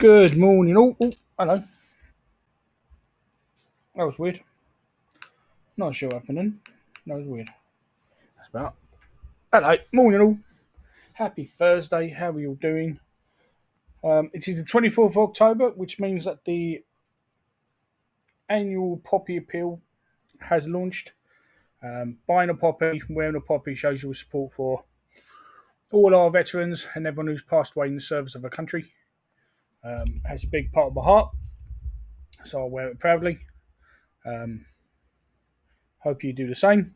Good morning. Oh, hello. That was weird. Not sure what happened. That was weird. That's about. Hello. Morning, all. Happy Thursday. How are you all doing? It is the 24th of October, which means that the annual Poppy Appeal has launched. Buying a poppy, wearing a poppy shows your support for all our veterans and everyone who's passed away in the service of our country. Has a big part of my heart, so I'll wear it proudly. Hope you do the same.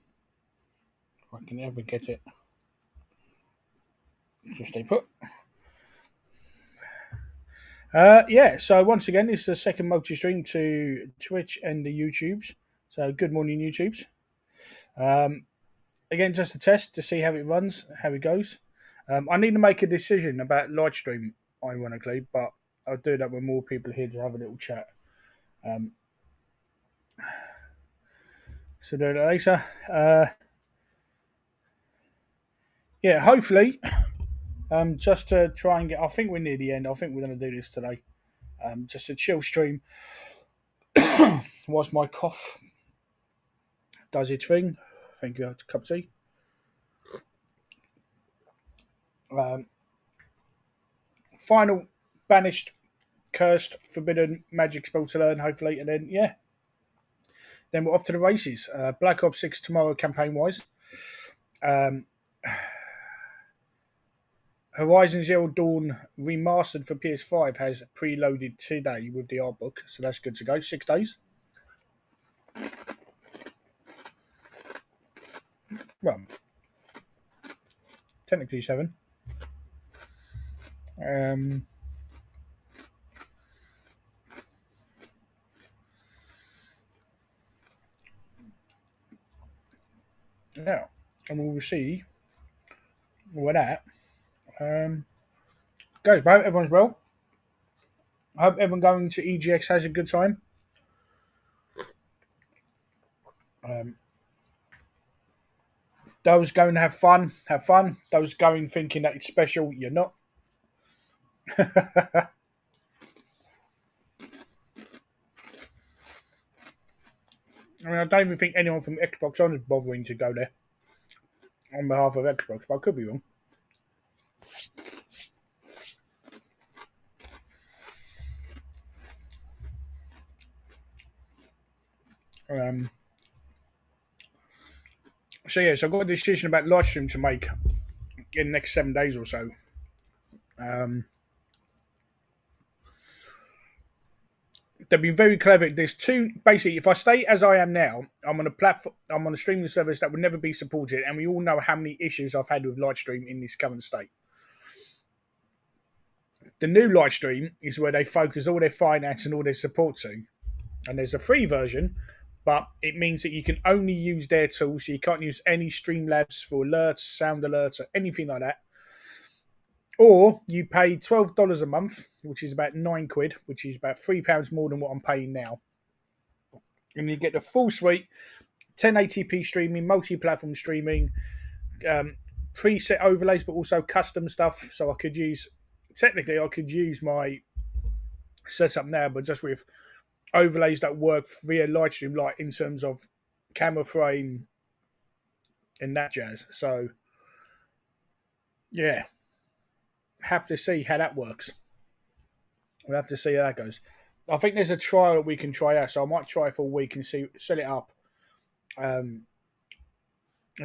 If I can ever get it. Just stay put. So once again, this is the second multi-stream to Twitch and the YouTubes. So good morning, YouTubes. Again, just a test to see how it runs, how it goes. I need to make a decision about live stream, ironically, but I'll do that when more people are here to have a little chat. So do that later. Hopefully, just to try and get. I think we're near the end. I think we're going to do this today. Just a chill stream whilst my cough does its thing. Thank you. A cup of tea. Final banished, cursed, forbidden magic spell to learn, hopefully, and then then we're off to the races. Black Ops 6 tomorrow, campaign wise. Horizon Zero Dawn remastered for PS5 has preloaded today with the art book, so that's good to go. 6 days. Well, technically 7. Now, and we'll see where that goes. But I hope everyone's well. I hope everyone going to EGX has a good time. Those going to have fun. Those going thinking that it's special, you're not. I mean, I don't even think anyone from Xbox On is bothering to go there on behalf of Xbox, but I could be wrong. So I've got a decision about live stream to make in the next 7 days or so. They've been very clever. There's two. Basically, if I stay as I am now, I'm on a platform. I'm on a streaming service that would never be supported, and we all know how many issues I've had with live stream in this current state. The new live stream is where they focus all their finance and all their support to, and there's a free version, but it means that you can only use their tools. So you can't use any Streamlabs for alerts, sound alerts, or anything like that. Or you pay $12 a month, which is about £9, which is about £3 more than what I'm paying now. And you get the full suite, 1080p streaming, multi-platform streaming, preset overlays, but also custom stuff. So I could use my setup now, but just with overlays that work via Lightstream, like in terms of camera frame and that jazz. So, yeah. Have to see how that works. We'll have to see how that goes. I think there's a trial that we can try out, so I might try for a week and set it up, and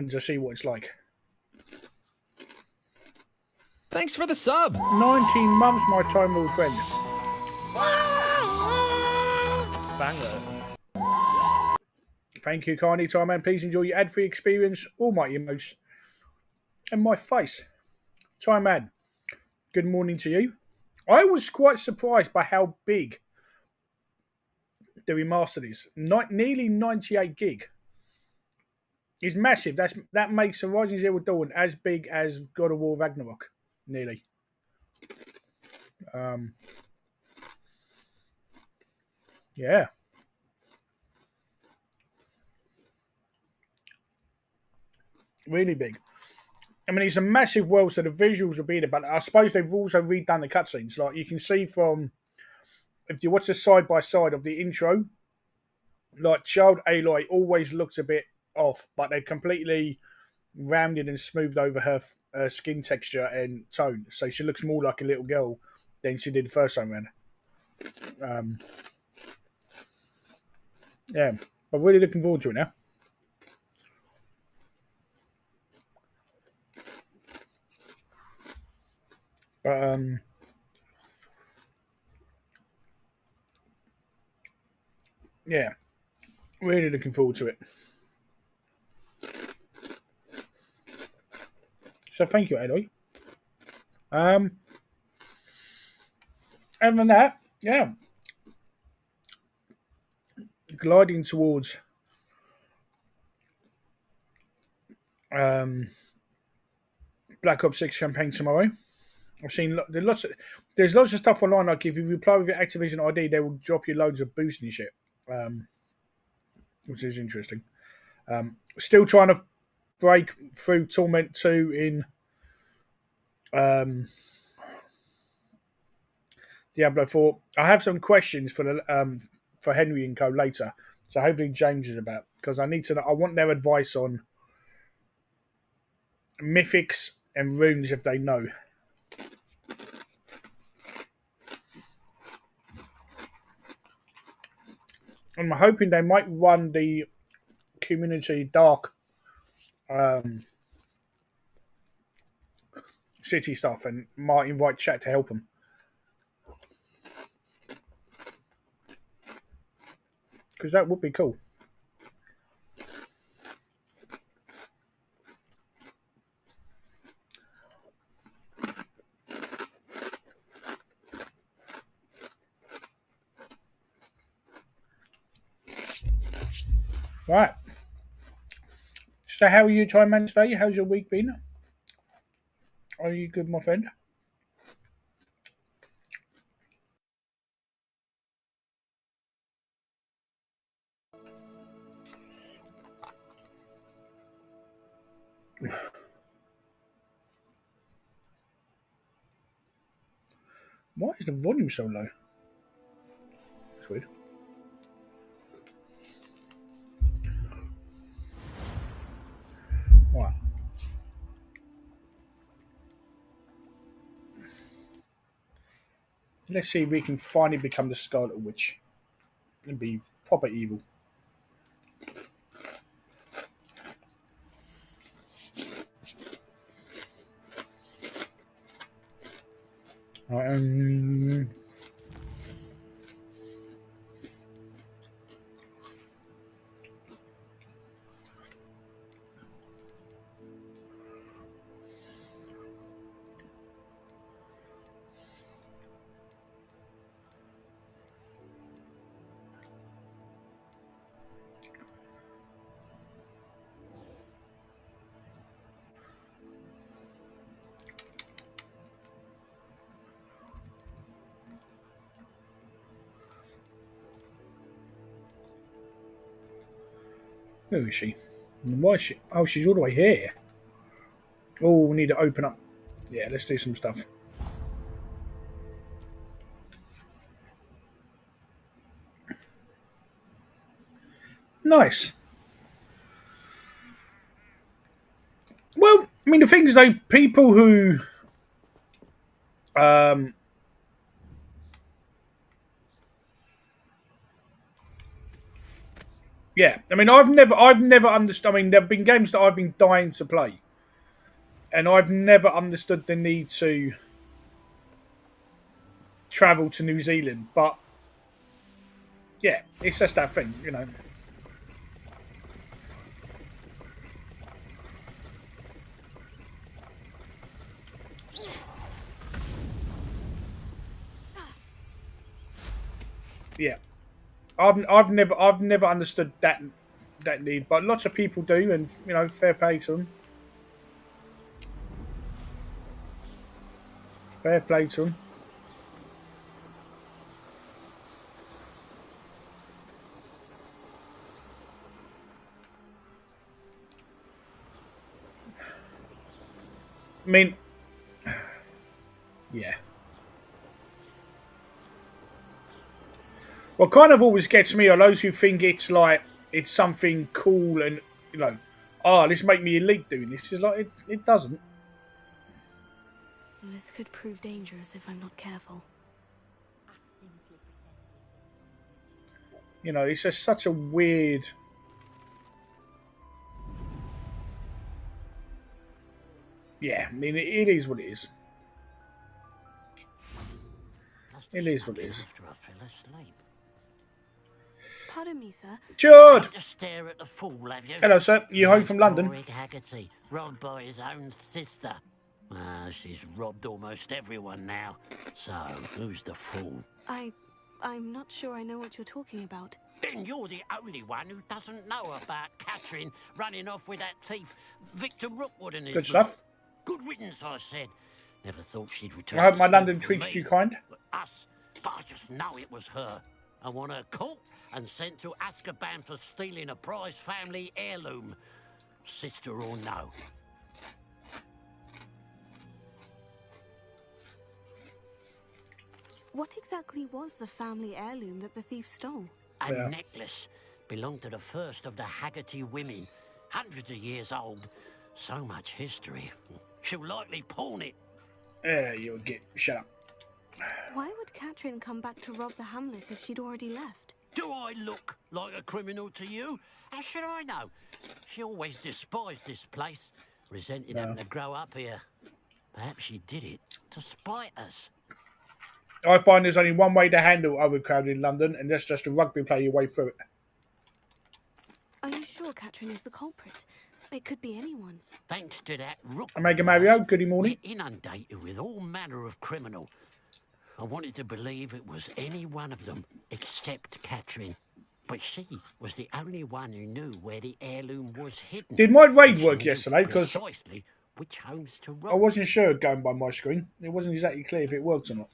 just see what it's like. Thanks for the sub. 19 months, my time old friend. Banger. Thank you, kindly, Time Man. Please enjoy your ad-free experience. All my emotes and my face. Time Man. Good morning to you. I was quite surprised by how big the remastered is. Nearly 98 gig. It's massive. That makes Horizon Zero Dawn as big as God of War Ragnarok. Nearly. Yeah. Really big. I mean, it's a massive world, so the visuals will be there, but I suppose they've also redone the cutscenes. Like, you can see from if you watch the side by side of the intro, like child Aloy always looks a bit off, but they've completely rounded and smoothed over her skin texture and tone, so she looks more like a little girl than she did the first time around. Yeah, I'm really looking forward to it now. But yeah, really looking forward to it. So thank you, Aloy. Um, Other than that, yeah, gliding towards um, Black Ops 6 campaign tomorrow. I've seen there's lots of stuff online. Like if you reply with your Activision ID, they will drop you loads of boost and shit, which is interesting. Still trying to break through Torment 2 in um, Diablo 4. I have some questions for Henry and Co later, so hopefully James is about, because I need to know, I want their advice on mythics and runes if they know. I'm hoping they might run the community dark city stuff and might invite chat to help them. Because that would be cool. Right. So how are you, Time Man, today? How's your week been? Are you good, my friend? Why is the volume so low? That's weird. Right. Let's see if we can finally become the Scarlet Witch and be proper evil. Right, where is she? Why is she? Oh, she's all the way here. Oh, we need to open up. Yeah, let's do some stuff. Nice. Well, I mean, the thing is, though, people who yeah, I mean, I've never understood. I mean, there've been games that I've been dying to play, and I've never understood the need to travel to New Zealand. But yeah, it's just that thing, you know. Yeah, I've never understood that need, but lots of people do, and you know, fair play to them. Fair play to them. I mean, yeah. What kind of always gets me are those who think it's like it's something cool and this make me elite doing this. Is like it doesn't. This could prove dangerous if I'm not careful. It's just such a weird. Yeah, I mean it is what it is. It is what it is. Pardon me, sir. George! To stare at the fool, have you? Hello, sir. You home from London? Rory Haggerty, robbed by his own sister. She's robbed almost everyone now. So, who's the fool? I'm not sure I know what you're talking about. Then you're the only one who doesn't know about Catherine running off with that thief, Victor Rookwood and his... Good stuff. Good riddance, I said. Never thought she'd return. I hope my to London steal treated from you me. kind. Us. But I just know it was her. I want her caught and sent to Azkaban for stealing a prize family heirloom. Sister or no. What exactly was the family heirloom that the thief stole? A necklace belonged to the first of the Haggerty women. Hundreds of years old. So much history. She'll likely pawn it. Yeah, you'll get. Shut up. Why would Catherine come back to rob the hamlet if she'd already left? Do I look like a criminal to you? How should I know? She always despised this place, resenting having to grow up here. Perhaps she did it to spite us. I find there's only one way to handle overcrowding in London, and that's just to rugby play your way through it. Are you sure Catherine is the culprit? It could be anyone. Thanks to that rook. Omega Mario, good morning. We're inundated with all manner of criminal. I wanted to believe it was any one of them except Catherine. But she was the only one who knew where the heirloom was hidden. Did my raid work yesterday? Because precisely which homes to rob. I wasn't sure going by my screen. It wasn't exactly clear if it worked or not.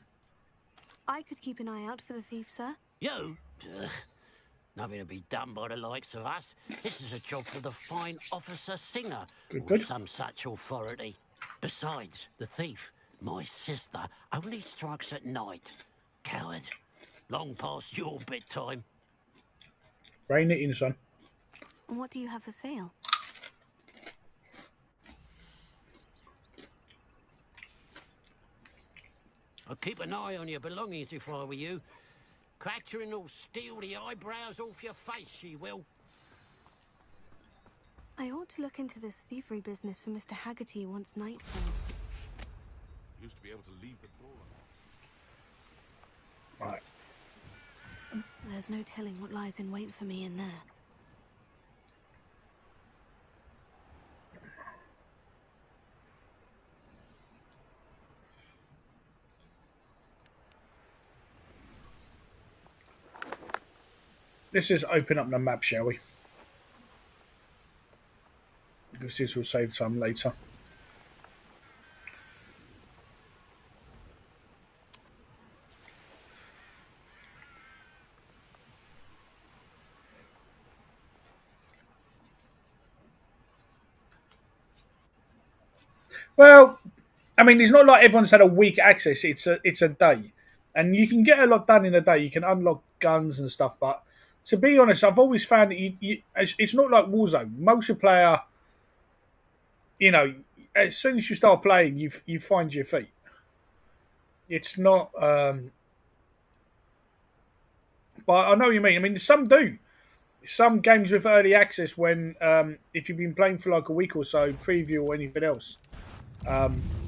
I could keep an eye out for the thief, sir. You? Nothing to be done by the likes of us. This is a job for the fine officer Singer, or some such authority. Besides, the thief, my sister, only strikes at night. Coward. Long past your bedtime. Rein it in, son. And what do you have for sale? I'd keep an eye on your belongings if I were you. Catherine will steal the eyebrows off your face, she will. I ought to look into this thievery business for Mr. Haggerty once night falls. Used to be able to leave the door. Right. There's no telling what lies in wait for me in there. Let's just open up the map, shall we? Because this will save time later. Well, I mean, it's not like everyone's had a week access. It's a day, and you can get a lot done in a day. You can unlock guns and stuff, but to be honest, I've always found that it's not like Warzone. Multiplayer, as soon as you start playing, you find your feet. It's not, but I know what you mean. I mean, some do. Some games with early access, when if you've been playing for like a week or so, preview or anything else,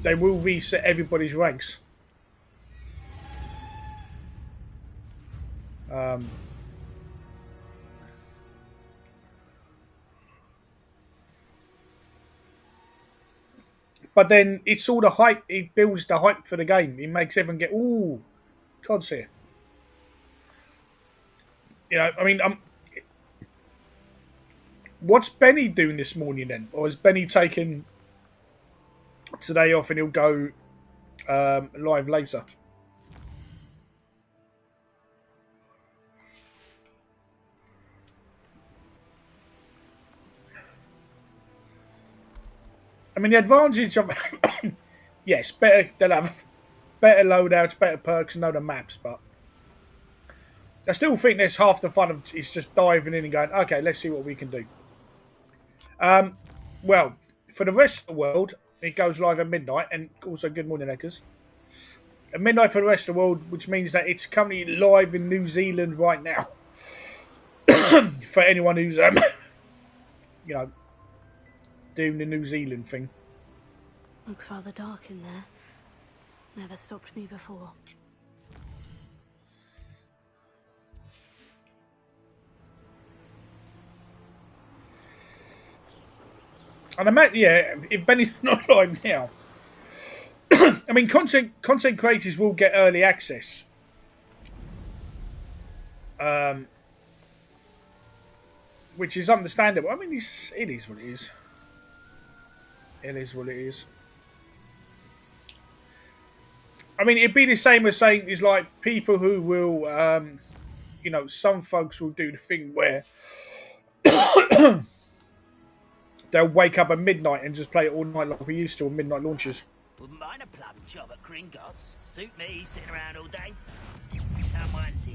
they will reset everybody's ranks. But then it's all the hype. It builds the hype for the game. It makes everyone get, ooh, COD's here. I mean, what's Benny doing this morning then? Or has Benny taken today off and he'll go live later? I mean, the advantage of yes, they'll have better loadouts, better perks, and other maps, but I still think there's half the fun of it's just diving in and going, okay, let's see what we can do. Well, for the rest of the world, it goes live at midnight, and also good morning, Eckers. At midnight for the rest of the world, which means that it's currently live in New Zealand right now. For anyone who's, you know, doing the New Zealand thing. Looks rather dark in there. Never stopped me before. And if Benny's not live now, I mean, content creators will get early access. Which is understandable. I mean, it is what it is. It is what it is. I mean, it'd be the same as saying is like people who will, you know, some folks will do the thing where they'll wake up at midnight and just play it all night like we used to on midnight launches. Wouldn't mind a plum job at Gringotts. Suit me, sitting around all day. Someone's here.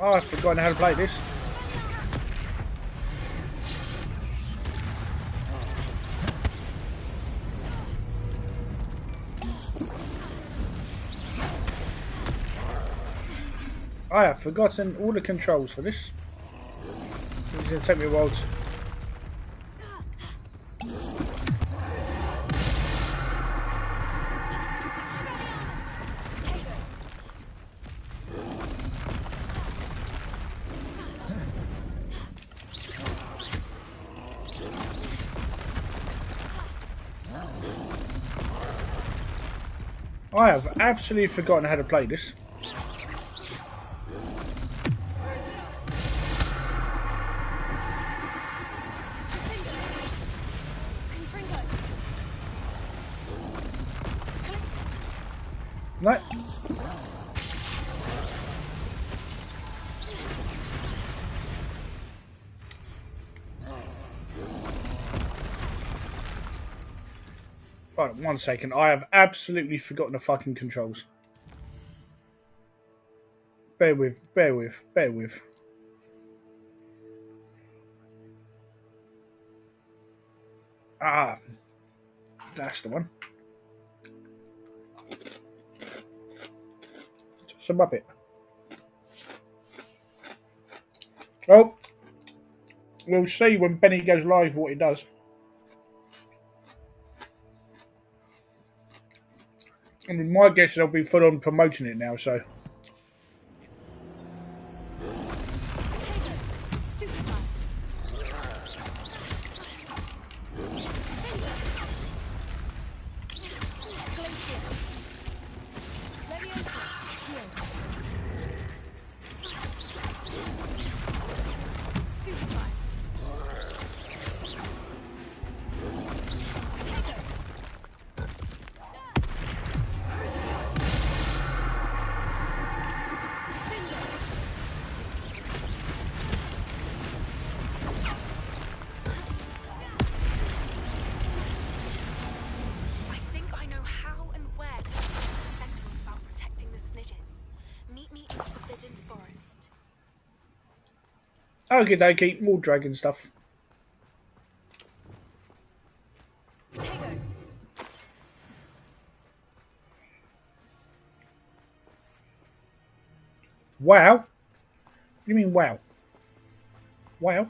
Oh, I've forgotten how to play this. I have forgotten all the controls for this. This is going to take me a while to... I have absolutely forgotten how to play this. No. Right, 1 second. I have absolutely forgotten the fucking controls. Bear with. Ah, that's the one. It's a Muppet. Oh, we'll see when Benny goes live what he does. I mean, my guess is they'll be full on promoting it now, so. Okie dokie, more dragon stuff. Wow? What do you mean, wow? Wow?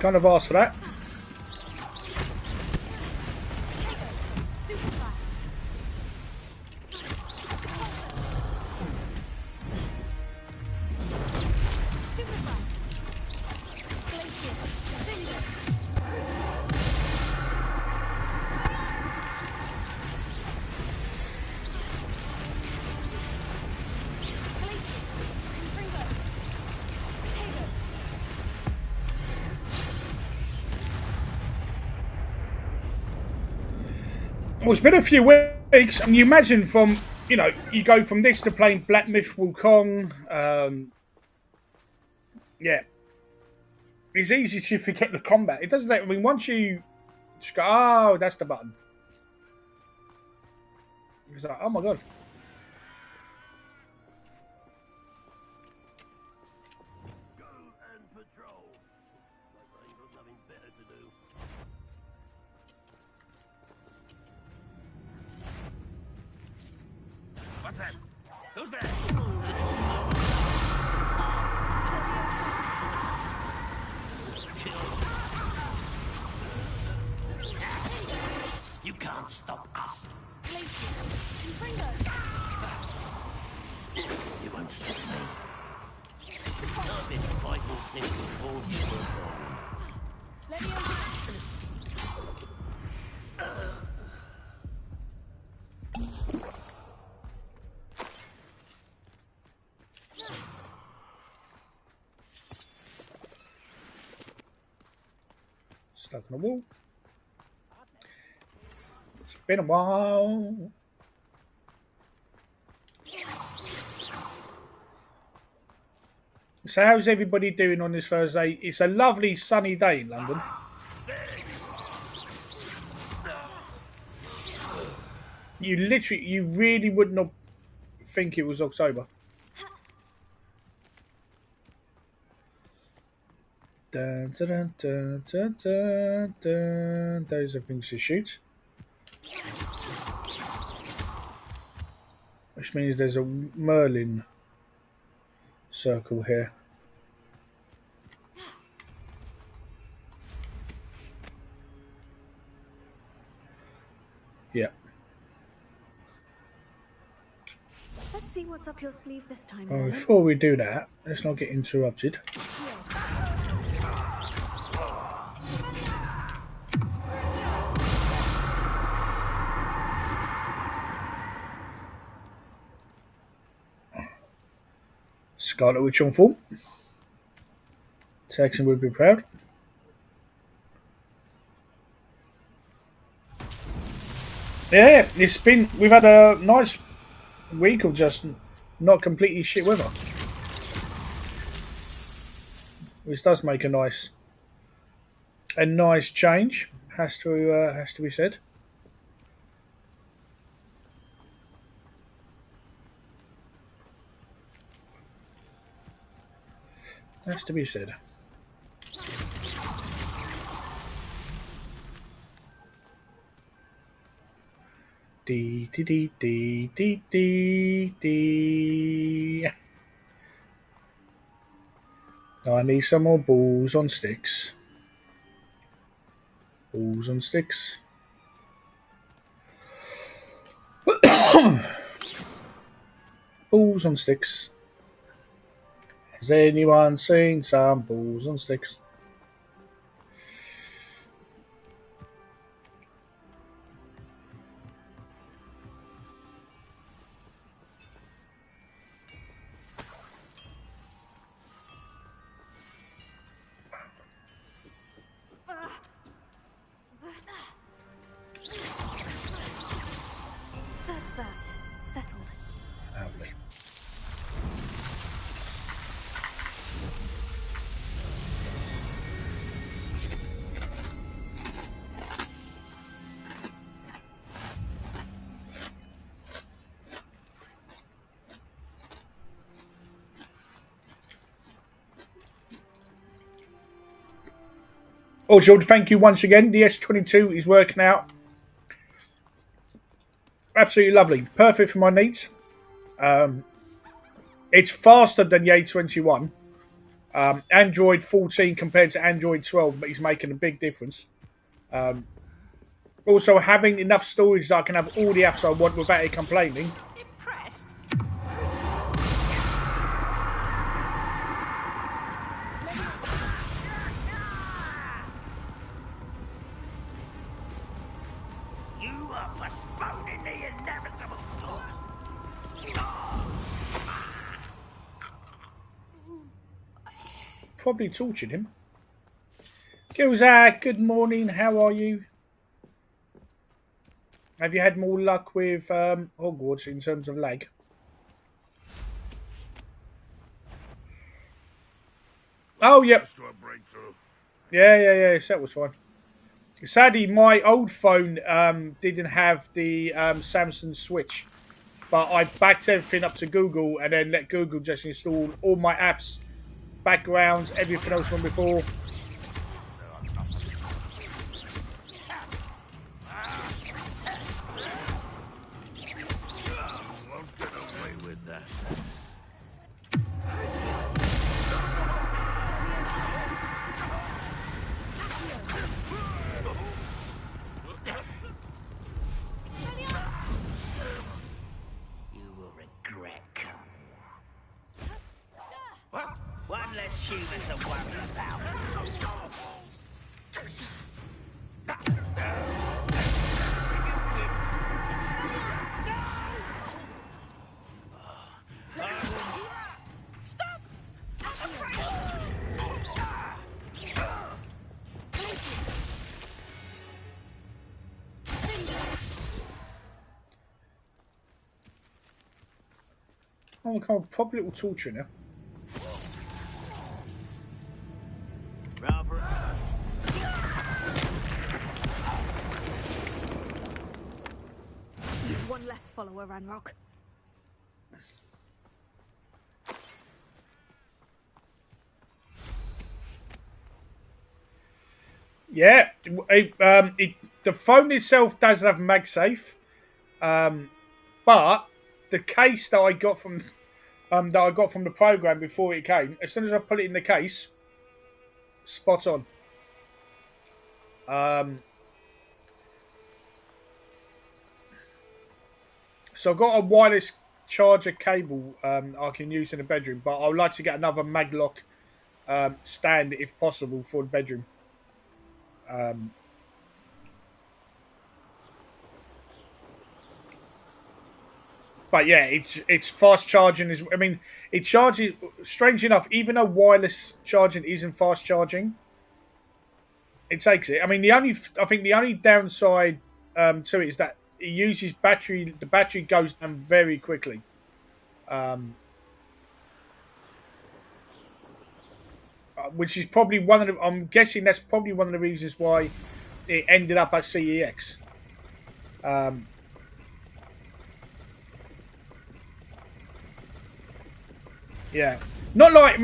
Kind of asked for that. Stupid lad. Stupid lad. Glacier. Vinegar. Well, it's been a few weeks, and you imagine from, you know, you go from this to playing Black Myth Wukong. Yeah. It's easy to forget the combat. It doesn't, I mean, once you just go, oh, that's the button. It's like, oh my god. Go and patrol. Like I ain't got nothing better to do. What's that? Who's there? You can't stop us. You won't stop me. I've been fighting since before you were born. Let me Stuck on a wall. It's been a while. So how's everybody doing on this Thursday? It's a lovely sunny day in London. You really would not think it was October. Dun, dun, dun, dun, dun, dun. Those are things to shoot. Which means there's a Merlin circle here. Yeah. Let's see what's up your sleeve this time. Well, Lily. before we do that, let's not get interrupted. Scarlet Witch on form. Saxon would be proud. Yeah, we've had a nice week of just not completely shit weather, which does make a nice change. Has to be said. Has to be said. Dee dee dee dee dee dee dee. I need some more balls on sticks. Balls on sticks. Balls on sticks. Has anyone seen some balls on sticks? That's that. Settled. Lovely. Oh, George, thank you once again. The S22 is working out. Absolutely lovely. Perfect for my needs. It's faster than the A21. Android 14 compared to Android 12, but he's making a big difference. Also, having enough storage that I can have all the apps I want without it complaining. Impressed? You are postponing the inevitable. Probably tortured him. Gilzak, good morning. How are you? Have you had more luck with Hogwarts in terms of lag? Oh, yep. Just to a breakthrough. Yeah. That was fine. Sadly, my old phone didn't have the Samsung Switch, but I backed everything up to Google and then let Google just install all my apps, backgrounds, everything else from before. Won't get away with that. You will regret coming. One less human to worry about. Oh, kind of proper little torture now. Rather. One less follower, Ranrock. Yeah, the phone itself doesn't have MagSafe, but the case that I got from the program before it came, as soon as I put it in the case, spot on. So I've got a wireless charger cable I can use in the bedroom, but I'd like to get another maglock stand if possible for the bedroom. But yeah, it's fast charging. It charges. Strangely enough, even though wireless charging isn't fast charging, it takes it. I think the only downside to it is that it uses battery. The battery goes down very quickly. Which is probably one of the. I'm guessing that's probably one of the reasons why it ended up at CEX. Yeah, not like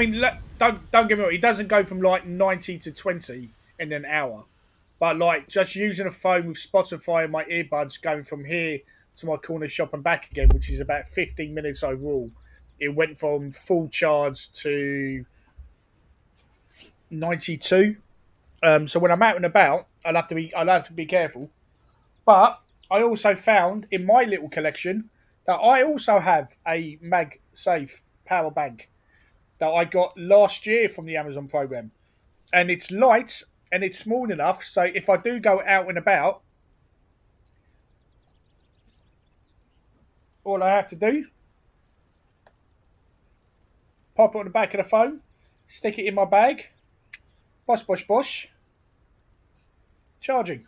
don't get me wrong. It doesn't go from like 90 to 20 in an hour, but like just using a phone with Spotify and my earbuds going from here to my corner shop and back again, which is about 15 minutes overall. It went from full charge to 92. So when I'm out and about, I'll have to be careful. But I also found in my little collection that I also have a MagSafe power bank that I got last year from the Amazon program. And it's light and it's small enough so if I do go out and about, all I have to do, pop it on the back of the phone, stick it in my bag, bosh, charging.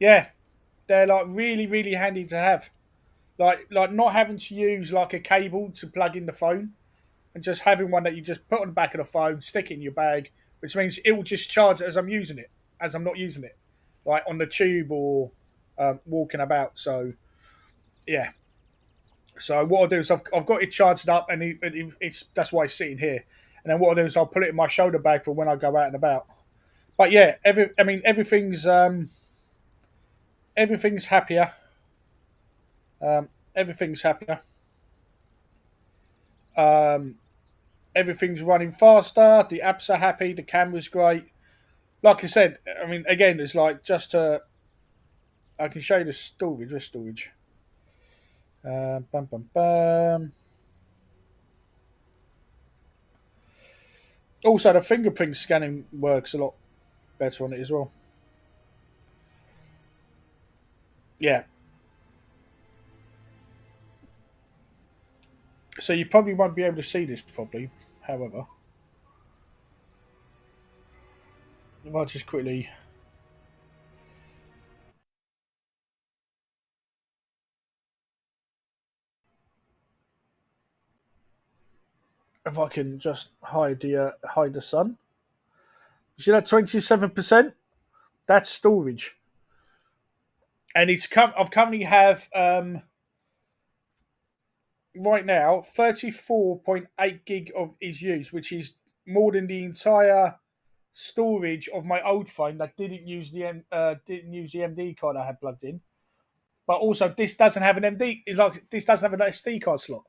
Yeah, they're like really, really handy to have. Like not having to use like a cable to plug in the phone and just having one that you just put on the back of the phone, stick it in your bag, which means it will just charge as I'm using it, as I'm not using it, like on the tube or walking about. So, yeah. So what I'll do is I've got it charged up, and it's that's why it's sitting here. And then what I'll do is I'll put it in my shoulder bag for when I go out and about. But yeah, everything's happier. Everything's happier. everything's running faster. The apps are happy. The camera's great. Like I said, I mean, again, it's like just to. I can show you the storage. Where's storage? Bum, bum, bum. Also, the fingerprint scanning works a lot better on it as well. Yeah. So you probably won't be able to see this properly. However, if I just quickly. If I can just hide the sun. You see that 27%? That's storage. And I've currently have right now 34.8 gig of is used, which is more than the entire storage of my old phone that didn't use the MD card I had plugged in. But also, this doesn't have an MD. It's like this doesn't have an SD card slot.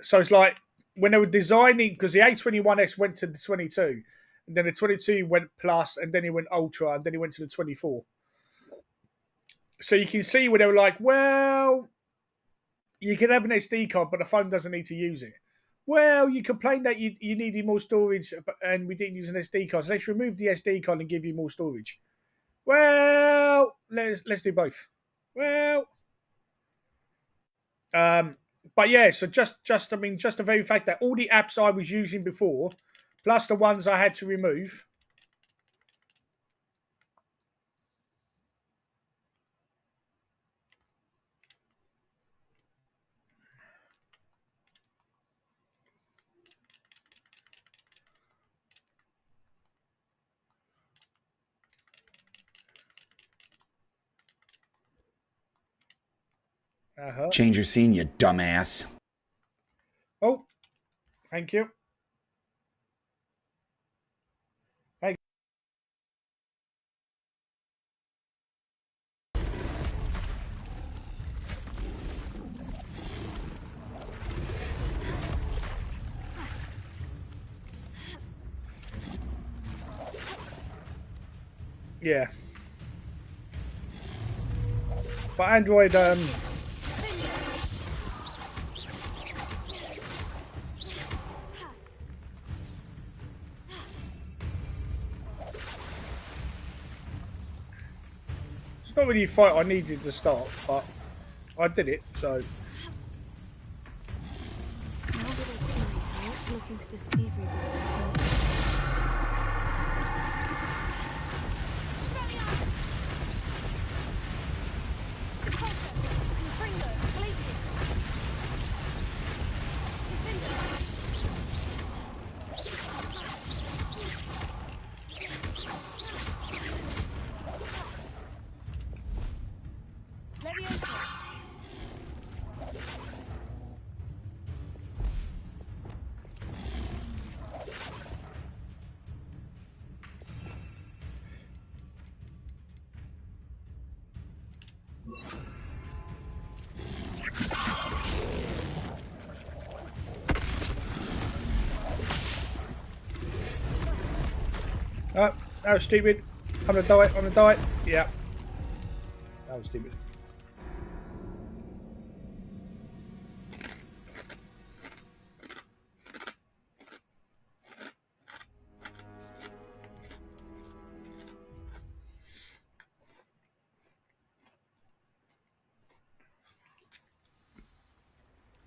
So it's like when they were designing, because the A21S went to the 22, and then the 22 went plus, and then it went ultra, and then it went to the 24. So you can see where they were like, well, you can have an SD card, but the phone doesn't need to use it. Well, you complained that you needed more storage, and we didn't use an SD card. So let's remove the SD card and give you more storage. Well, let's do both. Well, but yeah. So just the very fact that all the apps I was using before, plus the ones I had to remove. Change your scene, you dumbass. Oh, thank you. Yeah. But Android, it's not really a fight I needed to start, but I did it, so. Now that it's night, let's look into this thievery business first. Oh, that was stupid. I'm gonna die. Yeah. That was stupid.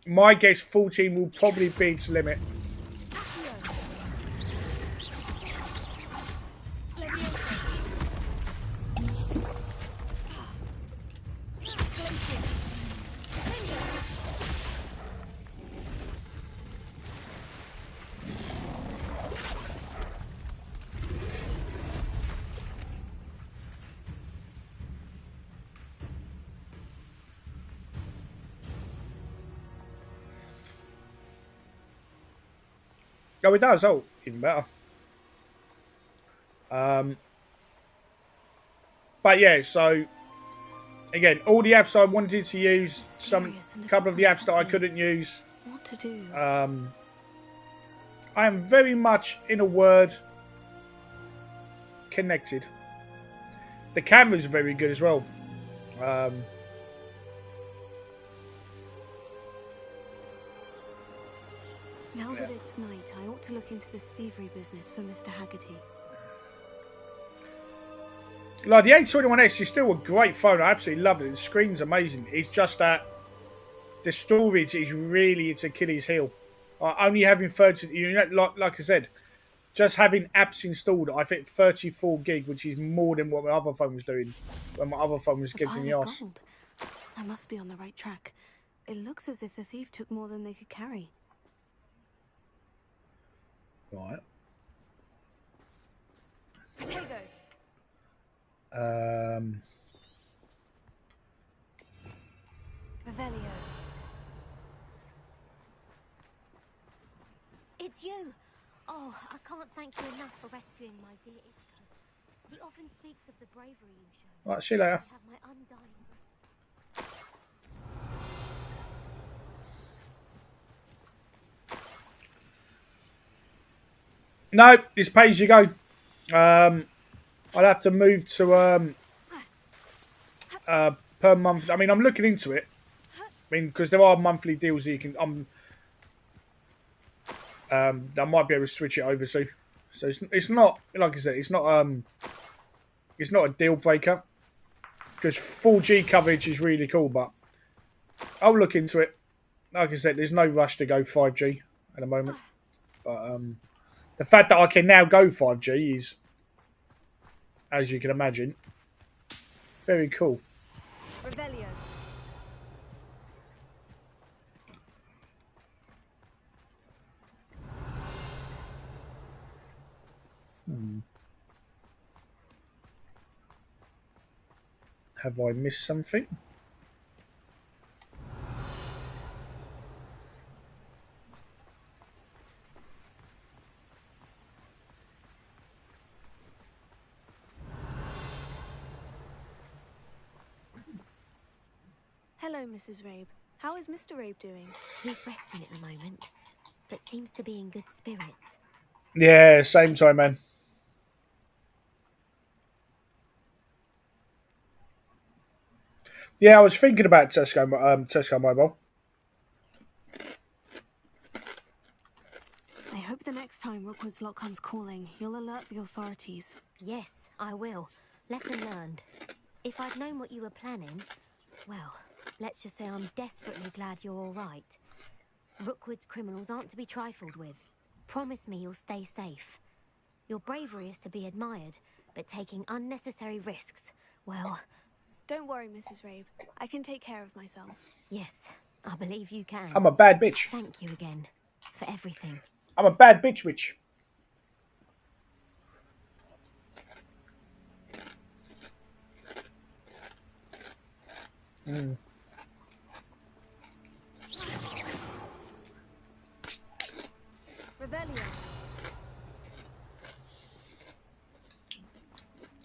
My guess 14 will probably be its limit. Oh, it does. Oh, even better. But yeah, so again, all the apps I wanted to use, a couple of the apps that I couldn't use. What to do? I am very much, in a word, connected. The cameras are very good as well. Now that it's night, I ought to look into this thievery business for Mr. Haggerty. Like, the A21S is still a great phone. I absolutely love it. The screen's amazing. It's just that the storage is really its Achilles heel. Only having 30, like I said, just having apps installed, I think 34 gig, which is more than what my other phone was doing. When my other phone was getting the arse. Gold. I must be on the right track. It looks as if the thief took more than they could carry. Right. Potato. Revelio. It's you! Oh, I can't thank you enough for rescuing my dear Isco. He often speaks of the bravery you show. Right, see you later. I have my undying... No, it's pay as you go. I'll have to move to per month. I mean, I'm looking into it. I mean, because there are monthly deals that you can. I might be able to switch it over to. So it's not, like I said, it's not a deal breaker, because 4G coverage is really cool. But I'll look into it. Like I said, there's no rush to go 5G at the moment. But the fact that I can now go 5G is, as you can imagine, very cool. Revelio. Have I missed something? Hello, Mrs. Rabe. How is Mr. Rabe doing? He's resting at the moment, but seems to be in good spirits. Yeah, same time, man. Yeah, I was thinking about Tesco Mobile. I hope the next time Rookwood's lot comes calling, you'll alert the authorities. Yes, I will. Lesson learned. If I'd known what you were planning, well, let's just say I'm desperately glad you're all right. Rookwood's criminals aren't to be trifled with. Promise me you'll stay safe. Your bravery is to be admired, but taking unnecessary risks, well... Don't worry, Mrs. Rabe. I can take care of myself. Yes, I believe you can. I'm a bad bitch. Thank you again for everything. I'm a bad bitch witch. Revelio.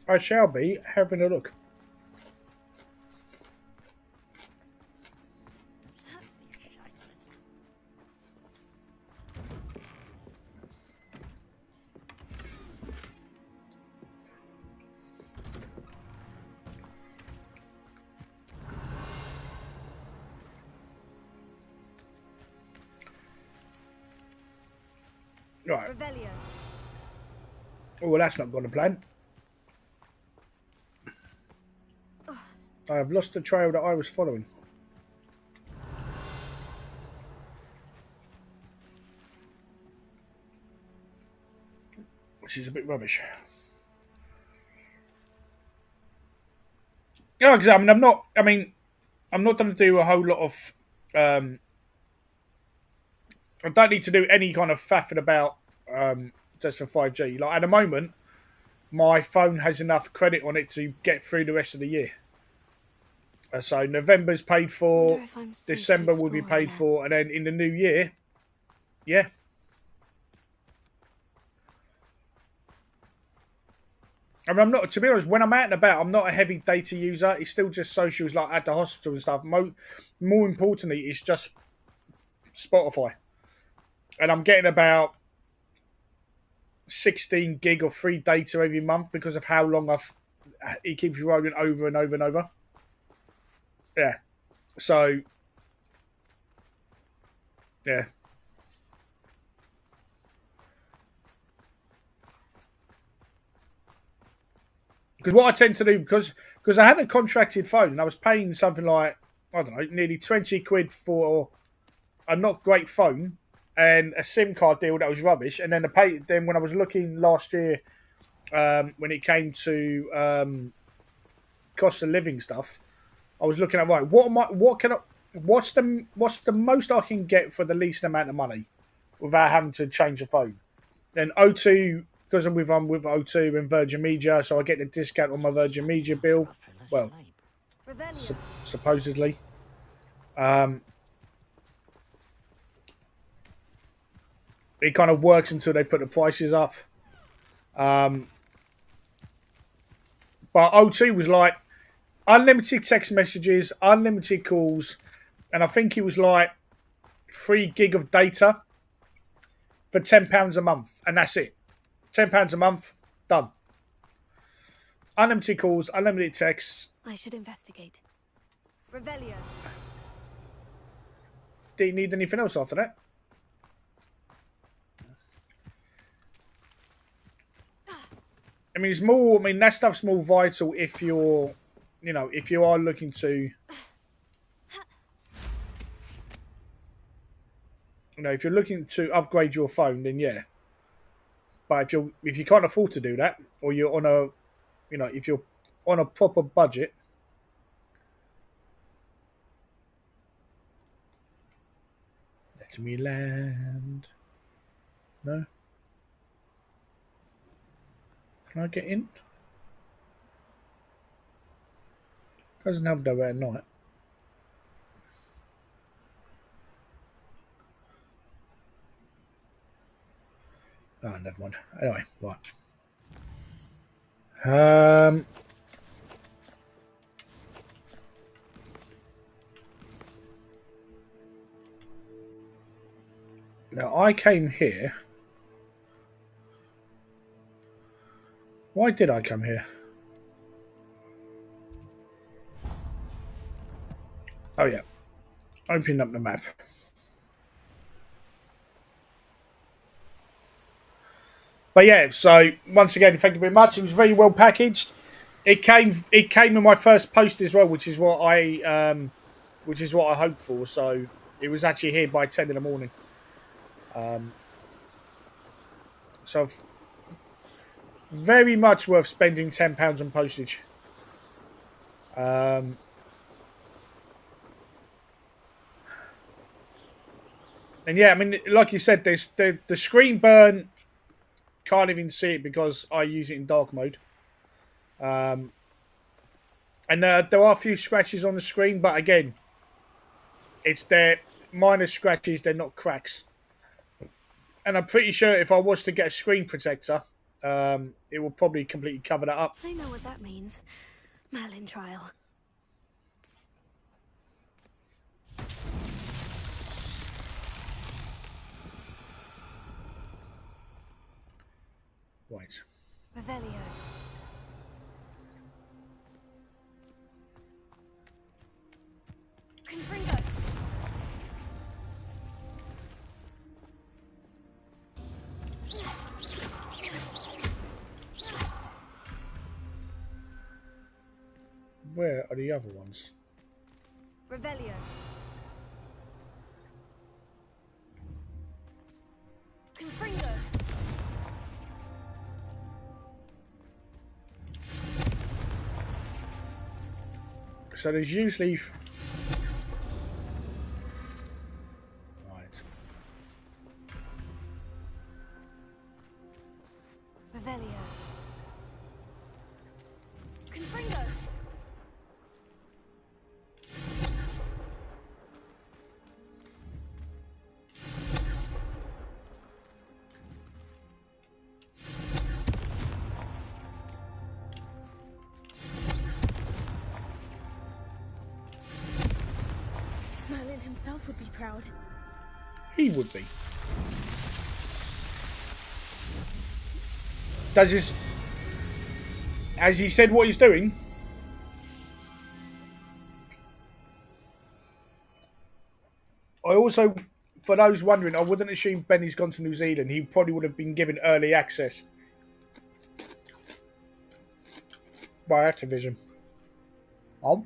I shall be having a look. Right. Revelio. Oh, well, that's not going to plan. I have lost the trail that I was following. Which is a bit rubbish. Yeah, because I'm not going to do a whole lot of. I don't need to do any kind of faffing about just for 5G. Like at the moment, my phone has enough credit on it to get through the rest of the year. So November's paid for, December will be paid for, and then in the new year, yeah. I mean, I'm not, to be honest, when I'm out and about, I'm not a heavy data user. It's still just socials like at the hospital and stuff. More importantly, it's just Spotify. And I'm getting about 16 gig of free data every month because of how long it keeps rolling over and over and over. Yeah. So, yeah. Because what I tend to do, because I had a contracted phone and I was paying something like, I don't know, nearly 20 quid for a not great phone and a SIM card deal that was rubbish. And then then when I was looking last year, when it came to cost of living stuff, I was looking at, right, what's the most I can get for the least amount of money without having to change the phone? Then O2, because I'm with O2 and Virgin Media, so I get the discount on my Virgin Media bill. Well, supposedly. It kind of works until they put the prices up. But O2 was like unlimited text messages, unlimited calls, and I think it was like 3 gig of data for £10 a month, and that's it. £10 a month, done. Unlimited calls, unlimited texts. I should investigate. Revelio. Do you need anything else after that? I mean, it's more. I mean, that stuff's more vital if you're, if you are looking to, if you're looking to upgrade your phone, then yeah. But if you can't afford to do that, or you're on a, if you're on a proper budget, let me land. No. Can I get in? Doesn't help though at night. Oh, never mind. Anyway, right. Now I came here. Why did I come here? Oh yeah. Opening up the map. But yeah, so once again, thank you very much. It was very well packaged. It came in my first post as well, which is what I hoped for. So it was actually here by 10 in the morning. So very much worth spending £10 on postage. And yeah, I mean, like you said, there's the screen burn. Can't even see it because I use it in dark mode. And there are a few scratches on the screen, but again, they're minor scratches. They're not cracks. And I'm pretty sure if I was to get a screen protector, it will probably completely cover that up. I know what that means. Merlin trial. Right. Revelio. Confringo. Where are the other ones? Revelio. Confringo. So there's usually... Right. Revelio. Confringo. Merlin himself would be proud. He would be. Does this... Has he said what he's doing? I also, for those wondering, I wouldn't assume Benny's gone to New Zealand. He probably would have been given early access by Activision. Oh.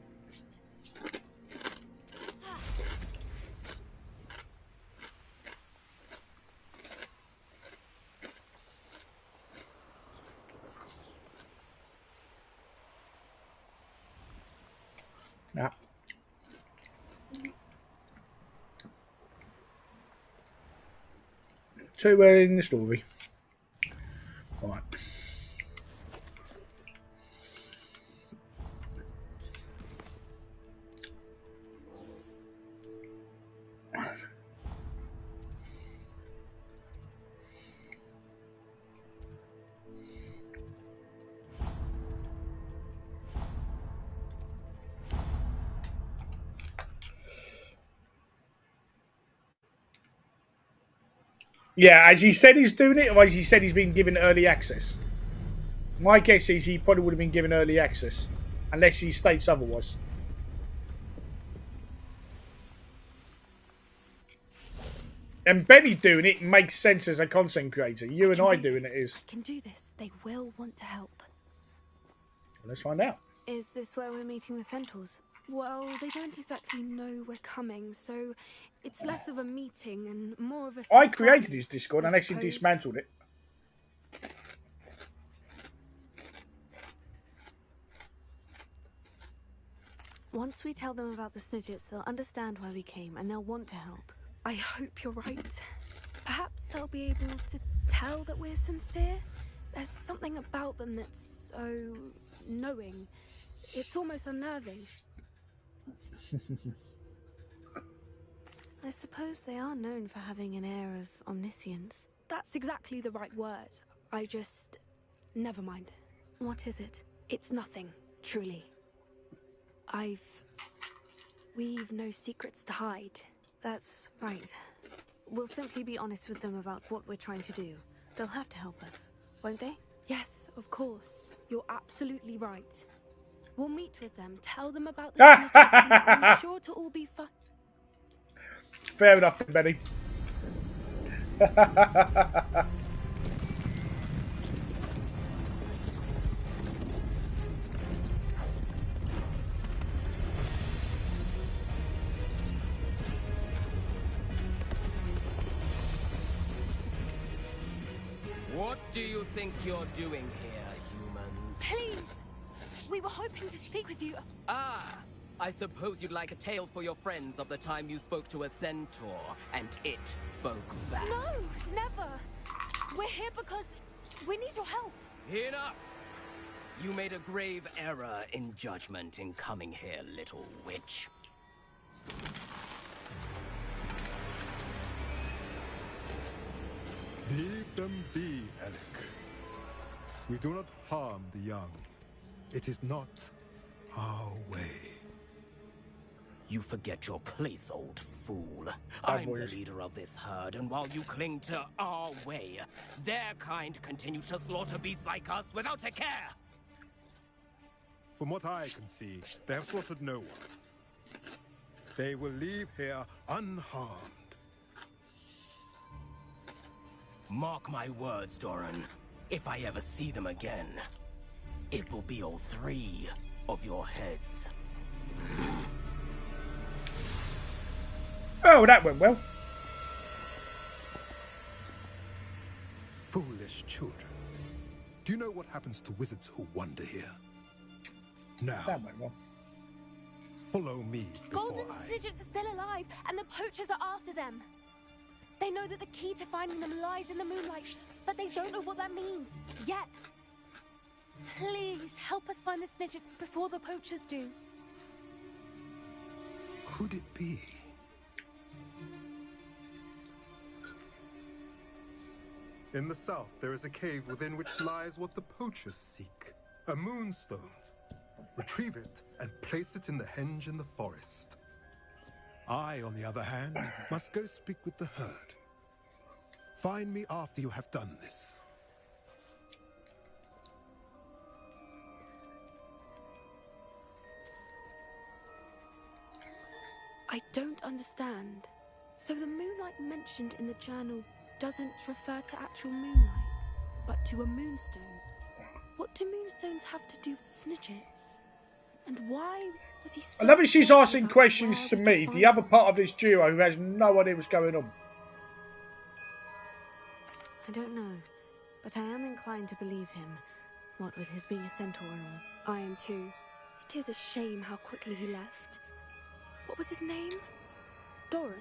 Yeah. Too early in the story. Right. Yeah, as he said he's doing it, or as he said he's been given early access? My guess is he probably would have been given early access, unless he states otherwise. And Benny doing it makes sense as a content creator. You and I doing it is. I can do this. They will want to help. Let's find out. Is this where we're meeting the Centaurs? Well, they don't exactly know we're coming, so it's less of a meeting and more of a surprise, I created his Discord unless he suppose. dismantled it. Once we tell them about the Snidgets, they'll understand why we came and they'll want to help. I hope you're right. Perhaps they'll be able to tell that we're sincere. There's something about them that's so knowing. It's almost unnerving. I suppose they are known for having an air of omniscience. That's exactly the right word. I just... Never mind. What is it? It's nothing, truly. We've no secrets to hide. That's right. We'll simply be honest with them about what we're trying to do. They'll have to help us, won't they? Yes, of course. You're absolutely right. We'll meet with them, tell them about the Snidgets, and I'm sure to all be fun. Fair enough, Benny. What do you think you're doing here, humans? Please! We were hoping to speak with you. Ah! I suppose you'd like a tale for your friends of the time you spoke to a centaur, and it spoke back. No, never. We're here because we need your help. Enough! You made a grave error in judgment in coming here, little witch. Leave them be, Alec. We do not harm the young. It is not our way. You forget your place, old fool. I'm the leader of this herd, and while you cling to our way, their kind continue to slaughter beasts like us without a care. From what I can see, they have slaughtered no one. They will leave here unharmed. Mark my words, Doran. If I ever see them again, it will be all three of your heads. Oh, that went well. Foolish children. Do you know what happens to wizards who wander here? Now, That went well. follow me before Golden Snidgets are still alive, and the poachers are after them. They know that the key to finding them lies in the moonlight, but they don't know what that means, yet. Please, help us find the Snidgets before the poachers do. Could it be? In the south, there is a cave within which lies what the poachers seek. A moonstone. Retrieve it and place it in the henge in the forest. I, on the other hand, must go speak with the herd. Find me after you have done this. I don't understand. So the moonlight mentioned in the journal doesn't refer to actual moonlight, but to a moonstone. What do moonstones have to do with snitches? And why was he so I love that she's fussy asking about questions where to we me, could the find other them? part of this duo who has no idea what's going on. I don't know, but I am inclined to believe him, what with his being a centaur and all. I am too. It is a shame how quickly he left. What was his name? Doran.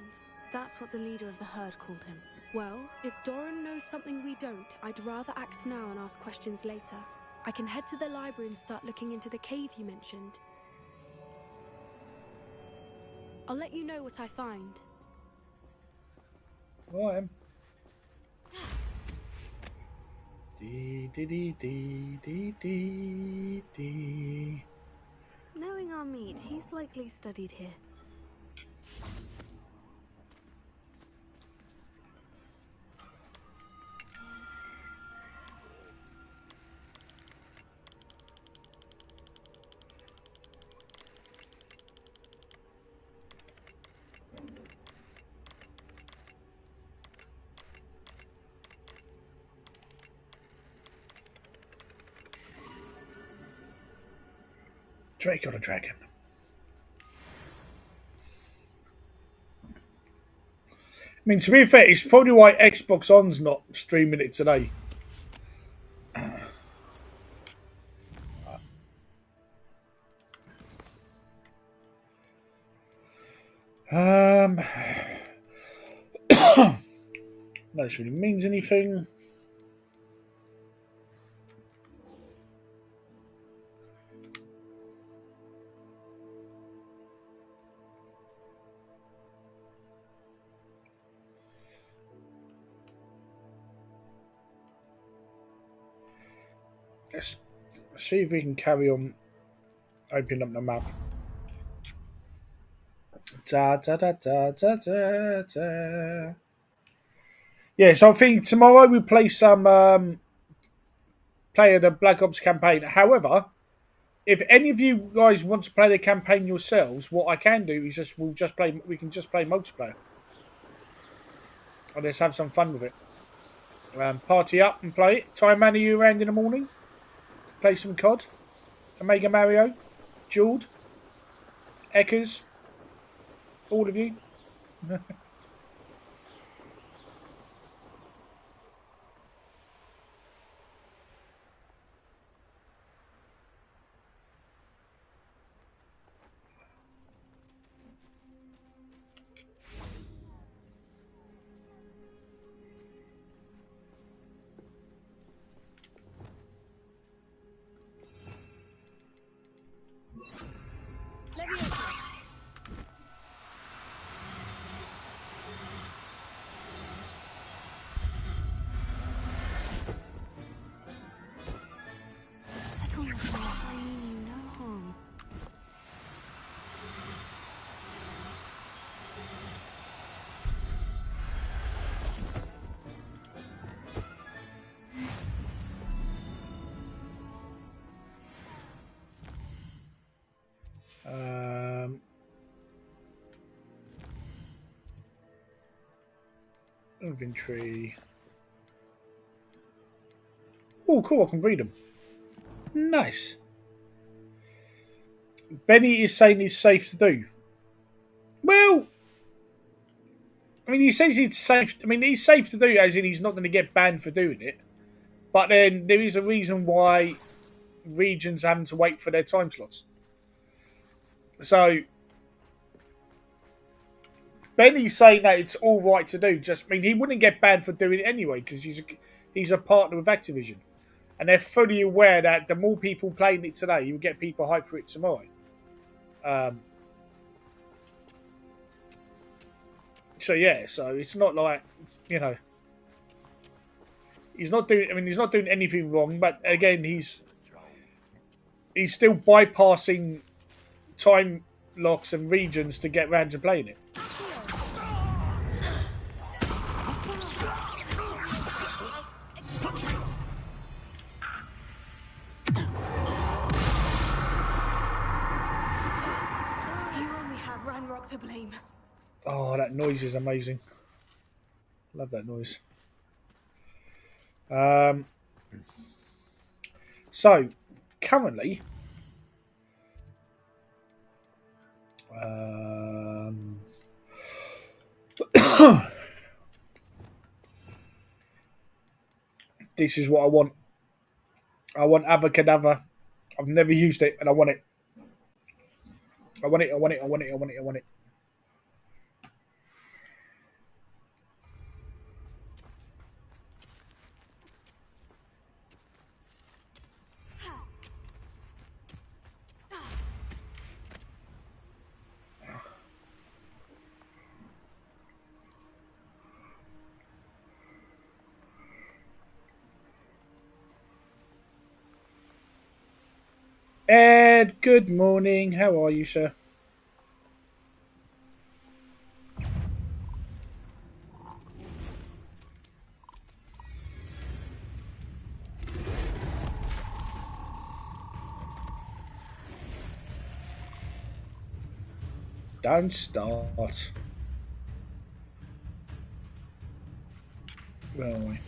That's what the leader of the herd called him. Well, if Doran knows something we don't, I'd rather act now and ask questions later. I can head to the library and start looking into the cave you mentioned. I'll let you know what I find. Well, I am. Dee dee dee dee dee dee dee. Knowing our meat, he's likely studied here. Drake on a dragon. I mean, to be fair, it's probably why Xbox On's not streaming it today. That really means anything. Let's see if we can carry on opening up the map. Da, da, da, da, da, da, da. Yeah, so I think tomorrow we play some play the Black Ops campaign. However, if any of you guys want to play the campaign yourselves, what I can do is we can just play multiplayer. And let's have some fun with it. Party up and play it. Time manner you around in the morning. Play some COD. Omega Mario. Jeweled. Eckers. All of you. Settle yourself, I mean you no harm. Inventory. Oh, cool! I can read them. Nice. Benny is saying it's safe to do. Well, I mean, he says it's safe. I mean, he's safe to do, as in he's not going to get banned for doing it. But then there is a reason why regions are having to wait for their time slots. So Benny's saying that it's all right to do. Just, I mean, he wouldn't get banned for doing it anyway because he's a partner with Activision, and they're fully aware that the more people playing it today, you will get people hyped for it tomorrow. So yeah, so it's not like, you know, he's not doing. I mean, he's not doing anything wrong. But again, he's still bypassing time locks and regions to get round to playing it. Rook to blame. Oh, that noise is amazing. Love that noise. So, currently, this is what I want. I want Avocadabra. I've never used it, and I want it. I want it. I want it. I want it. I want it. I want it. Ed, good morning. How are you, sir? Don't start. Where are we?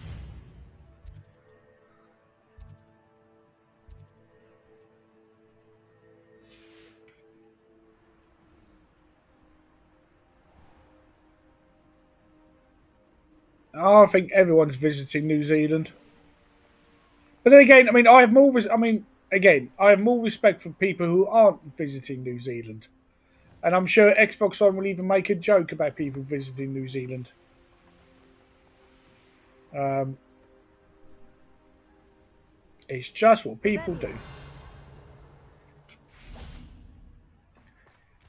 Oh, I think everyone's visiting New Zealand. But then again, I mean, I have more. I have more respect for people who aren't visiting New Zealand, and I'm sure Xbox One will even make a joke about people visiting New Zealand. It's just what people do.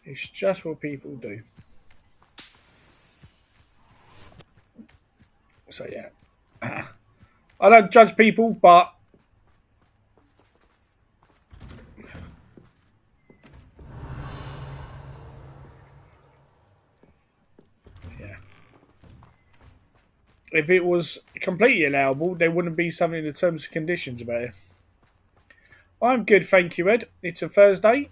It's just what people do. So yeah, I don't judge people, but yeah, if it was completely allowable, there wouldn't be something in the terms and conditions about it. I'm good, thank you, Ed. It's a Thursday.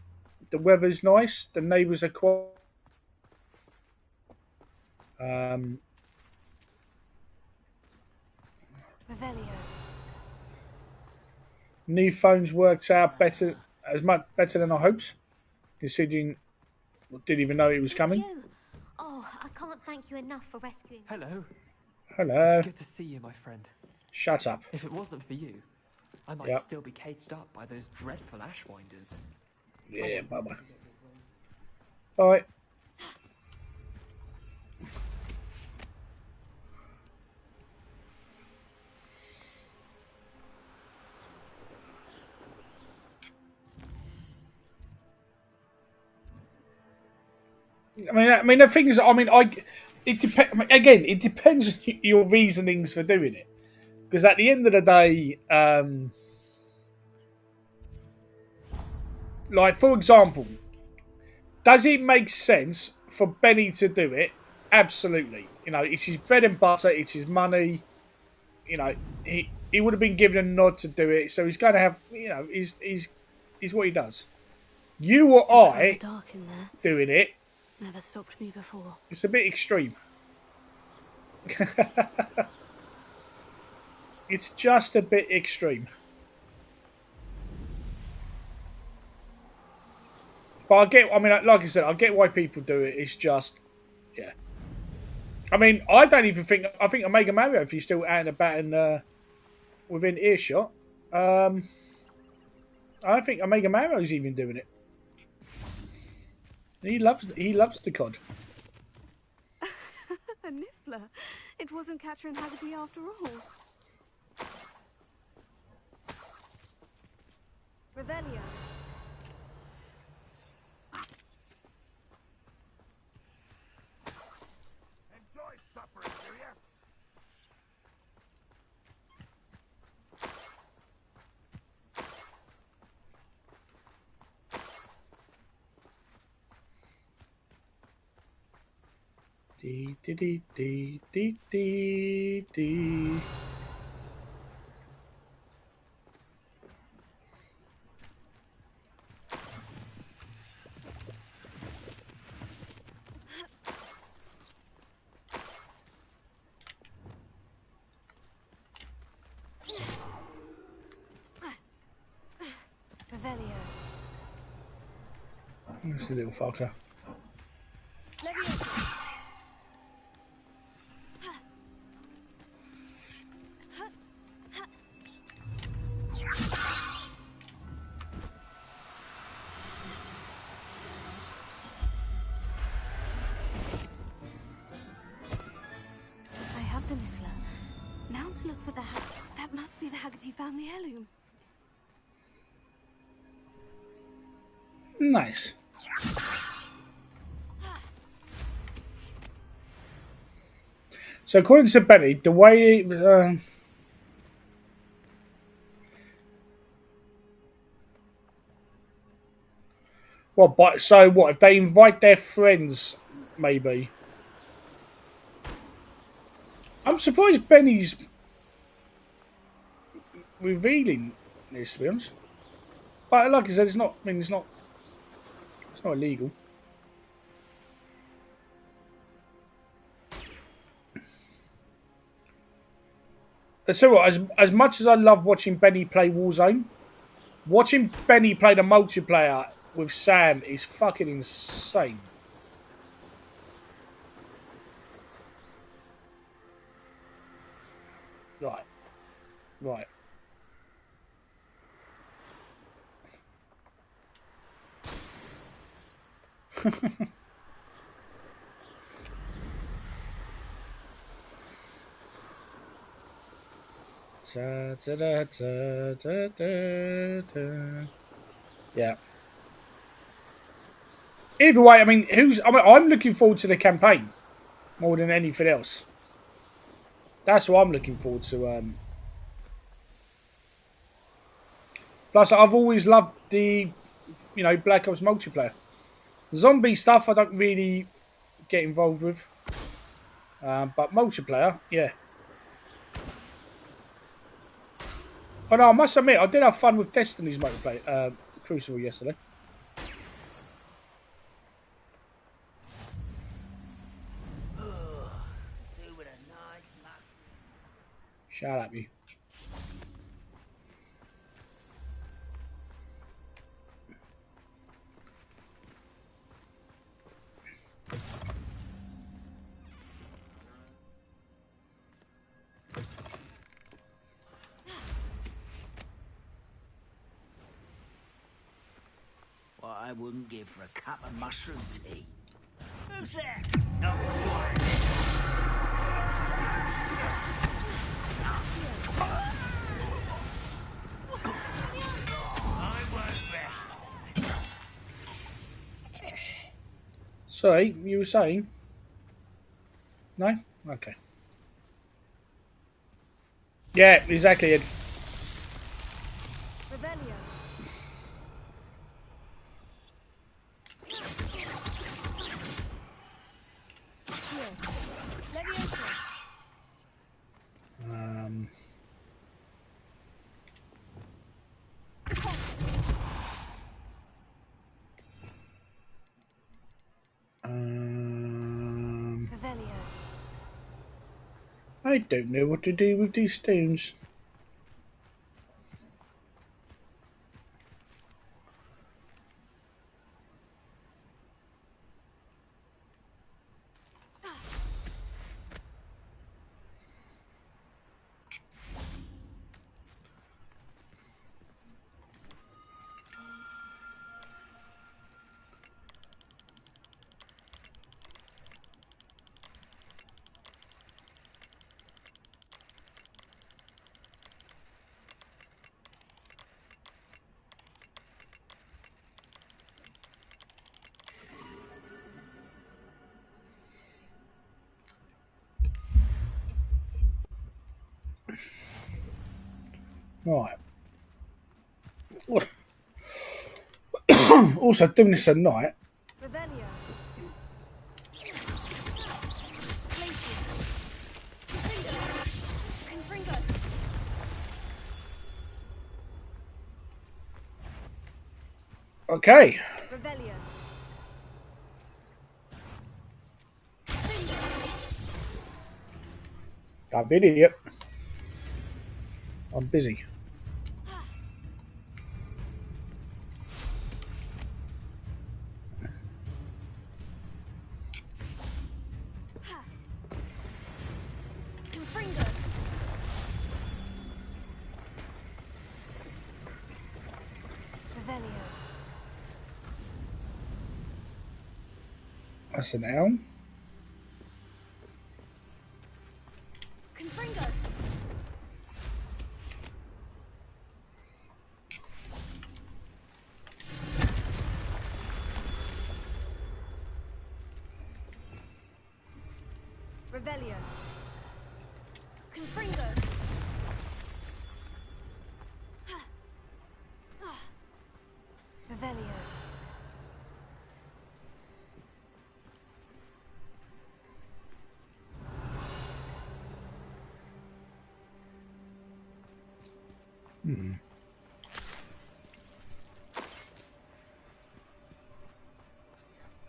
The weather's nice. The neighbours are quiet. Revelio. New phones worked out better, as much better than I hoped, considering I didn't even know it was coming. You. Oh, I can't thank you enough for rescuing. Hello. Hello. It's good to see you, my friend. Shut up. If it wasn't for you, I might still be caged up by those dreadful ashwinders. Yeah, bye-bye. Bye. I mean, the thing is, it depends. Again, it depends on your reasonings for doing it, because at the end of the day, like for example, does it make sense for Benny to do it? Absolutely. You know, it's his bread and butter. It's his money. You know, he would have been given a nod to do it, so he's going to have. You know, he's what he does. You or I Dark in there. doing it. Never stopped me before. It's a bit extreme. It's just a bit extreme. But I get, like I said, I get why people do it. It's just, yeah. I mean, I think Omega Mario, if he's still out and about and within earshot, I don't think Omega Mario's even doing it. He loves the COD. A niffler. It wasn't Catherine Haggerty after all. Revelio. Enjoy suffering, do ya? Dee dee dee dee dee dee dee. Revelio. Where's the little fucker? Leviosa. I have the Niffler. Now to look for the that must be the Haggerty family heirloom. Nice. So according to Benny, the way what? But so what? If they invite their friends, maybe. I'm surprised Benny's revealing this, to be honest. But like I said, it's not. I mean, it's not illegal. So what? As much as I love watching Benny play Warzone, watching Benny play the multiplayer with Sam is fucking insane. Right. Yeah. Either way, I mean, I'm looking forward to the campaign more than anything else. That's what I'm looking forward to. Plus, I've always loved the, Black Ops multiplayer. Zombie stuff, I don't really get involved with. But multiplayer, yeah. Oh no, I must admit, I did have fun with Destiny's multiplayer, Crucible yesterday. Shut up, you. What I wouldn't give for a cup of mushroom tea. Who's that? Not Sorry, you were saying? No? Okay. Yeah, exactly. Revelio. Leviosa. Revelio. I don't know what to do with these stones. Right. Also, doing this at night. Revelio. Okay. Revelio. I'm an idiot. I'm busy. Revelio. That's an L. Confringo. Revelio. Confringo. Revelio.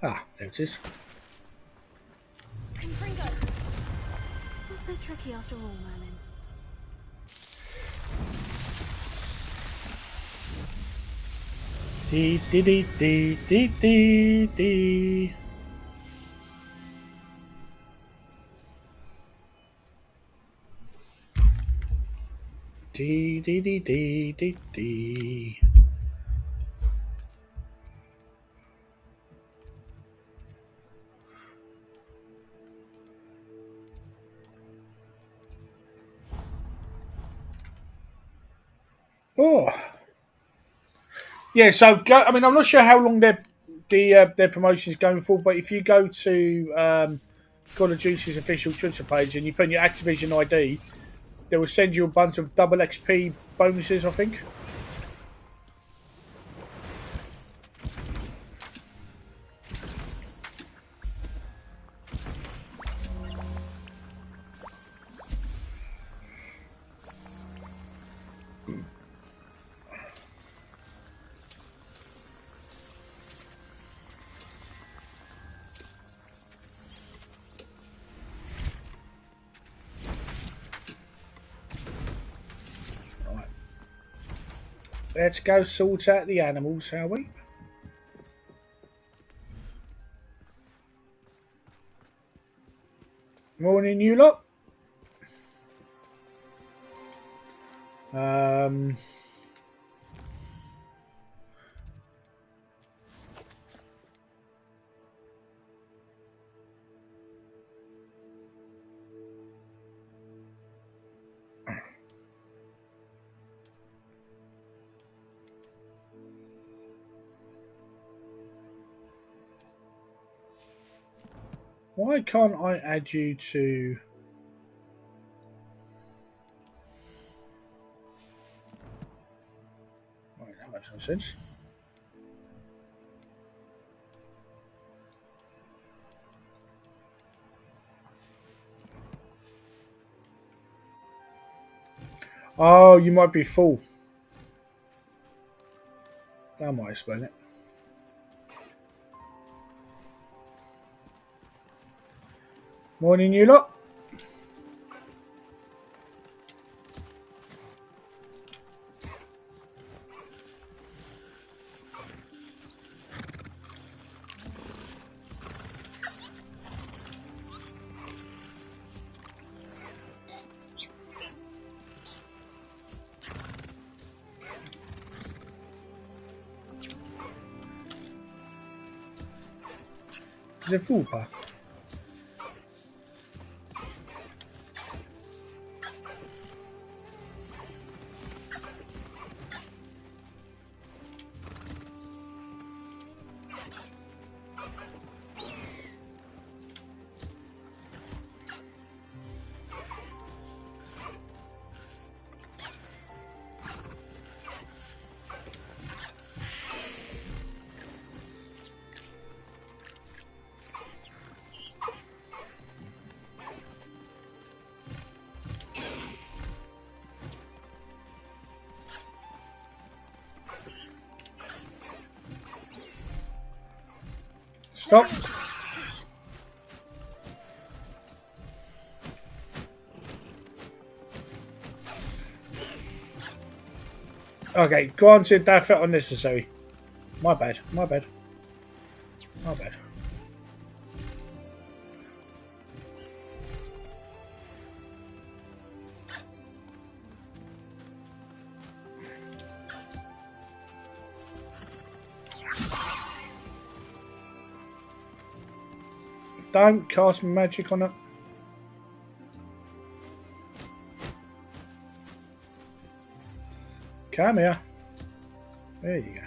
Ah, there it is. Confringo. Not so tricky after all, Merlin. Dee dee dee dee dee dee dee. Dee dee dee dee dee dee. Oh, yeah. So go. I mean, I'm not sure how long their promotion is going for, but if you go to God of Juice's official Twitter page and you put in your Activision ID, they will send you a bunch of double XP bonuses, I think. Right. Let's go sort out the animals, shall we? Morning, you lot. Why can't I add you to... Right, that makes no sense. Oh, you might be full. That might explain it. Morning, you lot. Is it full, pa? Stop. Okay, granted that felt unnecessary. My bad, my bad. My bad. Don't cast magic on it. Come here. There you go.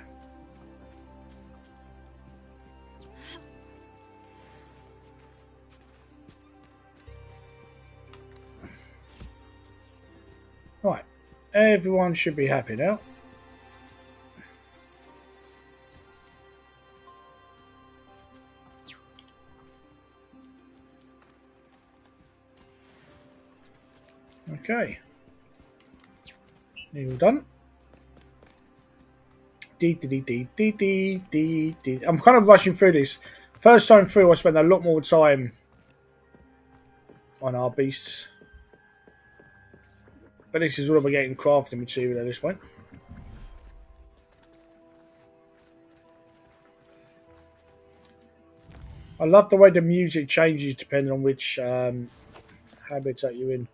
Right. Everyone should be happy now. Okay. All done. I'm kind of rushing through this. First time through, I spent a lot more time on our beasts. But this is all we're getting crafting material at this point. I love the way the music changes depending on which habitat you're in.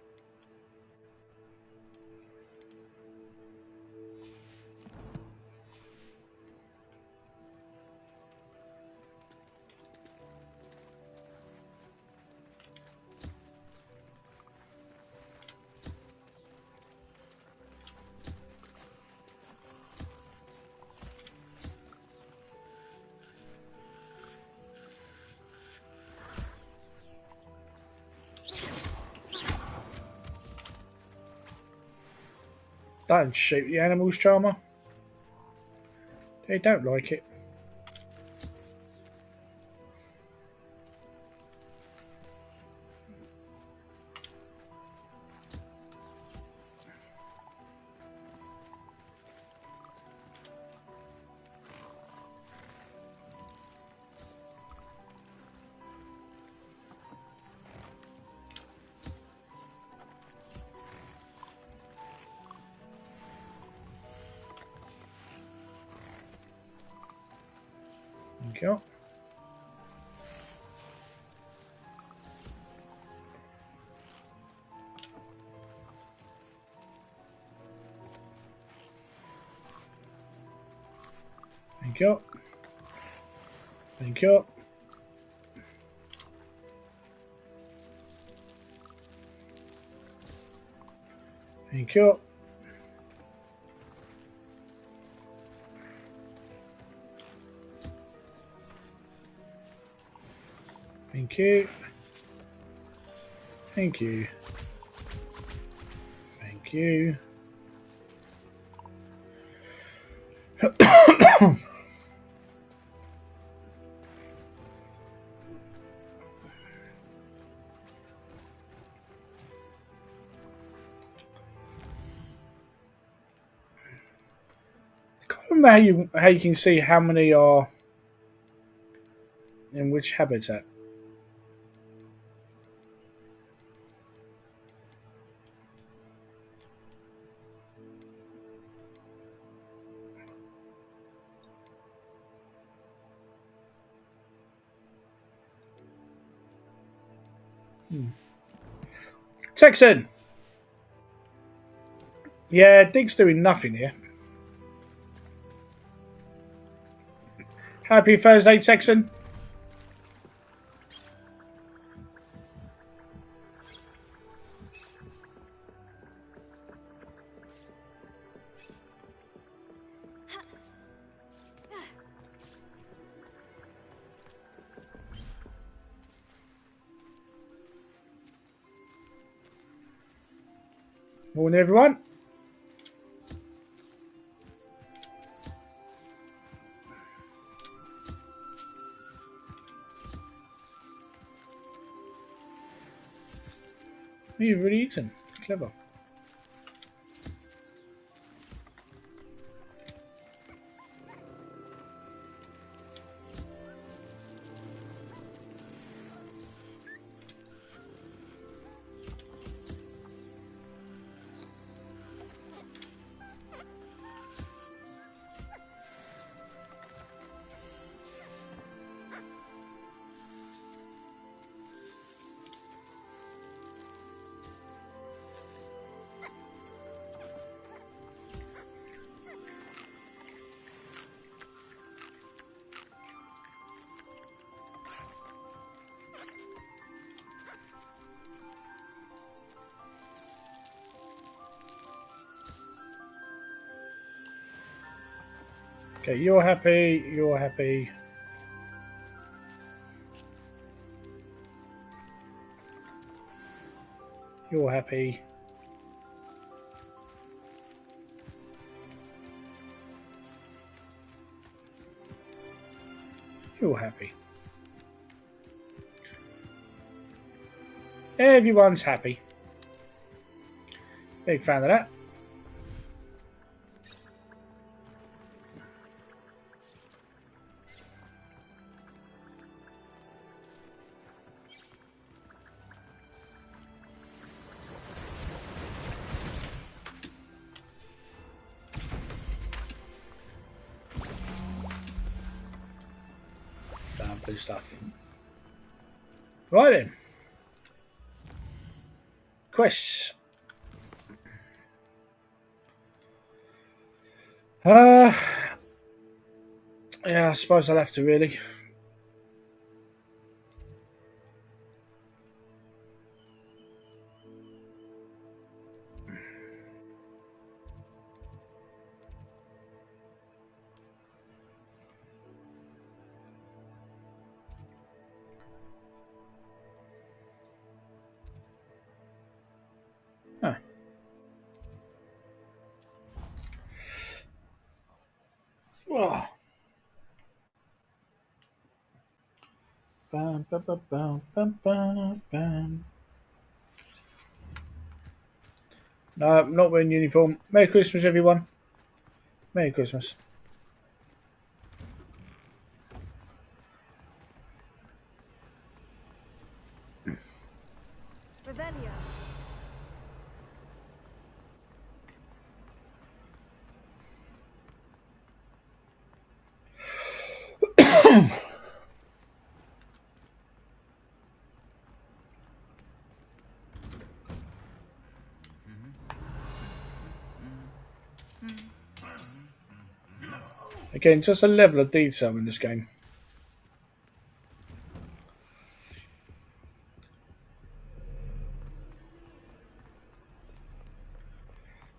Don't shoot the animals, Charmer. They don't like it. Thank you. Thank you. Thank you. Thank you. Thank you. Thank you. Thank you. I can't remember how you can see how many are in which habitat. Texan! Yeah, Dig's doing nothing here. Happy Thursday, Texan. Morning, everyone. You've already eaten. Clever. Okay, you're happy. You're happy. You're happy. You're happy. Everyone's happy. Big fan of that. Lovely stuff. Right then. Quests. Yeah, I suppose I'll have to really. Huh. Oh. Bam, bam, bam, bam, bam, bam, bam. No, I'm not wearing uniform. Merry Christmas, everyone. Merry Christmas. Revelio. Again, just a level of detail in this game.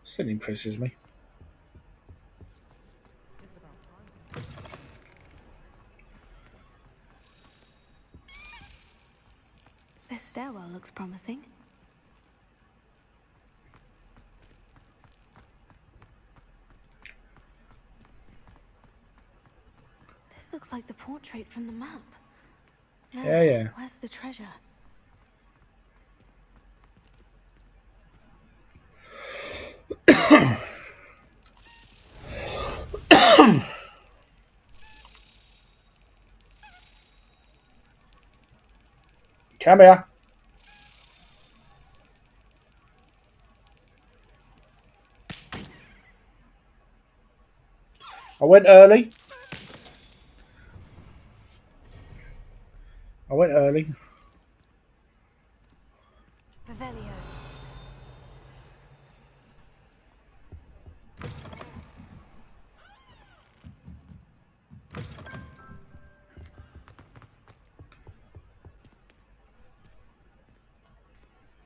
Still impresses me. This stairwell looks promising. This looks like the portrait from the map. Yeah. Where's the treasure? Come here. I went early. Revelio.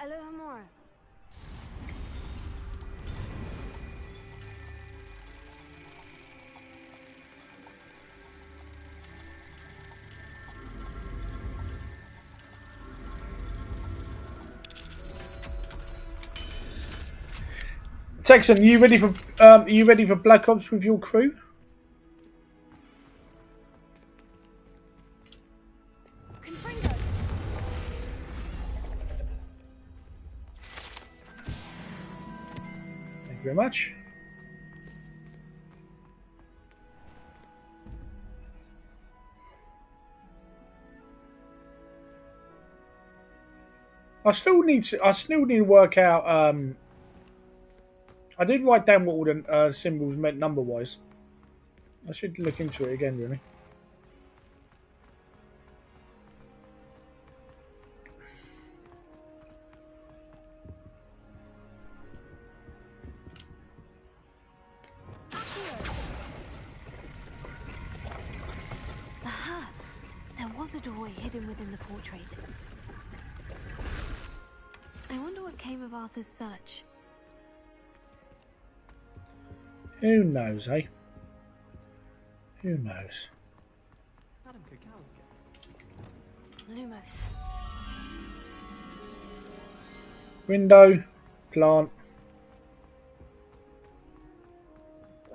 Alohomora. Texan, you ready for Black Ops with your crew? Confringo. Thank you very much. I still need to work out. I did write down what all the symbols meant number wise. I should look into it again, really. Aha! There was a doorway hidden within the portrait. I wonder what came of Arthur's search. Who knows, eh? Who knows? Madam Cacao is good. Lumos. Window, plant,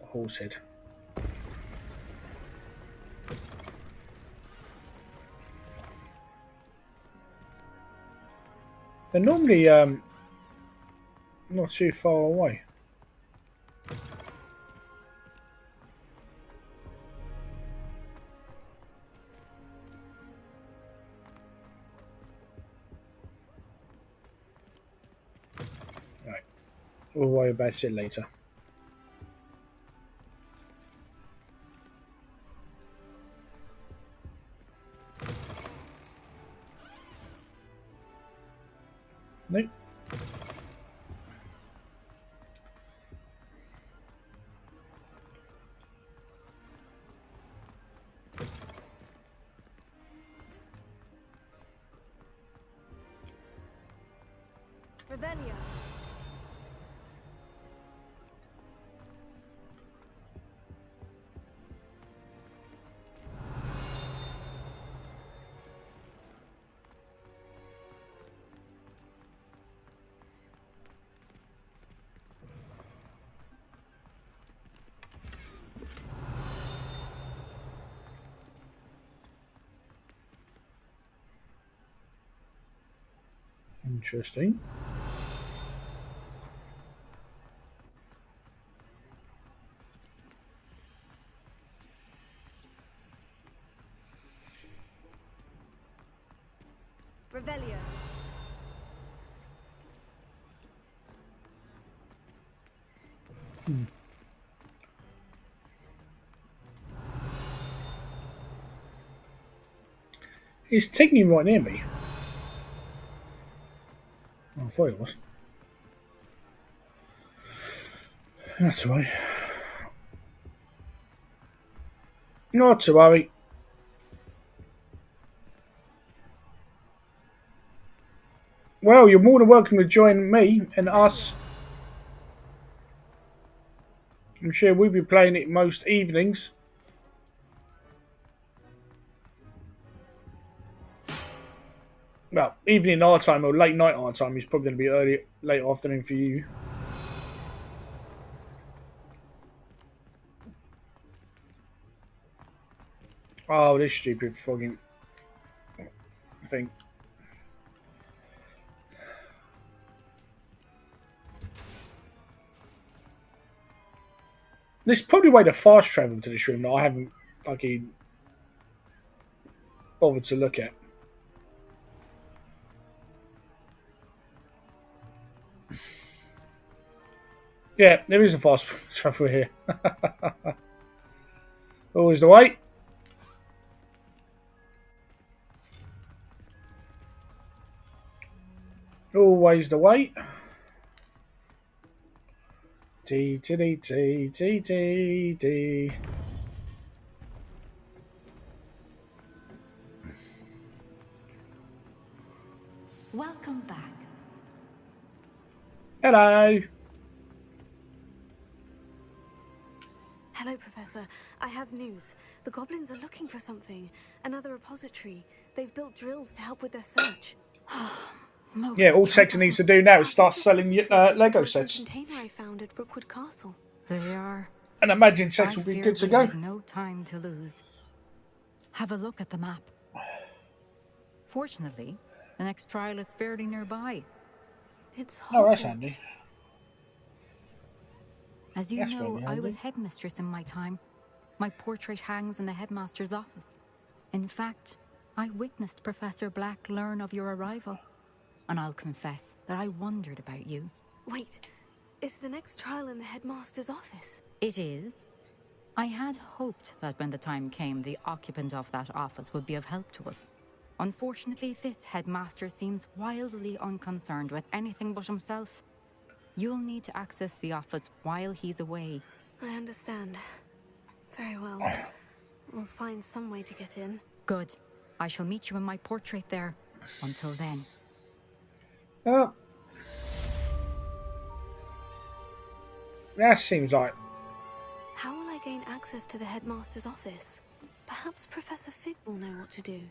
horsehead. They're normally not too far away. Right, we'll worry about it later. Nope. Revelio. Interesting. Revelio. It's taking right near me. Oh, I thought it was. Not to worry. Not to worry. Well, you're more than welcome to join me and us. I'm sure we'll be playing it most evenings. Well, evening our time or late night our time is probably going to be early, late afternoon for you. Oh, this stupid fucking thing. There's probably a way to fast travel to this room that I haven't fucking bothered to look at. Yeah, there is a fast travel here. Always the way. Always the way. T T D T T T D. Welcome back. Hello. Hello, Professor. I have news. The goblins are looking for something. Another repository. They've built drills to help with their search. Yeah, all Texan needs to do now is start selling Lego sets. Container I found at Rookwood Castle. There they are. And imagine Tex will be good to go. No time to lose. Have a look at the map. Fortunately, the next trial is fairly nearby. It's Hogwarts. Oh, that's handy. As you know, I was headmistress in my time. My portrait hangs in the headmaster's office. In fact, I witnessed Professor Black learn of your arrival. And I'll confess that I wondered about you. Wait, is the next trial in the headmaster's office? It is. I had hoped that when the time came, the occupant of that office would be of help to us. Unfortunately, this headmaster seems wildly unconcerned with anything but himself. You'll need to access the office while he's away. I understand. Very well. We'll find some way to get in. Good. I shall meet you in my portrait there. Until then. That seems like... How will I gain access to the headmaster's office. Perhaps Professor Fig will know what to do.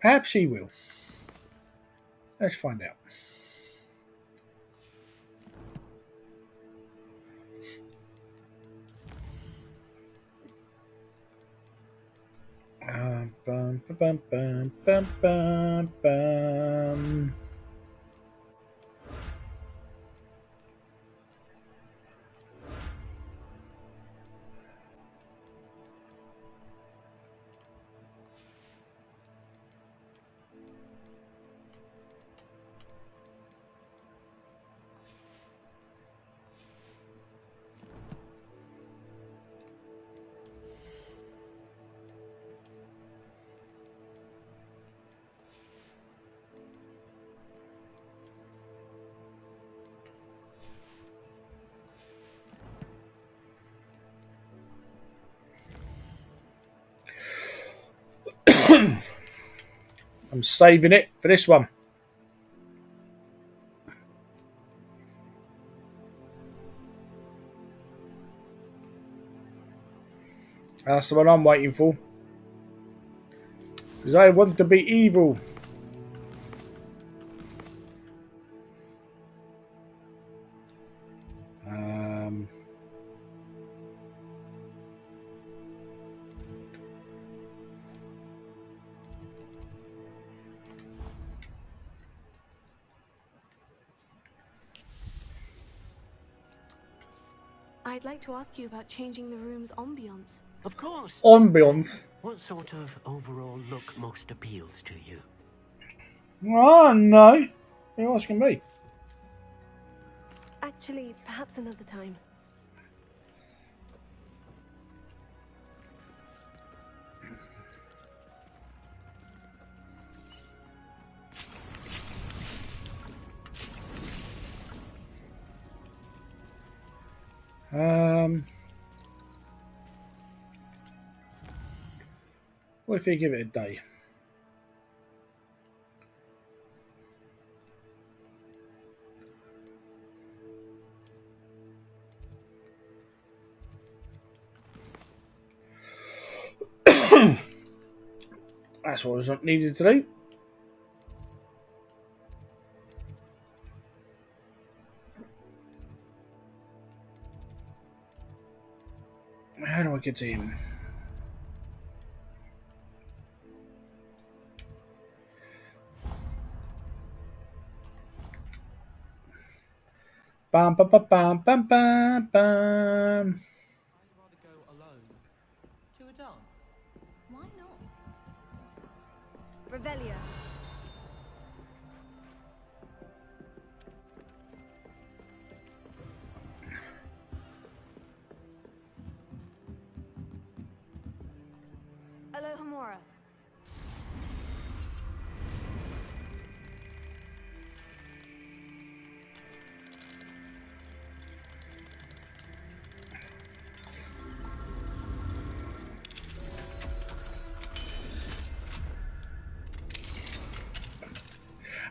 Perhaps he will. Let's find out. Bum, bum, bum, bum, bum, bum. I'm saving it for this one. That's the one I'm waiting for. Because I want to be evil. I'd like to ask you about changing the room's ambiance. Of course. Ambiance. What sort of overall look most appeals to you? Oh, no. You're asking me. Actually, perhaps another time. What if you give it a day? That's what was needed to do. How do I get to him? Bam, bam, bam, bam, bam, bam, bam. I'd rather go alone. To a dance? Why not? Revelio. Alohomora.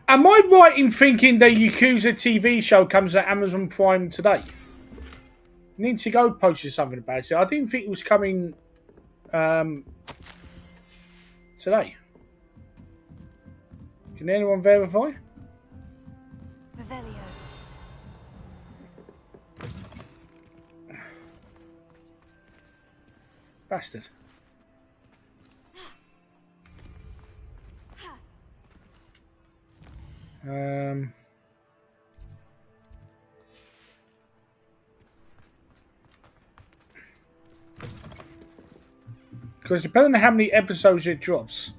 Am I right in thinking the Yakuza TV show comes to Amazon Prime today? Need to go posted something about it. I didn't think it was coming today. Can anyone verify? Revelio. Bastard. Because depending on how many episodes it drops,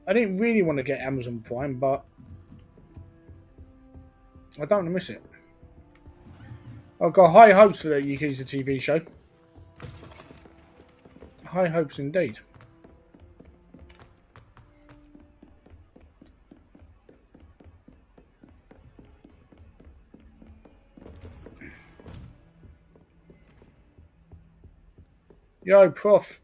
I didn't really want to get Amazon Prime, but I don't want to miss it. I've got high hopes for the Yakuza TV show. High hopes indeed. Yo, Prof.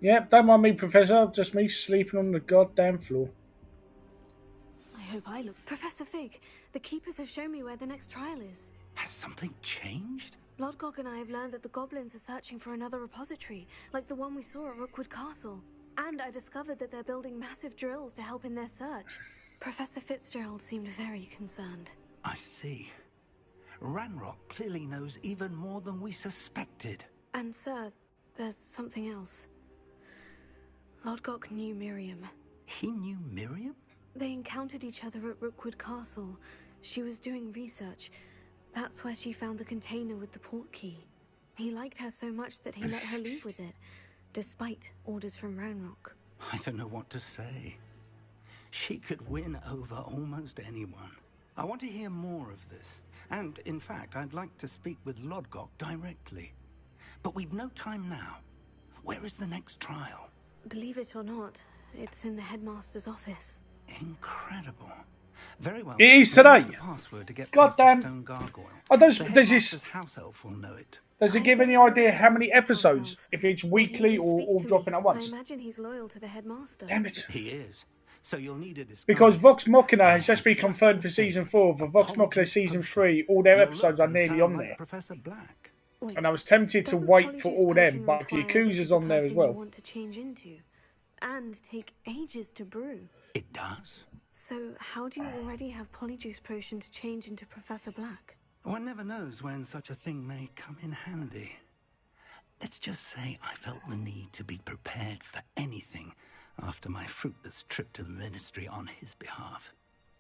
Yep, don't mind me, Professor. Just me sleeping on the goddamn floor. I hope I look. Professor Fig, the Keepers have shown me where the next trial is. Has something changed? Lodgok and I have learned that the goblins are searching for another repository, like the one we saw at Rookwood Castle. And I discovered that they're building massive drills to help in their search. Professor Fitzgerald seemed very concerned. I see. Ranrock clearly knows even more than we suspected. And sir, there's something else. Lodgok knew Miriam. He knew Miriam? They encountered each other at Rookwood Castle. She was doing research. That's where she found the container with the port key. He liked her so much that he let her leave with it, despite orders from Ranrock. I don't know what to say. She could win over almost anyone. I want to hear more of this. And, in fact, I'd like to speak with Lodgok directly. But we've no time now. Where is the next trial? Believe it or not, it's in the headmaster's office. Incredible. Very well. It is today. Goddamn. Oh, does this house elf will know it. Does it give any idea how many episodes? If it's weekly or all dropping at once? I imagine he's loyal to the headmaster. Damn it. He is. So you'll need a disguise. Because Vox Machina has just been confirmed for season 4. For Vox Machina season 3, all their episodes are nearly on there. Professor Black. And I was tempted to wait for all them, but the Yakuza's on there as well. Want to change into, and take ages to brew. It does. So how do you already have Polyjuice Potion to change into Professor Black? One never knows when such a thing may come in handy. Let's just say I felt the need to be prepared for anything after my fruitless trip to the Ministry on his behalf.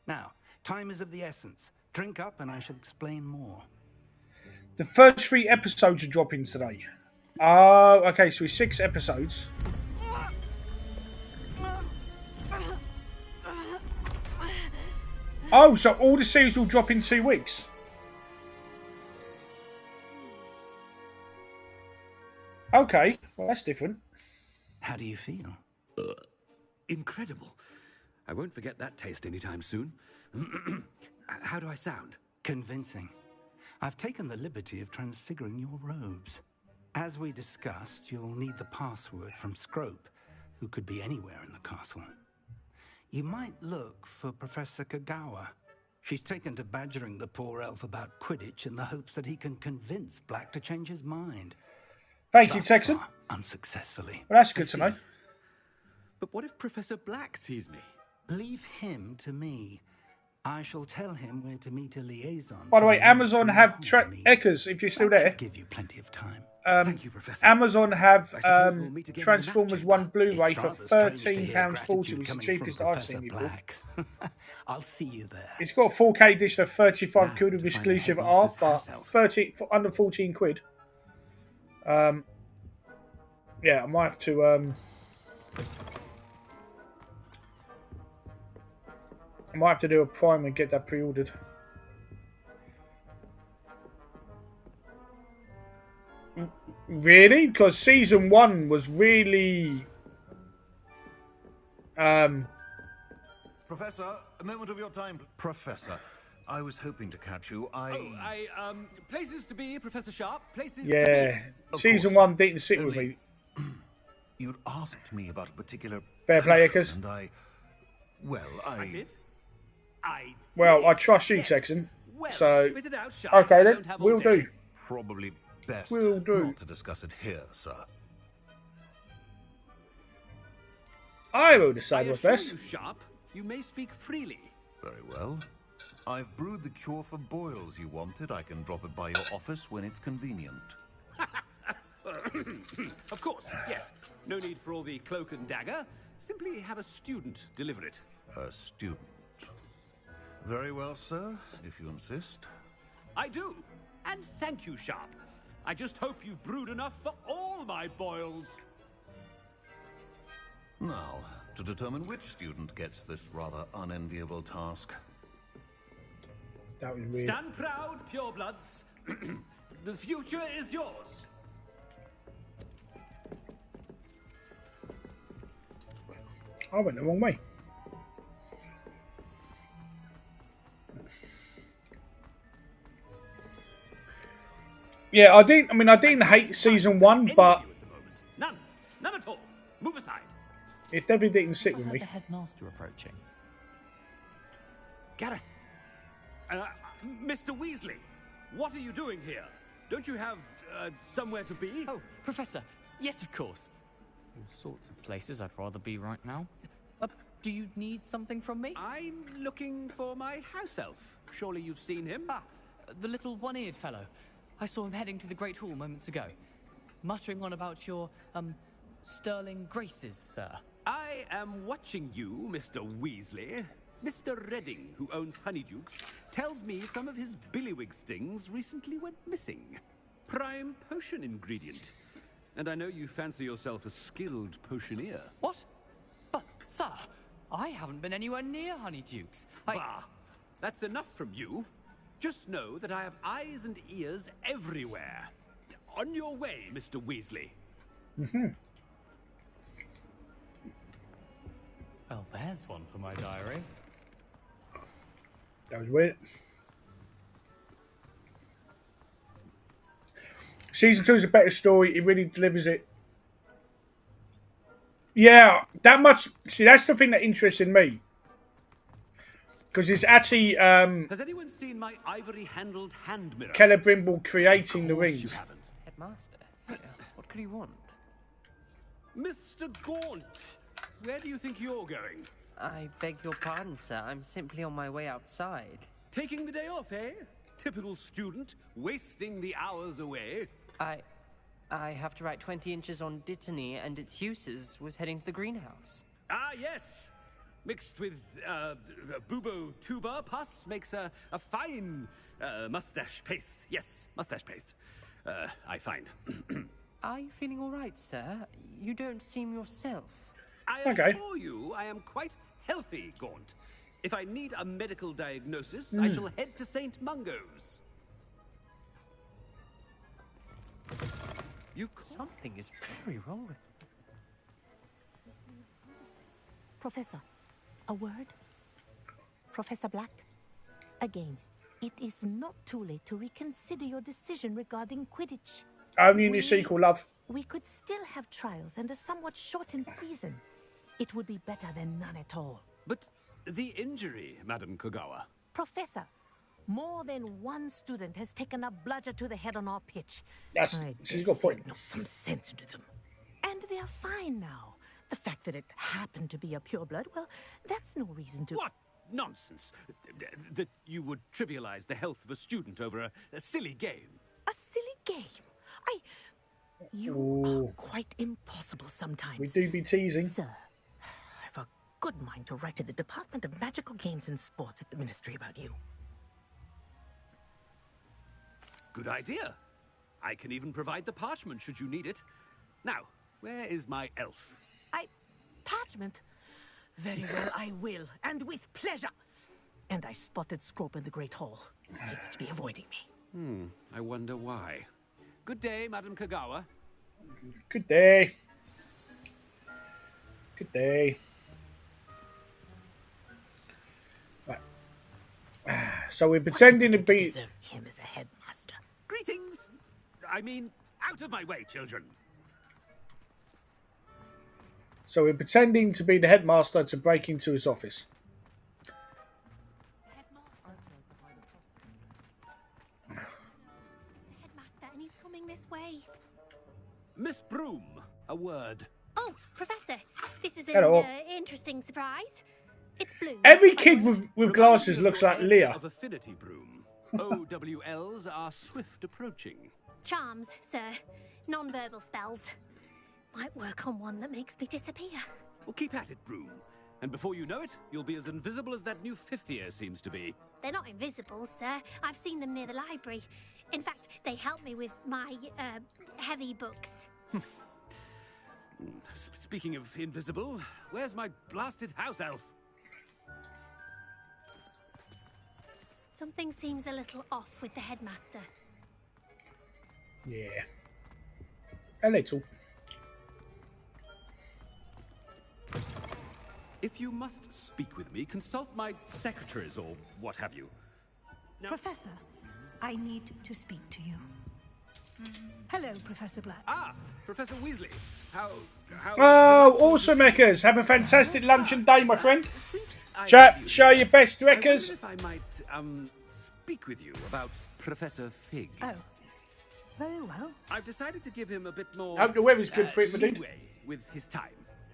Now, time is of the essence. Drink up and I shall explain more. The first 3 episodes are dropping today. Oh, okay, so it's 6 episodes. Oh, so all the series will drop in 2 weeks. Okay, well that's different. How do you feel? Incredible. I won't forget that taste anytime soon. How do I sound? Convincing. I've taken the liberty of transfiguring your robes. As we discussed, you'll need the password from Scrope, who could be anywhere in the castle. You might look for Professor Kagawa. She's taken to badgering the poor elf about Quidditch in the hopes that he can convince Black to change his mind. Thank you, Texan. Unsuccessfully. Well, that's good to know. But what if Professor Black sees me? Leave him to me. I shall tell him where to meet a liaison. By the way, Amazon have Eckers, if you're still there. Give you plenty of time. Thank you, Professor. Amazon have Transformers 1 Blu-ray for £13.40. It's the cheapest I've seen before. I'll see you there. It's got a 4K edition of 35 quid of exclusive art, but under 14 quid. Yeah, I might have to do a Prime and get that pre-ordered. Really? Because season 1 was really Professor, a moment of your time. Professor, I was hoping to catch you. Places to be, Professor Sharp. Places yeah. to be. Season 1 didn't sit with me. You'd asked me about a particular Fair play, Eckers. And I did. Well, I trust you, Texan. Well, so, spit it out, Sharp. okay I then, don't have all we'll day. do. Probably best Will do. not to discuss it here, sir. I will decide what's best. You, Sharp, you may speak freely. Very well. I've brewed the cure for boils you wanted. I can drop it by your office when it's convenient. Of course, yes. No need for all the cloak and dagger. Simply have a student deliver it. A student. Very well, sir, if you insist. I do. And thank you, Sharp. I just hope you've brewed enough for all my boils. Now, to determine which student gets this rather unenviable task. That was weird. Stand proud, purebloods. The future is yours. I went the wrong way. Yeah, I didn't hate season 1, but None at all. It definitely didn't sit Have I with heard me. the headmaster approaching? Gareth! Mr. Weasley, what are you doing here? Don't you have somewhere to be? Oh, Professor. Yes, of course. All sorts of places I'd rather be right now. Do you need something from me? I'm looking for my house elf. Surely you've seen him? Ah, the little one-eared fellow. I saw him heading to the Great Hall moments ago, muttering on about your, sterling graces, sir. I am watching you, Mr. Weasley. Mr. Redding, who owns Honeydukes, tells me some of his billywig stings recently went missing. Prime potion ingredient. And I know you fancy yourself a skilled potioneer. What? But, sir, I haven't been anywhere near Honeydukes. Bah! That's enough from you. Just know that I have eyes and ears everywhere. On your way, Mr. Weasley. Well, there's one for my diary. That was weird. Season 2 is a better story. It really delivers it. Yeah, that much. See, that's the thing that interested me. Because it's actually Has anyone seen my ivory-handled hand mirror? Celebrimbor creating the rings. You haven't. Headmaster? Yeah. What could he want? Mr. Gaunt, where do you think you're going? I beg your pardon, sir. I'm simply on my way outside. Taking the day off, eh? Typical student, wasting the hours away. I have to write 20 inches on Dittany and its uses. Was heading to the greenhouse. Ah, yes. Mixed with bubo tuber pus makes a fine mustache paste. Yes, mustache paste. I find. Are you feeling all right, sir? You don't seem yourself. I assure you, I am quite healthy, Gaunt. If I need a medical diagnosis, I shall head to St. Mungo's. Something is very wrong with Professor, a word? Professor Black? Again, it is not too late to reconsider your decision regarding Quidditch. Only in the sequel, love. We could still have trials and a somewhat shortened season. It would be better than none at all. But the injury, Madam Kogawa. Professor, more than one student has taken a bludger to the head on our pitch. She's got a point. Knock some sense into them. And they're fine now. The fact that it happened to be a pureblood, well, that's no reason to... What nonsense! That you would trivialize the health of a student over a silly game. A silly game? You are quite impossible sometimes. We do be teasing. Sir, I've a good mind to write to the Department of Magical Games and Sports at the Ministry about you. Good idea. I can even provide the parchment should you need it. Now, where is my elf? Parchment? Very well, I will, and with pleasure. And I spotted Scrope in the Great Hall. Seems to be avoiding me. I wonder why. Good day, Madam Kogawa. Good day. Good day. Right. So we're pretending to be... Deserve him as a headmaster. Greetings! I mean, out of my way, children. So we're pretending to be the headmaster to break into his office. Headmaster, and he's coming this way. Miss Broom, a word. Oh, Professor, this is Hello. an interesting surprise. It's blue. Every kid with glasses looks like Leah. Of Affinity Broom. OWLs are swift approaching. Charms, sir. Non-verbal spells. Might work on one that makes me disappear. Well, keep at it, Broom. And before you know it, you'll be as invisible as that new fifth year seems to be. They're not invisible, sir. I've seen them near the library. In fact, they help me with my, heavy books. Speaking of invisible, where's my blasted house elf? Something seems a little off with the headmaster. Yeah. A little. If you must speak with me, consult my secretaries or what have you. Professor, I need to speak to you. Hello, Professor Black. Ah, Professor Weasley. How Oh, awesome, Eckers. Have a fantastic lunch and day, my friend. Chat, show your best to Eckers. I wondered if I might speak with you about Professor Fig. Oh, very well. I've decided to give him a bit more Hope the weather's good for it, my dude. leeway with his time.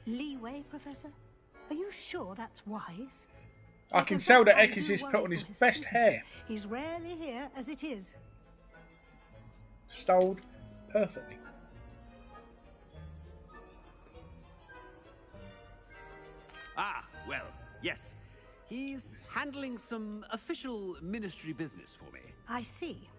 Leeway, Professor? Are you sure that's wise? I can tell that Eckers is put on his best hair. He's rarely here as it is. Styled perfectly. Ah, well, yes. He's handling some official ministry business for me. I see.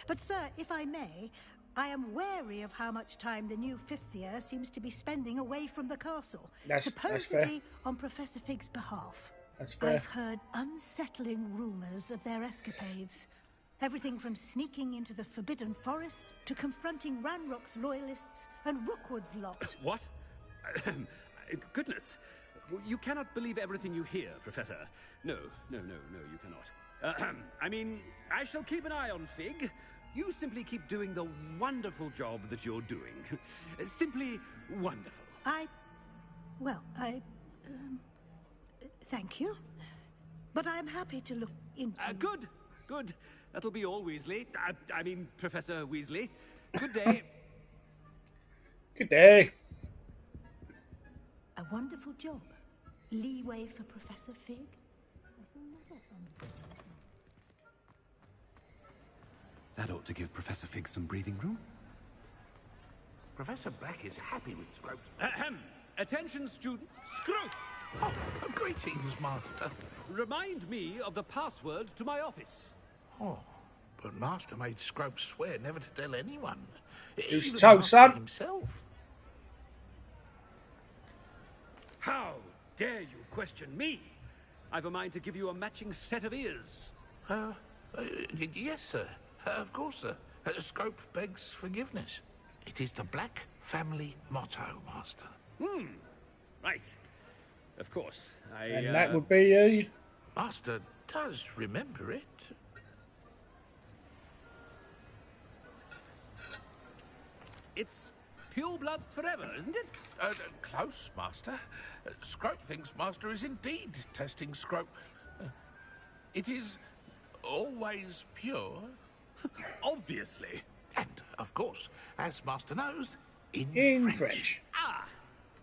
But, sir, if I may, I am wary of how much time the new fifth year seems to be spending away from the castle. That's fair. Supposedly on Professor Fig's behalf. That's fair. I've heard unsettling rumors of their escapades. Everything from sneaking into the Forbidden Forest to confronting Ranrock's loyalists and Rookwood's lot. What? Goodness. You cannot believe everything you hear, Professor. No, you cannot. I mean, I shall keep an eye on Fig. You simply keep doing the wonderful job that you're doing. Simply wonderful. Thank you. But I am happy to look into... Good. That'll be all, Weasley. I mean, Professor Weasley. Good day. Good day. A wonderful job. Leeway for Professor Fig. That ought to give Professor Fig some breathing room. Professor Black is happy with Scrope. Ahem. Attention, student. Scrope! Oh, greetings, Master. Remind me of the password to my office. Oh, but Master made Scrope swear never to tell anyone. It's Even told, Master son. himself. How dare you question me? I've a mind to give you a matching set of ears. Yes, sir. Of course, sir. Scrope begs forgiveness. It is the Black family motto, Master. Right. Of course. And that would be a... Master does remember it. It's pure bloods forever, isn't it? Close, Master. Scrope thinks Master is indeed testing Scrope. It is always pure. Obviously. And, of course, as Master knows, in French. Ah,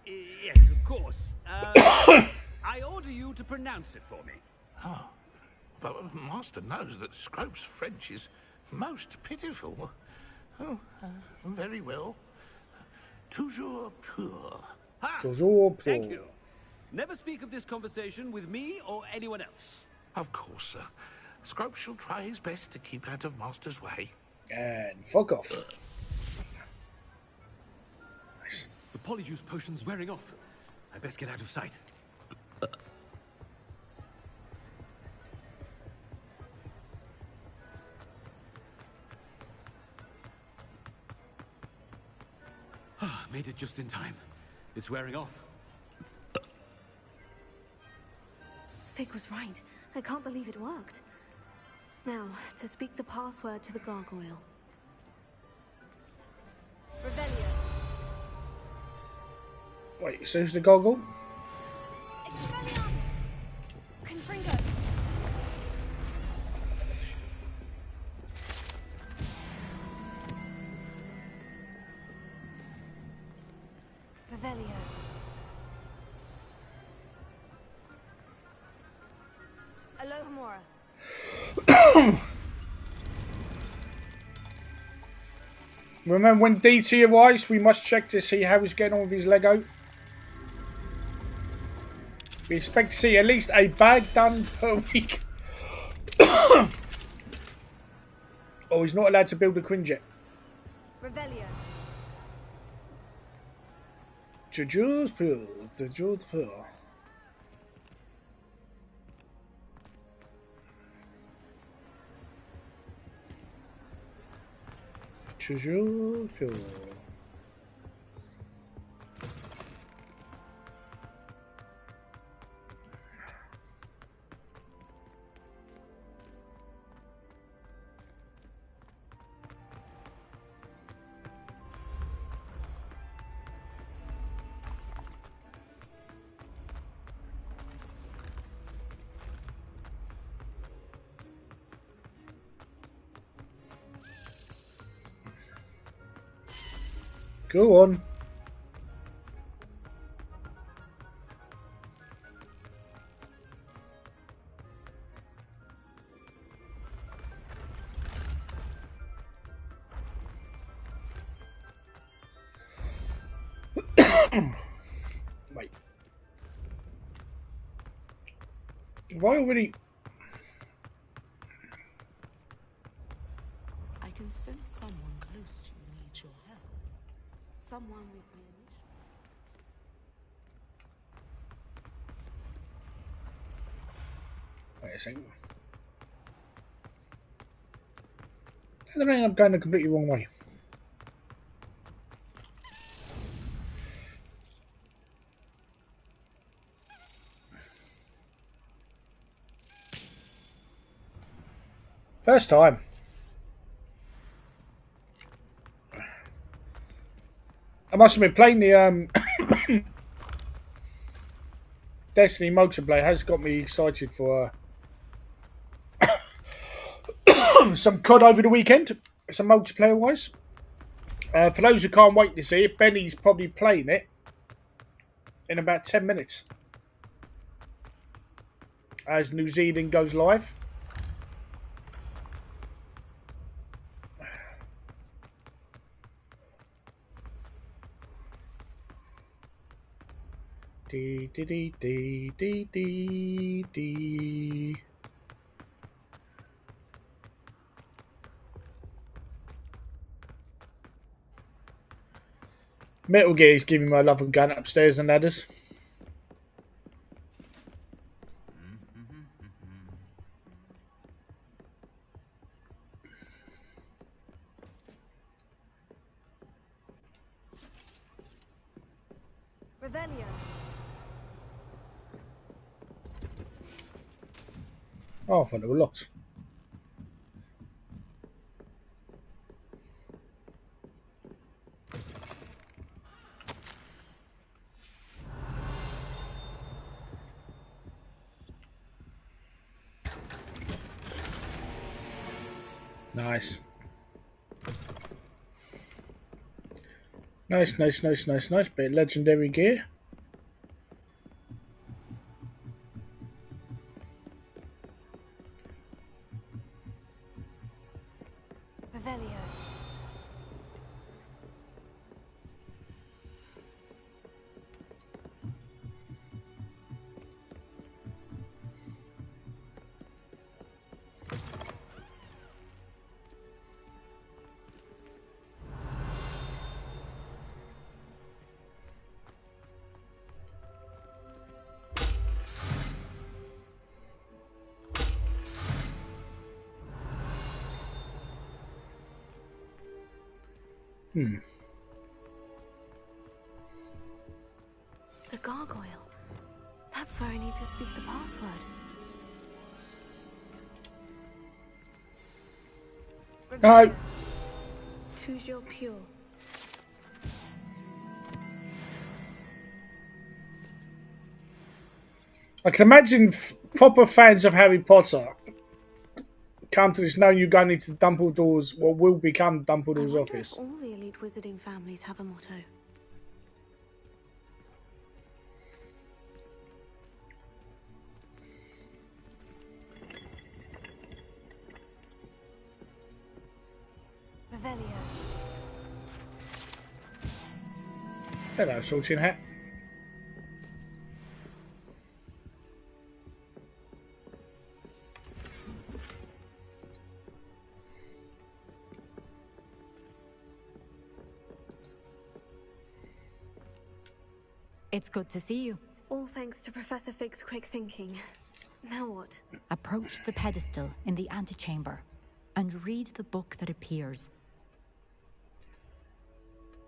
yes, of course. I order you to pronounce it for me. Oh, but Master knows that Scrope's French is most pitiful. Oh, very well. Toujours pur. Toujours pur. Thank you. Never speak of this conversation with me or anyone else. Of course, sir. Scrope shall try his best to keep out of Master's way. And fuck off. Nice. The polyjuice potion's wearing off. I best get out of sight. Made it just in time. It's wearing off. Fig was right. I can't believe it worked. Now, to speak the password to the gargoyle. Revelio. Wait, so who's the goggle? Confringo. Revelio. Alohomora. Remember when DT arrives, we must check to see how he's getting on with his Lego. We expect to see at least a bag done per week. Oh, he's not allowed to build a Quinjet. Revelio. Toujours pur. Toujours pur. Toujours pur. Go on. Wait. Have I already... I can sense someone close to you needs your help. Someone with the initiative. Wait a second. I don't think I'm going the completely wrong way. First time. I must have been playing the Destiny multiplayer has got me excited for some COD over the weekend, some multiplayer wise. For those who can't wait to see it, Benny's probably playing it in about 10 minutes as New Zealand goes live. Dee dee dee dee dee dee dee. Metal Gear is giving my love and gun upstairs and ladders. Revelio. Oh, I thought they were locked. Nice. Nice. Bit of legendary gear. Revelio. The gargoyle. That's where I need to speak the password. No. Toujours pure. I can imagine proper fans of Harry Potter come to this knowing you're going into Dumbledore's, what will become Dumbledore's office. If all the elite wizarding families have a motto. Revelio. Hello, sorting hat. It's good to see you. All thanks to Professor Fig's quick thinking. Now what? Approach the pedestal in the antechamber and read the book that appears.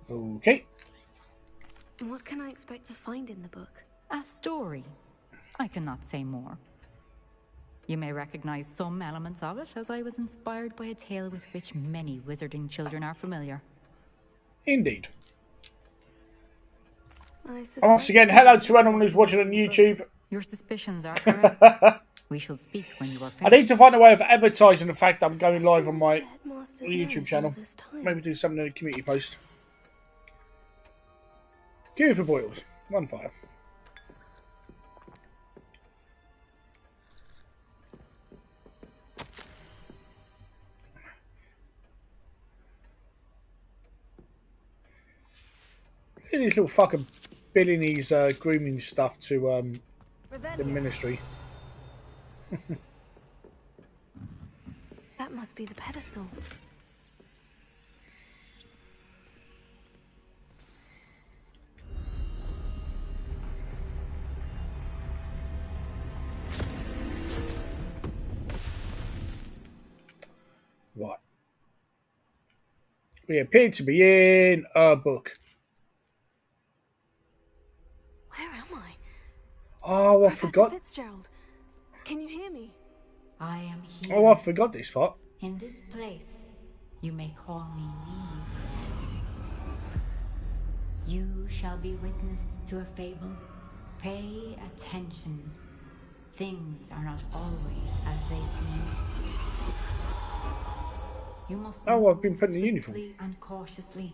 Okay. What can I expect to find in the book? A story. I cannot say more. You may recognize some elements of it, as I was inspired by a tale with which many wizarding children are familiar. Indeed. Once again, hello to anyone who's watching on YouTube. Your suspicions are correct. We shall speak when you are finished. I need to find a way of advertising the fact that I'm going live on my YouTube channel. Maybe do something in a community post. Cure for boils. 1 fire. Look at these little fucker billing his grooming stuff to the ministry. That must be the pedestal. Right. We appear to be in a book. Where am I? Oh, I Professor forgot. Fitzgerald, can you hear me? I am here. Oh, I forgot this part. In this place, you may call me Neve. You shall be witness to a fable. Pay attention. Things are not always as they seem. You must I've been put in the move uniform. swiftly and cautiously.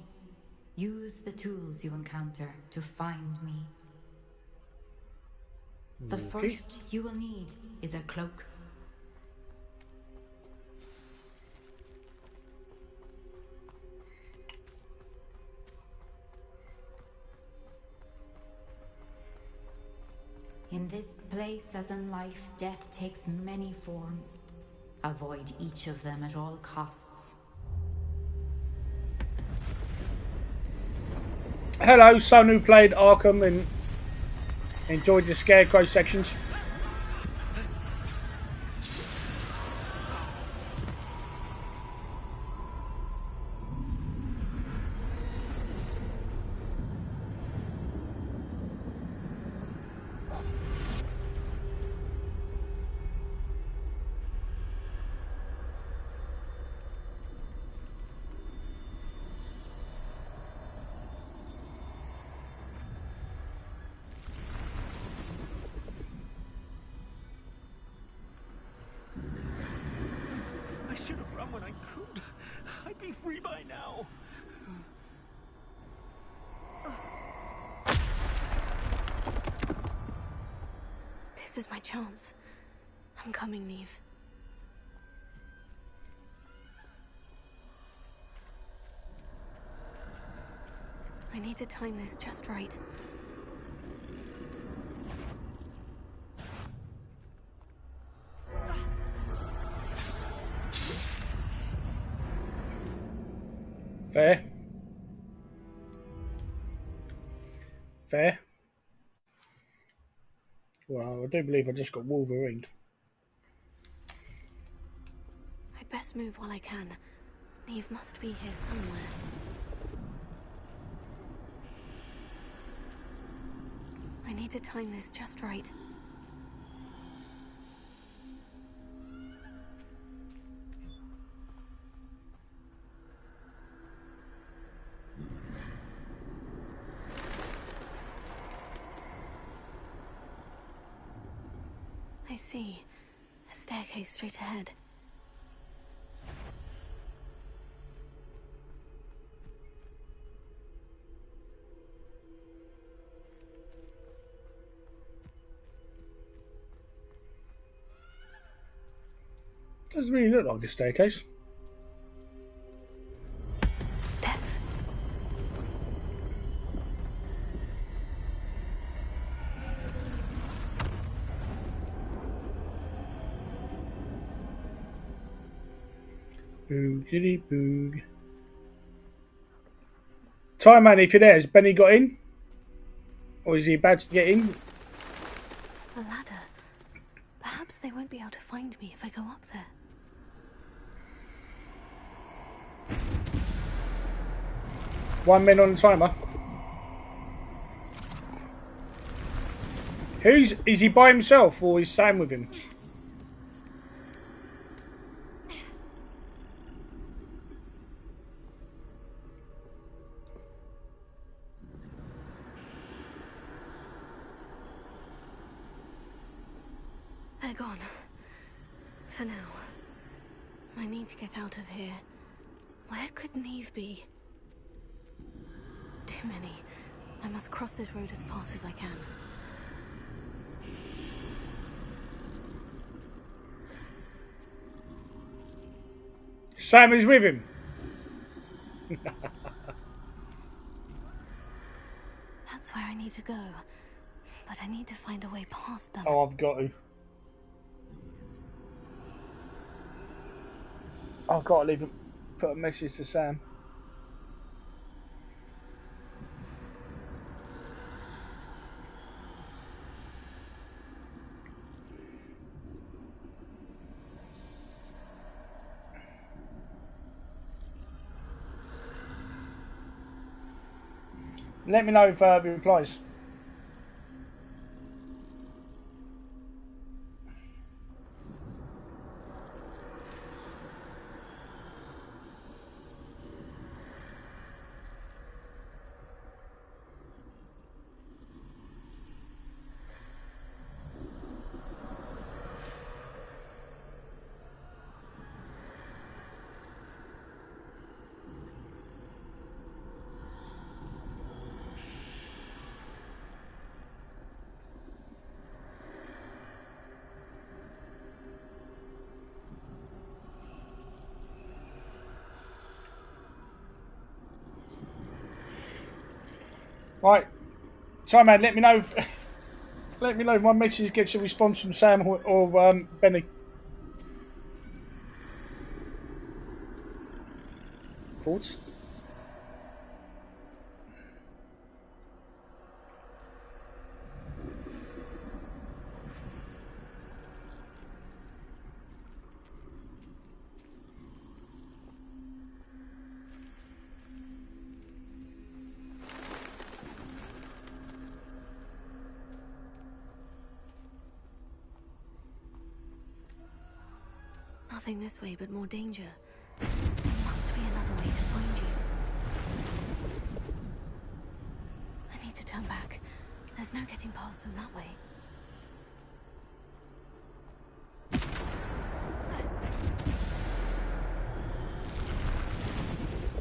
Use the tools you encounter to find me. The first you will need is a cloak. In this place, as in life, death takes many forms. Avoid each of them at all costs. Hello, son who played Arkham and enjoyed the Scarecrow sections. I should have run when I could. I'd be free by now. This is my chance. I'm coming, Neve. I need to time this just right. Fair. Fair. Well, I do believe I just got Wolverined. I'd best move while I can. Neve must be here somewhere. I need to time this just right. I see. A staircase straight ahead. Doesn't really look like a staircase. Death. Boogity boog. Time man, if you're there, has Benny got in? Or is he about to get in? A ladder. Perhaps they won't be able to find me if I go up there. One minute on the timer. Is he by himself or is Sam with him? They're gone. For now. I need to get out of here. Where could Neve be? Too many. I must cross this road as fast as I can. Sam is with him. That's where I need to go. But I need to find a way past them. Oh, I've got to. I've got to leave him. Put a message to Sam. Let me know if he replies. Right, so man, let me know if my message gets a response from Sam or Benny. Thoughts? Nothing this way, but more danger. There must be another way to find you. I need to turn back. There's no getting past them that way.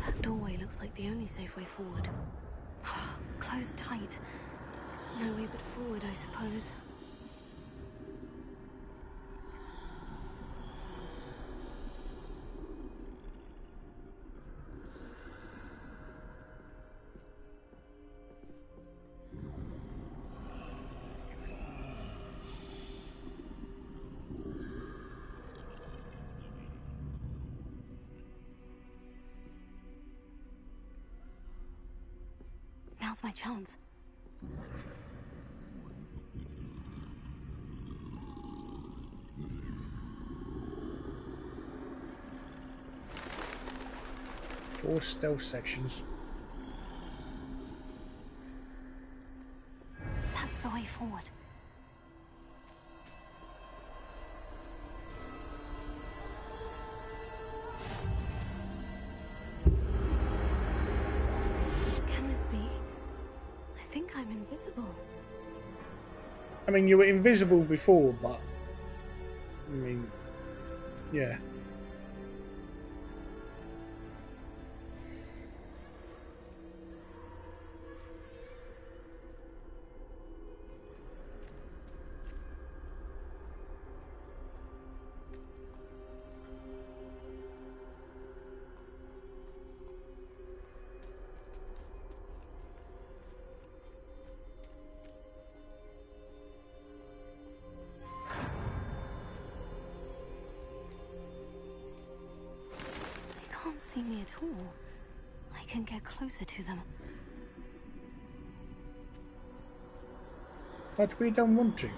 That doorway looks like the only safe way forward. Closed tight. No way but forward, I suppose. Now's my chance. Four stealth sections. That's the way forward. Can this be? I think I'm invisible. I mean, you were invisible before, but I mean, yeah. They can't see me at all. I can get closer to them. But we don't want to.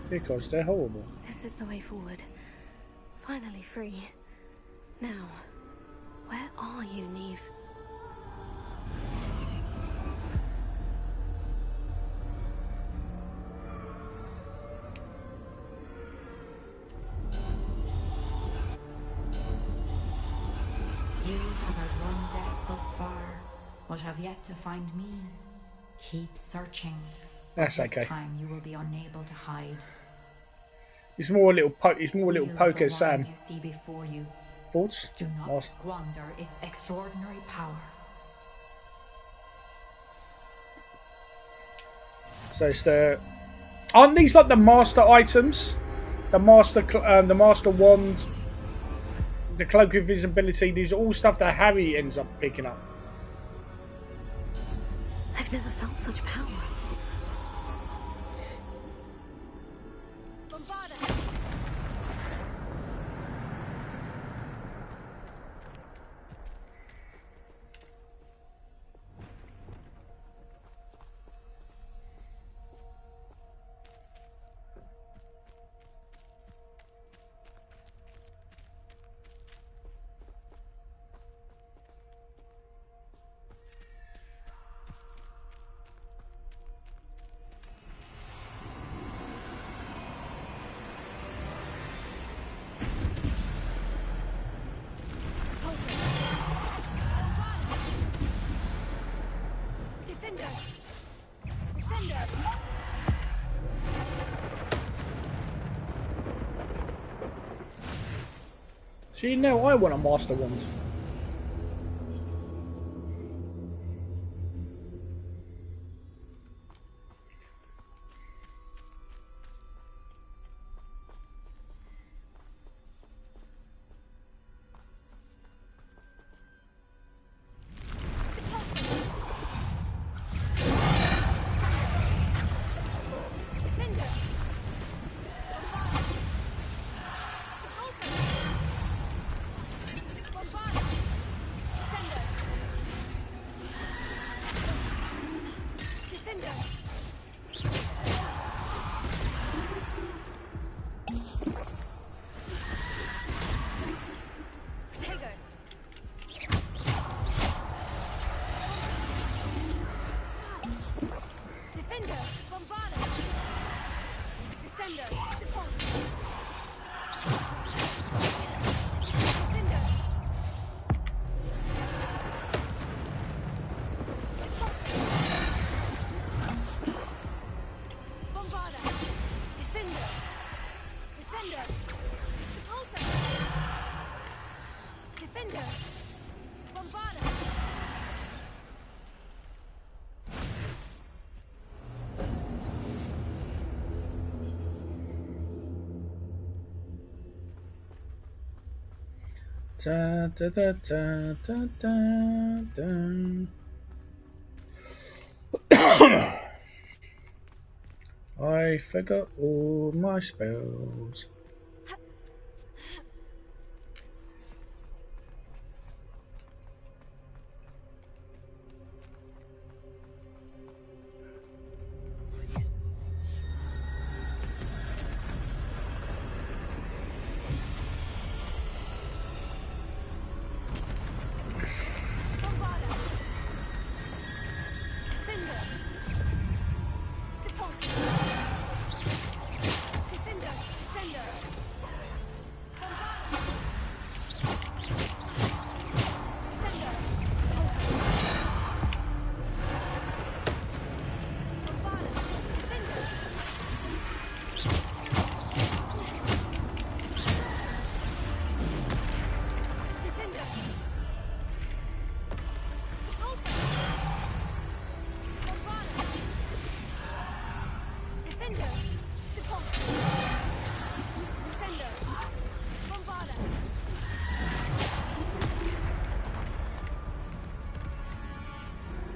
Because they're horrible. This is the way forward. Finally free. Now, where are you, Neve? You have outrun death thus far, but have yet to find me. Keep searching. That's This okay. time you will be unable to hide. It's more a little poke. It's more a little Wield poke the at Sam. wand you see before you. Thoughts? Do not Last. squander its extraordinary power. So it's the... Aren't these like the master items? The master wand, the cloak of invisibility. These are all stuff that Harry ends up picking up. I've never felt such power. See, now I want a master wand. Da, da, da, da, da, da, da. I forgot all my spells.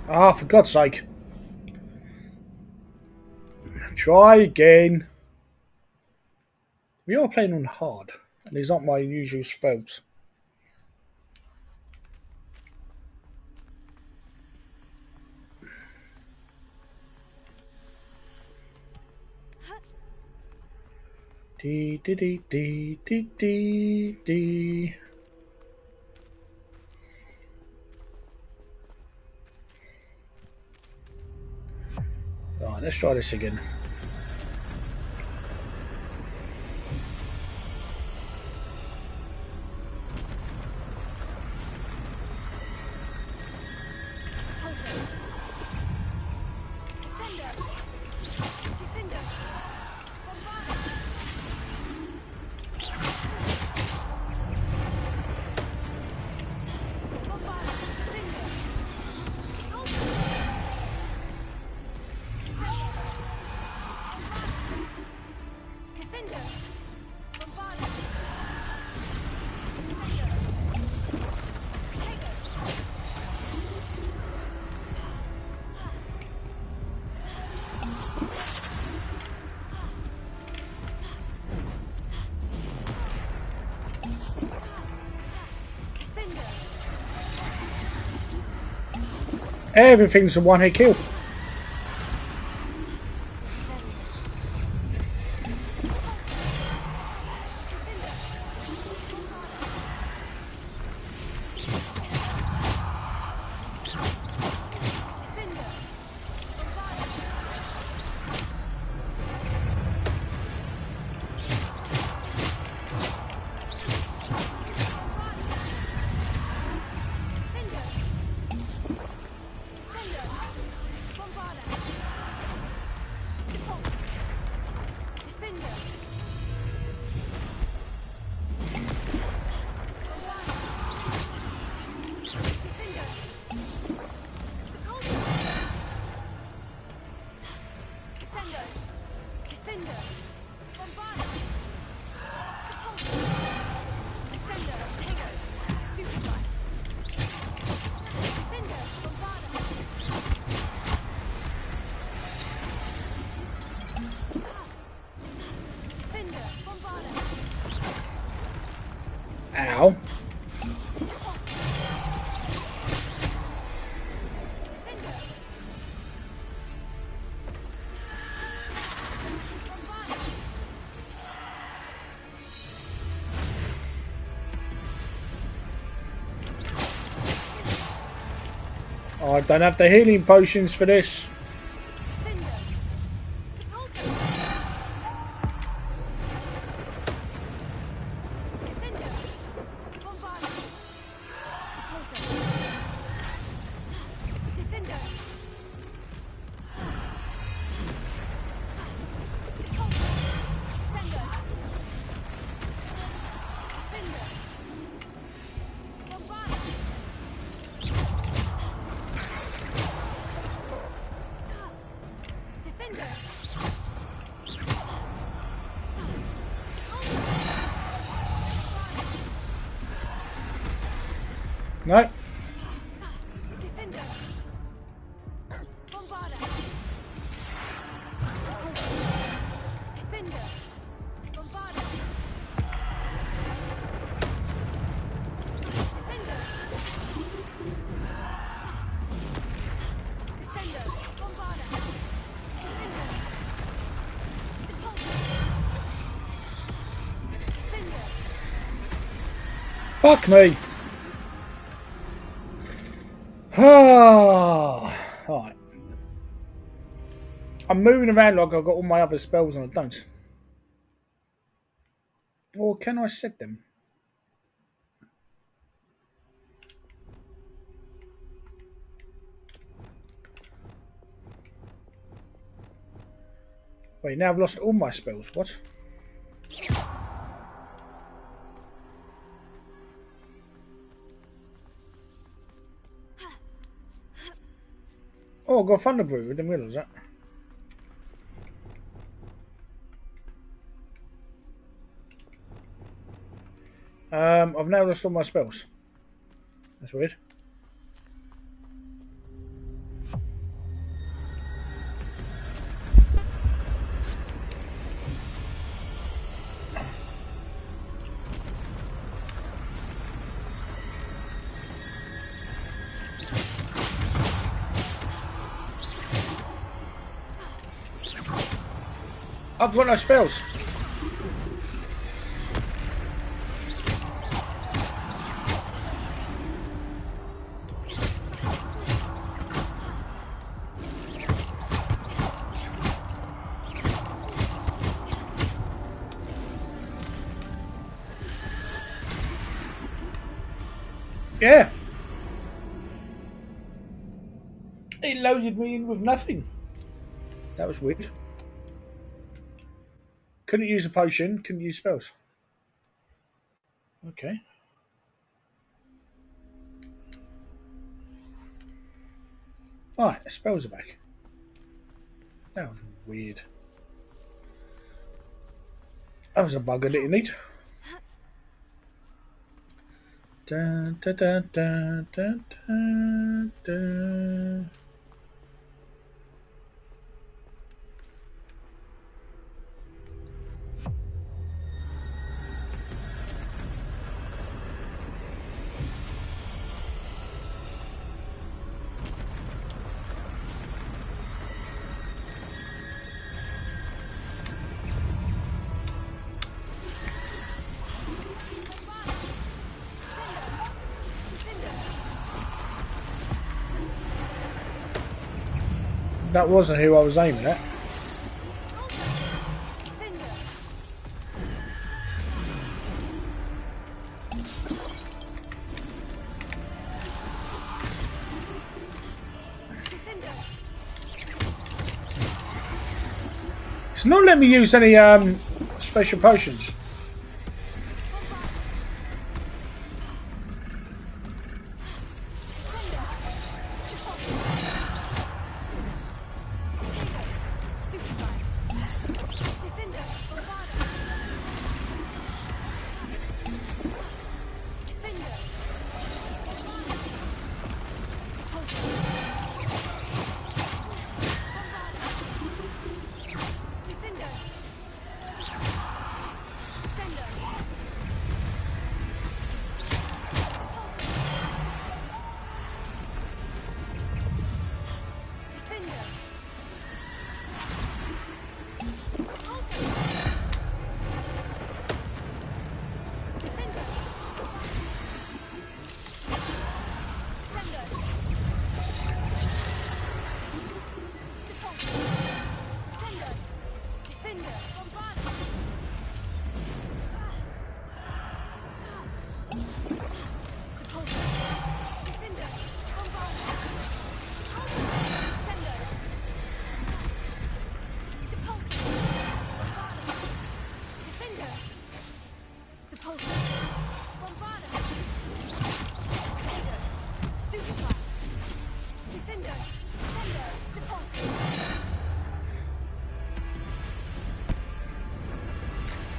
Ah, for God's sake. Try again. We are playing on hard, and these aren't my usual spells. Dee dee dee dee dee dee dee. Right, let's try this again. Everything's a one-hit kill. Ow. Oh, I don't have the healing potions for this. No. Fuck me. Alright. I'm moving around like I've got all my other spells and I don't. Or can I set them? Wait, now I've lost all my spells. What? Oh, I've got Thunder Brew. I didn't realise that. I've now lost all my spells. That's weird. I've got no spells. Yeah. It loaded me in with nothing. That was weird. Couldn't use a potion, couldn't use spells. Okay. Alright, the spells are back. That was weird. That was a bug I didn't need. Da, da, da, da, da, da, da. That wasn't who I was aiming at. It's not letting me use any special potions.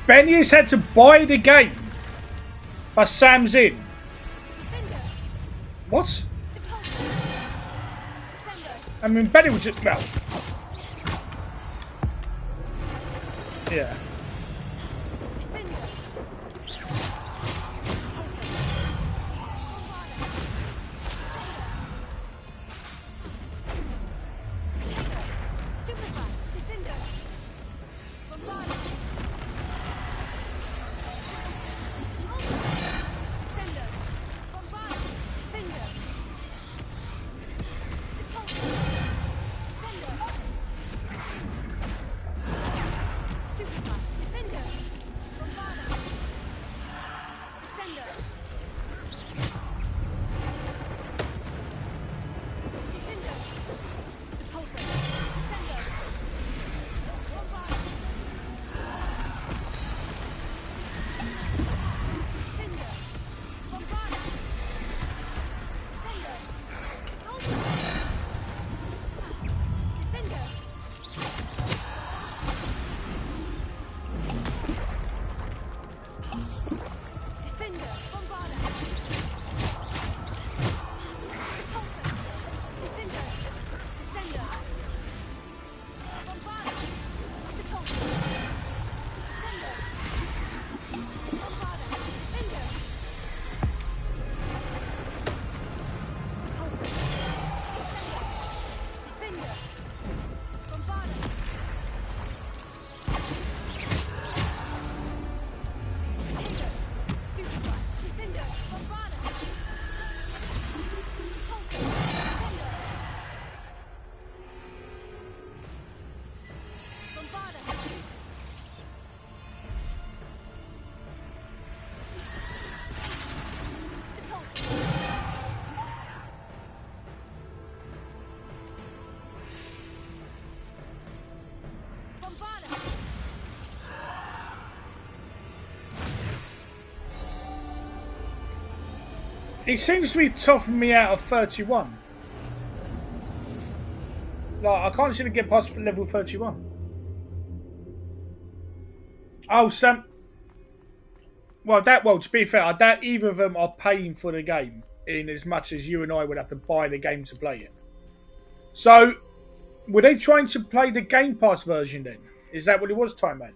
Benny has had to buy the game, but Sam's in. What? I mean, Benny was just, well, yeah. It seems to be topping me out of 31. Like, I can't seem to get past level 31. Oh, Sam. Well, to be fair, I doubt either of them are paying for the game in as much as you and I would have to buy the game to play it. So, were they trying to play the Game Pass version then? Is that what it was, Time Man?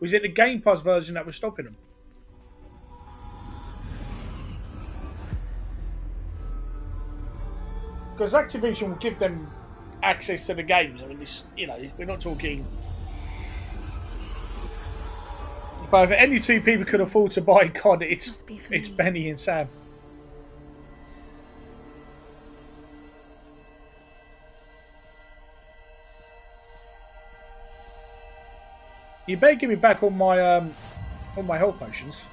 Was it the Game Pass version that was stopping them? Because Activision will give them access to the games. I mean, this, you know, we're not talking. But if any two people could afford to buy COD, it's Benny and Sam. You better give me back all my health potions.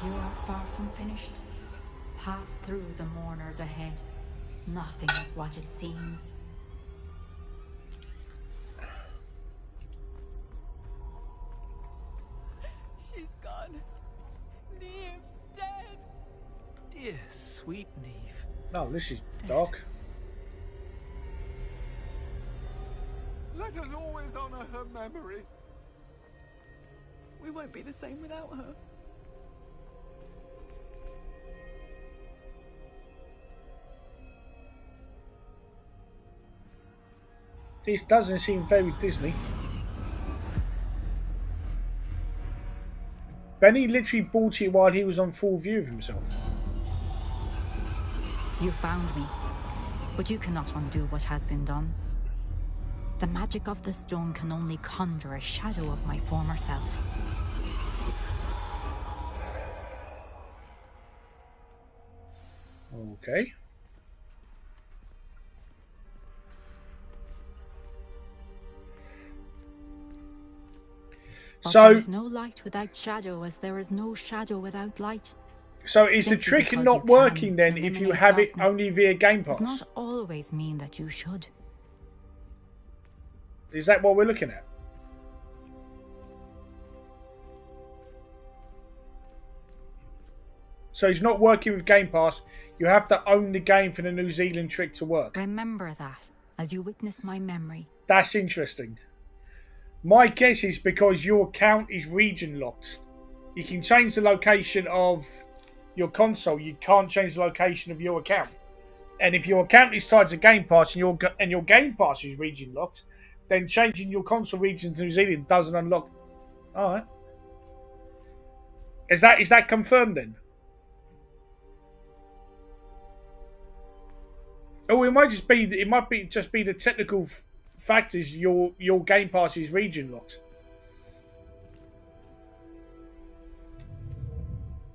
You are far from finished. Pass through the mourners ahead. Nothing is what it seems. She's gone. Neve's dead. Dear sweet Neve. No, this is dark. Let us always honor her memory. We won't be the same without her. This doesn't seem very Disney. Benny literally bought it while he was on full view of himself. You found me, but you cannot undo what has been done. The magic of the stone can only conjure a shadow of my former self. Okay. But So there is no light without shadow, as there is no shadow without light. So is the Simply trick because not you working can then if you eliminate have it darkness only via Game does Pass? not always mean that you should. Is that what we're looking at? So it's not working with Game Pass. You have to own the game for the New Zealand trick to work. Remember that as you witness my memory. That's interesting. My guess is because your account is region locked. You can change the location of your console. You can't change the location of your account. And if your account is tied to Game Pass and your Game Pass is region locked, then changing your console region to New Zealand doesn't unlock. All right. Is that confirmed then? Oh, it might just be the technical fact is your Game Pass is region locked.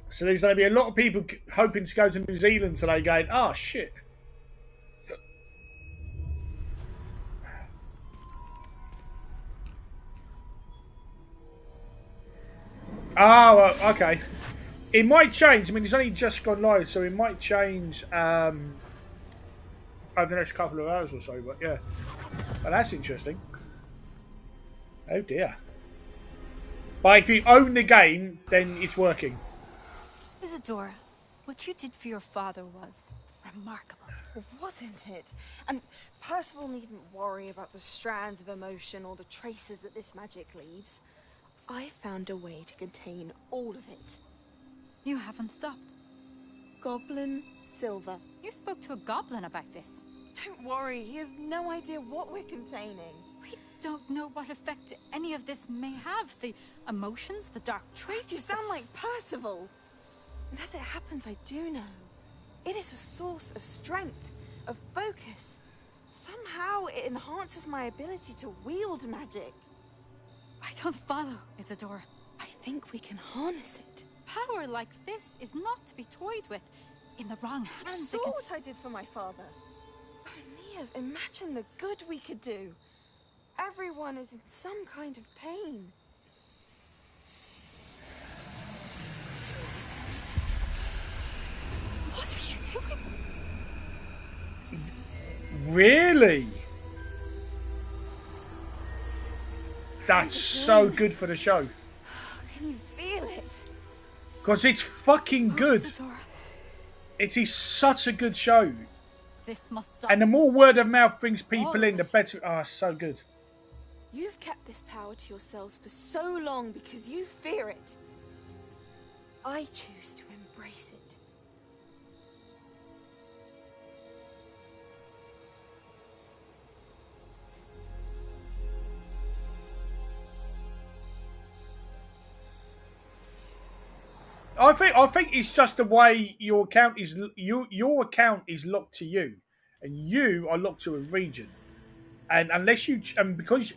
So there's going to be a lot of people hoping to go to New Zealand today going, oh shit. Oh, okay. It might change. I mean, it's only just gone live, so it might change over the next couple of hours or so. But yeah, but that's interesting. Oh dear. But if you own the game, then it's working. Isadora, what you did for your father was remarkable. Wasn't it? And Percival needn't worry about the strands of emotion or the traces that this magic leaves. I found a way to contain all of it. You haven't stopped. Goblin Silver. You spoke to a goblin about this. Don't worry, he has no idea what we're containing. We don't know what effect any of this may have. The emotions, the dark traits. You sound like Percival. And as it happens, I do know. It is a source of strength, of focus. Somehow it enhances my ability to wield magic. I don't follow, Isadora. I think we can harness it. Power like this is not to be toyed with. In the wrong hands, You saw what I did for my father. Oh, Neve, imagine the good we could do. Everyone is in some kind of pain. What are you doing? Really? That's so good for the show. Can you feel it? Because it's fucking good. Isadora. It is such a good show. This must stop. And the more word of mouth brings people in, the better. Ah, so good. You've kept this power to yourselves for so long because you fear it. I choose to embrace it. I think it's just the way your account is. Your account is locked to you, and you are locked to a region. And unless you, because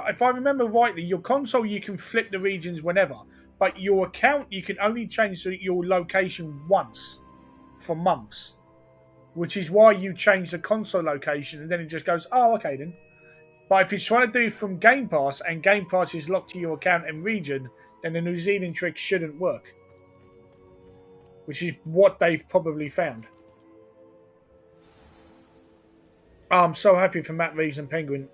if I remember rightly, your console you can flip the regions whenever, but your account you can only change your location once for months, which is why you change the console location and then it just goes, oh, okay then. But if you're trying to do it from Game Pass and Game Pass is locked to your account and region, then the New Zealand trick shouldn't work, which is what they've probably found. Oh, I'm so happy for Matt Reeves and Penguin.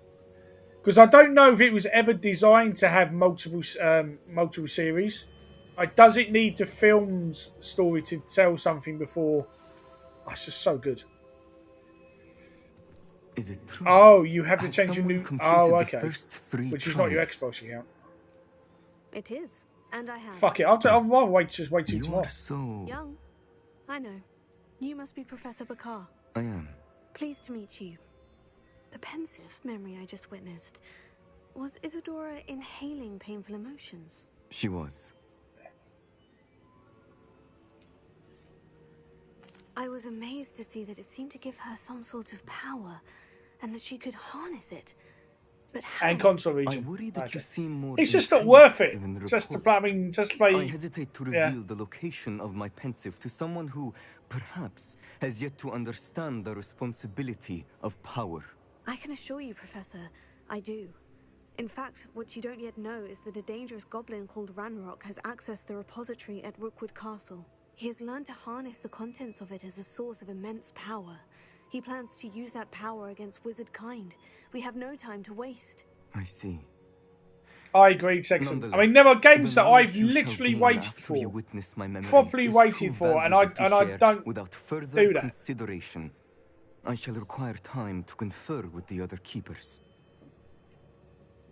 Because I don't know if it was ever designed to have multiple series. Does it need the film's story to tell something before? Oh, it's just so good. Is it true? Oh, you have to change your new... Oh, okay. Which is not your trials. Xbox account. It is, and I have. Fuck it, I'll rather wait till tomorrow. So... Young. I know. You must be Professor Bakar. I am. Pleased to meet you. The pensive memory I just witnessed. Was Isadora inhaling painful emotions? She was. I was amazed to see that it seemed to give her some sort of power, and that she could harness it. But how? And console I region. worry that you seem more It's just not intrigued worth it. than the Just to reports. play. I mean, just to play. I hesitate to reveal the location of my pensive to someone who, perhaps, has yet to understand the responsibility of power. I can assure you, Professor, I do. In fact, what you don't yet know is that a dangerous goblin called Ranrock has accessed the repository at Rookwood Castle. He has learned to harness the contents of it as a source of immense power. He plans to use that power against wizard kind. We have no time to waste. I see. I agree, Texan. I mean, there are games that I've literally waited for, properly waited for, and I don't without further do that. consideration. I shall require time to confer with the other keepers.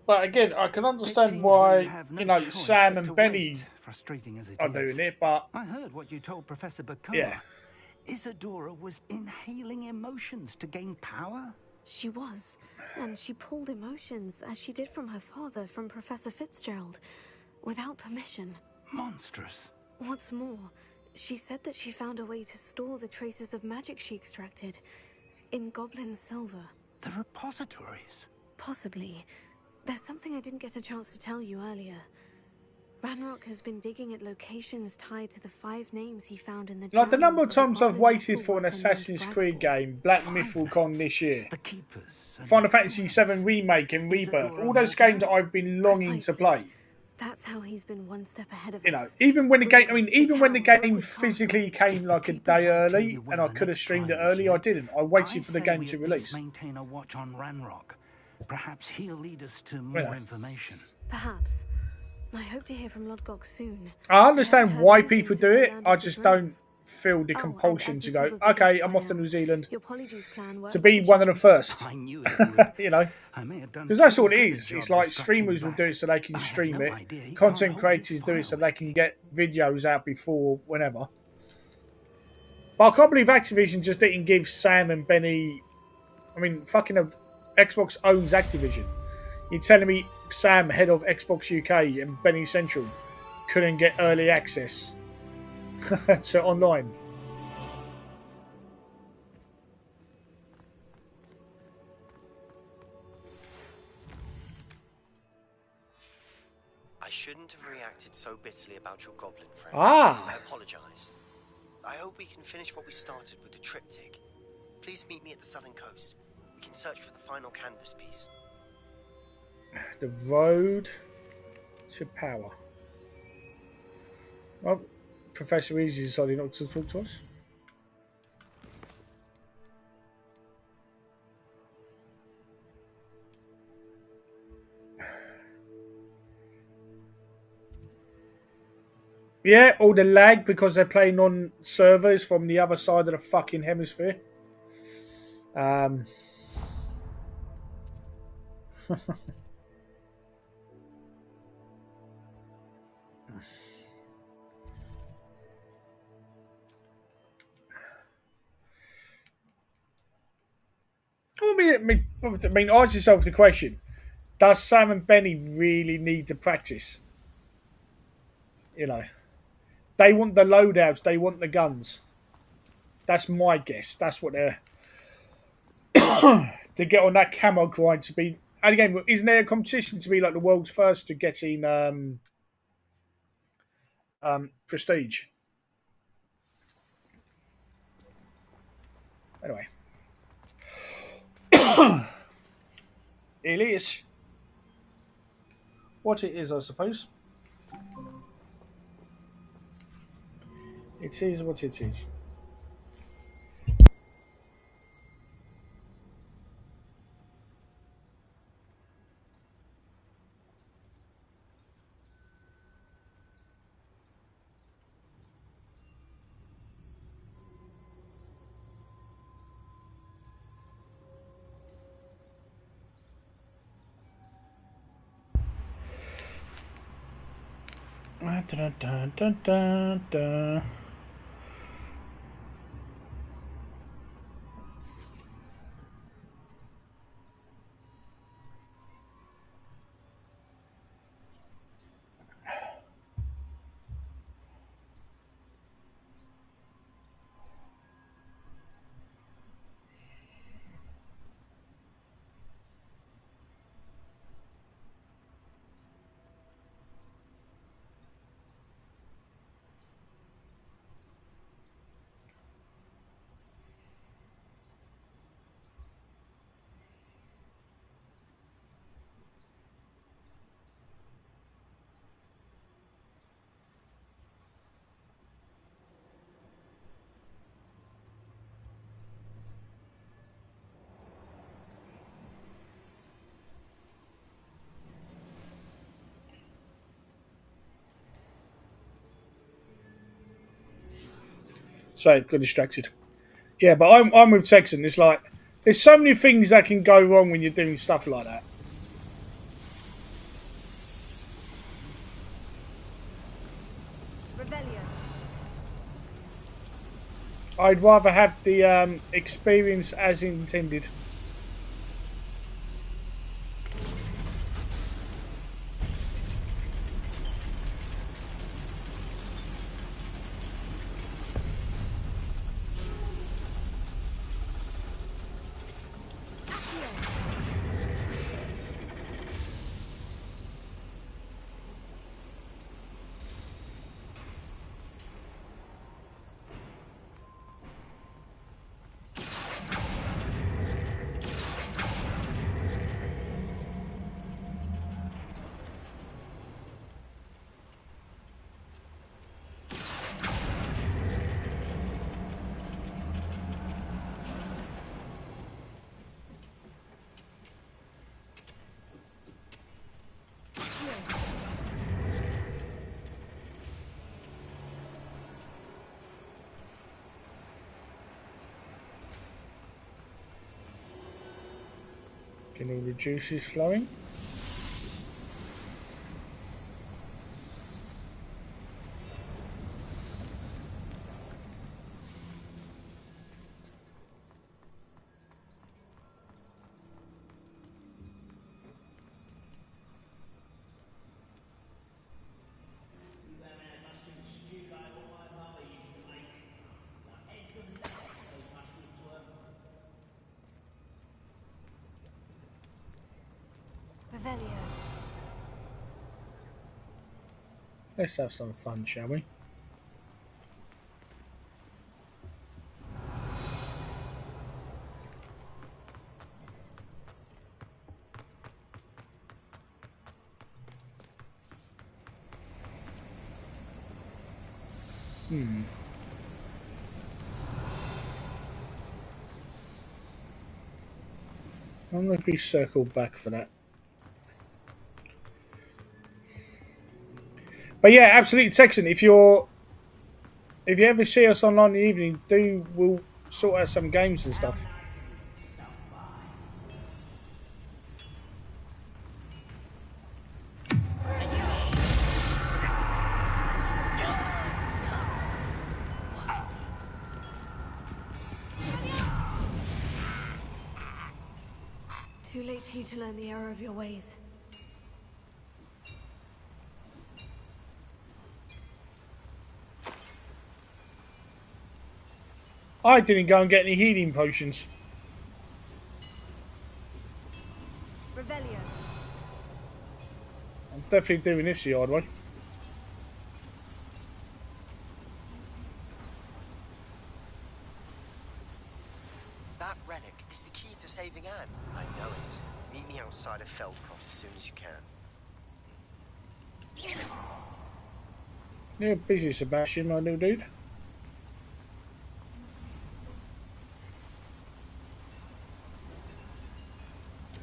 But again, I can understand why, Sam and Benny frustrating as it are is. doing it, but... I heard what you told Professor Bakar. Yeah. Isadora was inhaling emotions to gain power? She was, and she pulled emotions, as she did from her father, from Professor Fitzgerald, without permission. Monstrous. What's more, she said that she found a way to store the traces of magic she extracted in goblin silver. The repositories? Possibly. There's something I didn't get a chance to tell you earlier. Ranrock has been digging at locations tied to the 5 names he found in the Like the number of journals times I've waited for an Assassin's Creed game, Black Myth will come this year. Final Fantasy VII Remake and Rebirth, all those games that I've been longing to play. That's how he's been one step ahead of You know, us. even when the game, even when the game physically came like a day early, and I could have streamed it early, I didn't. I waited for the game to release. Maintain a watch on Ranrock. Perhaps he'll lead us to more information. Perhaps. I hope to hear from Lodgok soon. I understand why people do it. I just don't feel the compulsion to go, okay, I'm off to New Zealand to be one of the first. You know, because that's all it is. It's like streamers will do it so they can stream it. Content creators do it so they can get videos out before whenever. But I can't believe Activision just didn't give Sam and Benny... I mean, fucking Xbox owns Activision. You're telling me Sam, head of Xbox UK, and Benny Central couldn't get early access to online? I shouldn't have reacted so bitterly about your goblin friend. Ah. I apologise. I hope we can finish what we started with the triptych. Please meet me at the southern coast. We can search for the final canvas piece. The road to power. Well, Professor Easy decided not to talk to us. Yeah, all the lag because they're playing on servers from the other side of the fucking hemisphere. I mean, ask yourself the question: does Sam and Benny really need to practice? You know, they want the loadouts, they want the guns. That's my guess. That's what they're to get on that camo grind to be. And again, isn't there a competition to be like the world's first to get in prestige? Anyway, it is what it is, I suppose. It is what it is. Dun, dun, dun, dun, dun. Sorry, got distracted. Yeah, but I'm with Texan. It's like there's so many things that can go wrong when you're doing stuff like that. I'd rather have the experience as intended. Can all the juices flowing? Let's have some fun, shall we? I wonder if we circled back for that. But yeah, absolutely, Texan. If you ever see us online in the evening, we'll sort out some games and stuff. Too late for you to learn the error of your ways. I didn't go and get any healing potions. definitely doing this the hard way. That relic is the key to saving Anne. I know it. Meet me outside of Feldcroft as soon as you can. Yeah, busy, Sebastian, my new dude.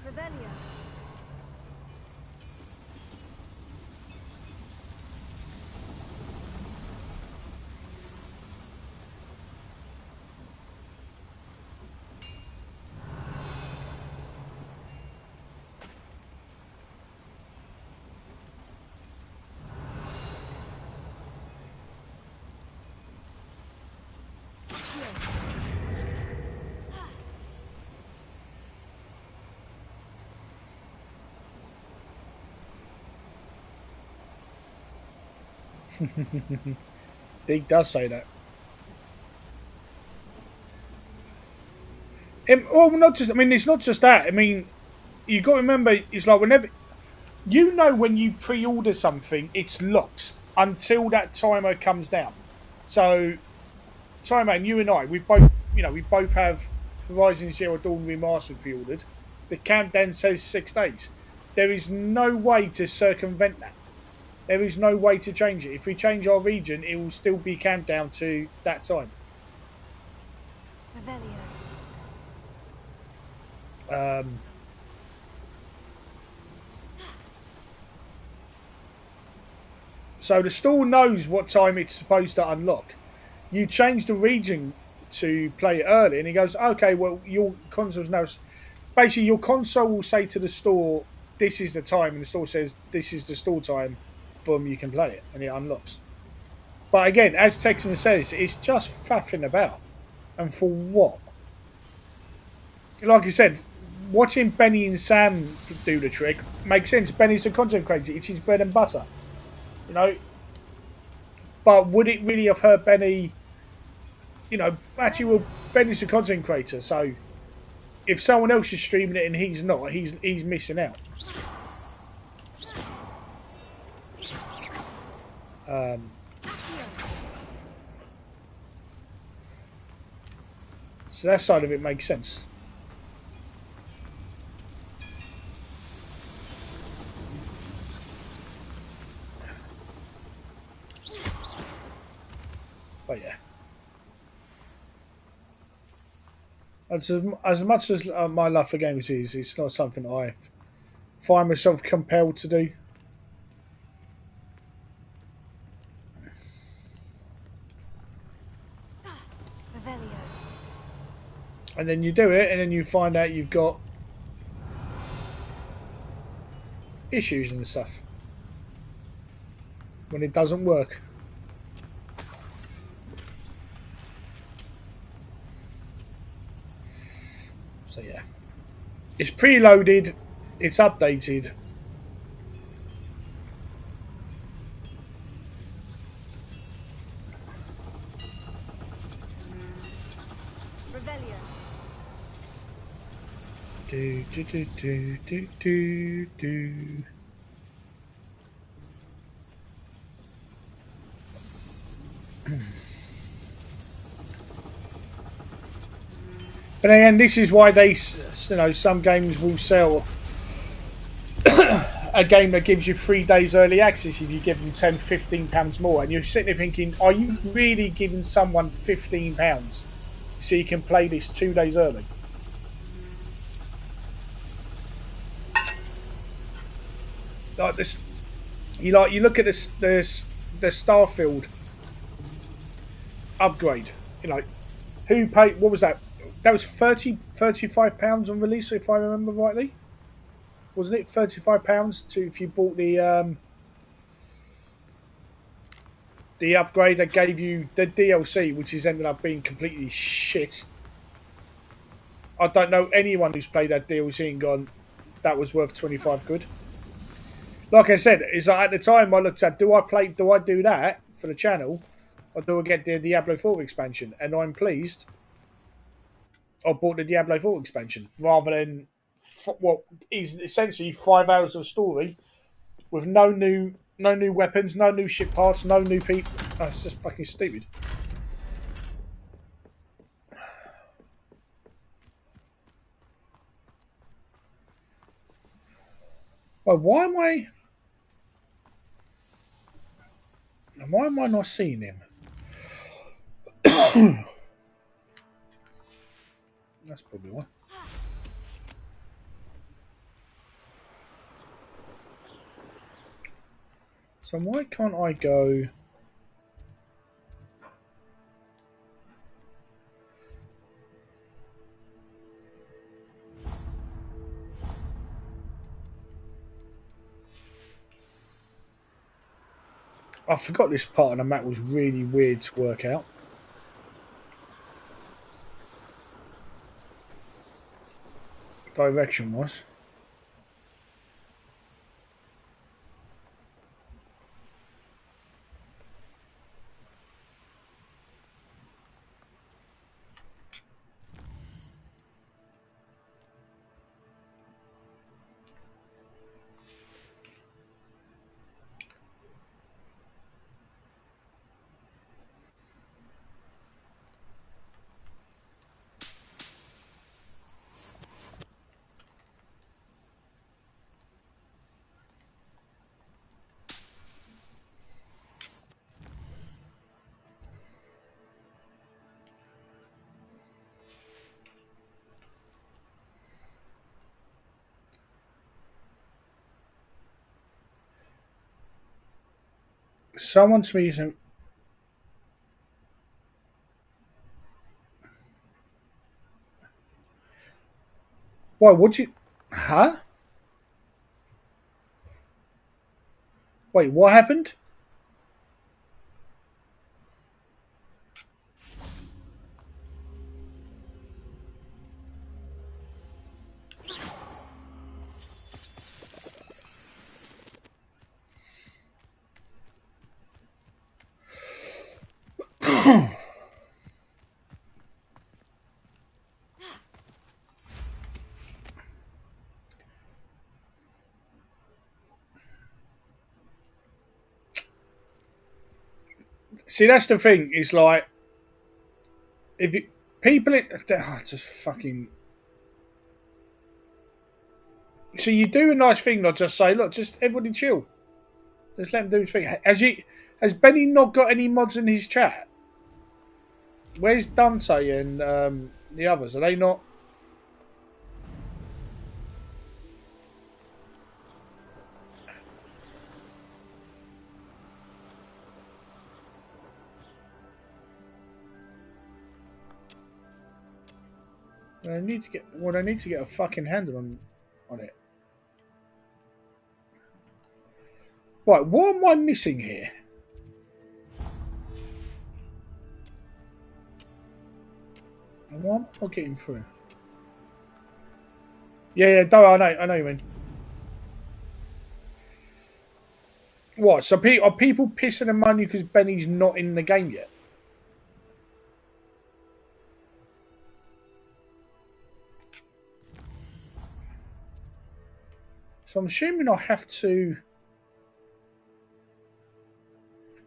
Revelio. Dig does say that. Well, not just. I mean, it's not just that. I mean, you got to remember, it's like whenever you know when you pre-order something, it's locked until that timer comes down. So, Timer, you and I, we both have Horizon Zero Dawn Remastered pre-ordered. The countdown says 6 days. There is no way to circumvent that. There is no way to change it. If we change our region, it will still be countdown to that time. So the store knows what time it's supposed to unlock. You change the region to play it early, and he goes, "Okay, well, your console's now." Basically, your console will say to the store, "This is the time," and the store says, "This is the store time." Boom, you can play it, and it unlocks. But again, as Texan says, it's just faffing about, and for what? Like I said, watching Benny and Sam do the trick makes sense. Benny's a content creator; it's his bread and butter, you know. But would it really have hurt Benny? You know, actually, well, Benny's a content creator, so if someone else is streaming it and he's not, he's missing out. So that side of it makes sense. But yeah. As much as my love for games is, it's not something I find myself compelled to do. And then you do it, and then you find out you've got issues and stuff when it doesn't work. So yeah, it's preloaded, it's updated. Do do do do do do do. But again, this is why they, some games will sell a game that gives you 3 days early access if you give them £10-15 more, and you're sitting there thinking, are you really giving someone £15 so you can play this 2 days early? Like this, you look at this, the Starfield upgrade. You know, who paid? What was that? That was £35 on release, if I remember rightly. Wasn't it £35 to if you bought the upgrade that gave you the DLC, which has ended up being completely shit. I don't know anyone who's played that DLC and gone, that was worth 25 quid. Like I said, is at the time I looked at, do I do that for the channel, or do I get the Diablo 4 expansion? And I'm pleased I bought the Diablo 4 expansion rather than what is essentially 5 hours of story with no new weapons, no new ship parts, no new people. That's just fucking stupid. Well, why am I not seeing him? That's probably why. So why can't I go? I forgot this part of the map was really weird to work out. Direction was. Someone's using. Why would you? Huh? Wait, what happened? See, that's the thing. It's like if you, people, just fucking. So you do a nice thing, not just say, look, just everybody chill. Just let him do his thing. Has Benny not got any mods in his chat? Where's Dante and the others? Are they not? I need to get. Well, I need to get a fucking handle on it. Right, what am I missing here? Why am I not getting through? Yeah, I know you mean. What? So are people pissing their money because Benny's not in the game yet? So I'm assuming I have to,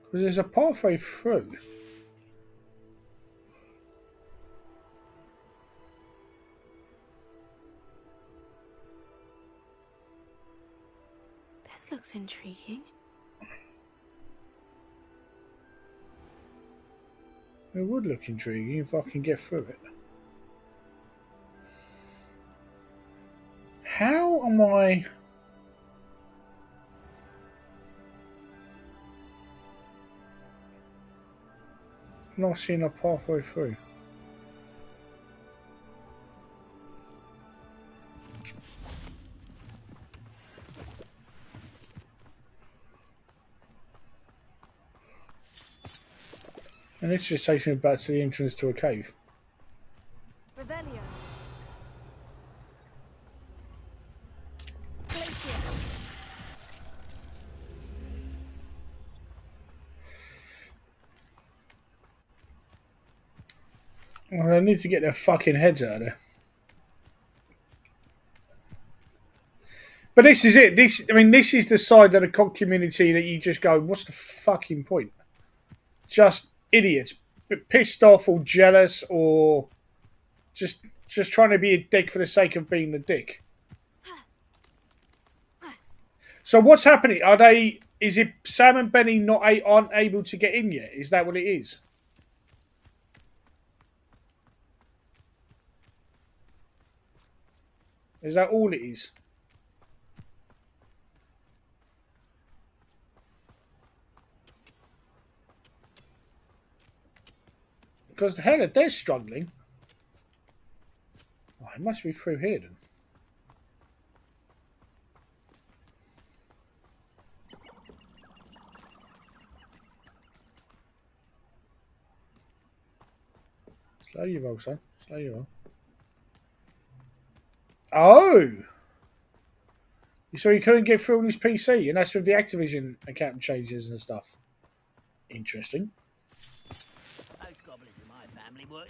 because there's a pathway through. This looks intriguing. It would look intriguing if I can get through it. How am I? Not seeing a pathway through. And this just takes me back to the entrance to a cave. Revelio. Well, I need to get their fucking heads out of there. But this is it. This is the side of the COD community that you just go, what's the fucking point? Just idiots, pissed off or jealous or just trying to be a dick for the sake of being a dick. So what's happening? Is it Sam and Benny aren't able to get in yet? Is that what it is? Is that all it is? Because the hell, if they're struggling, it must be through here then. Slow your roll, son. Slow your roll. Oh! So he couldn't get through on his PC, and that's with the Activision account changes and stuff. Interesting. Those goblins in my family work.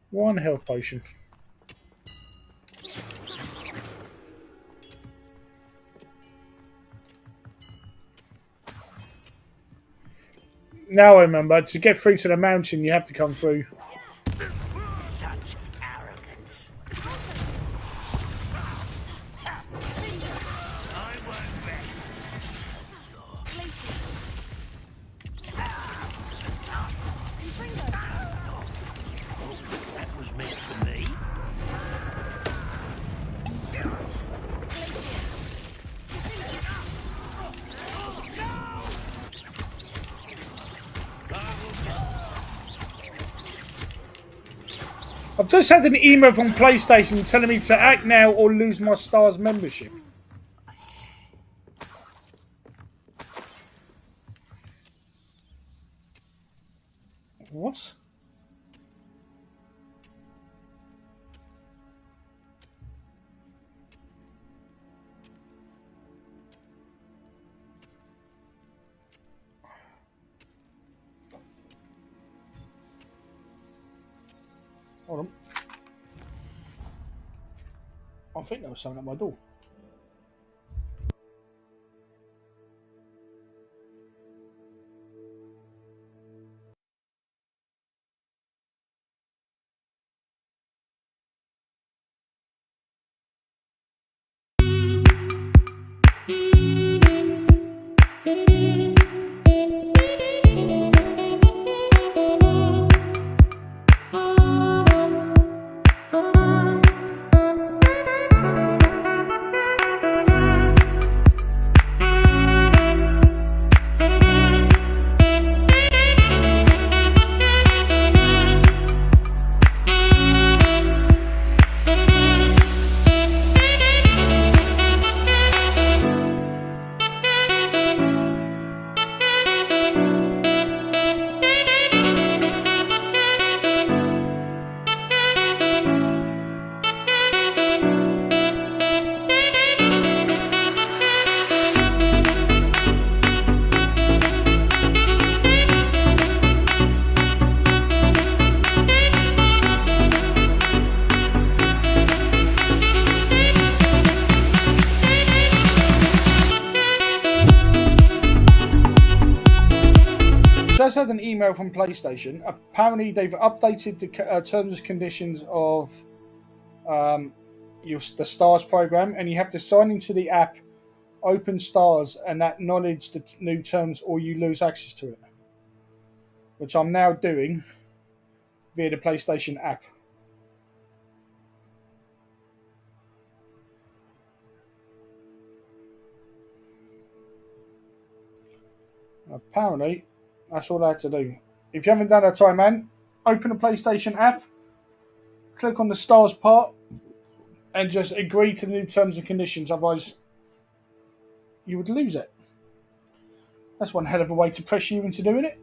One health potion. Now I remember, to get through to the mountain, you have to come through. Such arrogance. I won't rest. That was meant for me. I've just had an email from PlayStation telling me to act now or lose my Stars membership. What? Hold on. I think there was someone at my door. Just had an email from PlayStation. Apparently, they've updated the terms and conditions of the Stars program, and you have to sign into the app, open Stars, and acknowledge the new terms, or you lose access to it. Which I'm now doing via the PlayStation app. Apparently, that's all I had to do. If you haven't done that time, man, open the PlayStation app, click on the stars part and just agree to the new terms and conditions. Otherwise, you would lose it. That's one hell of a way to pressure you into doing it.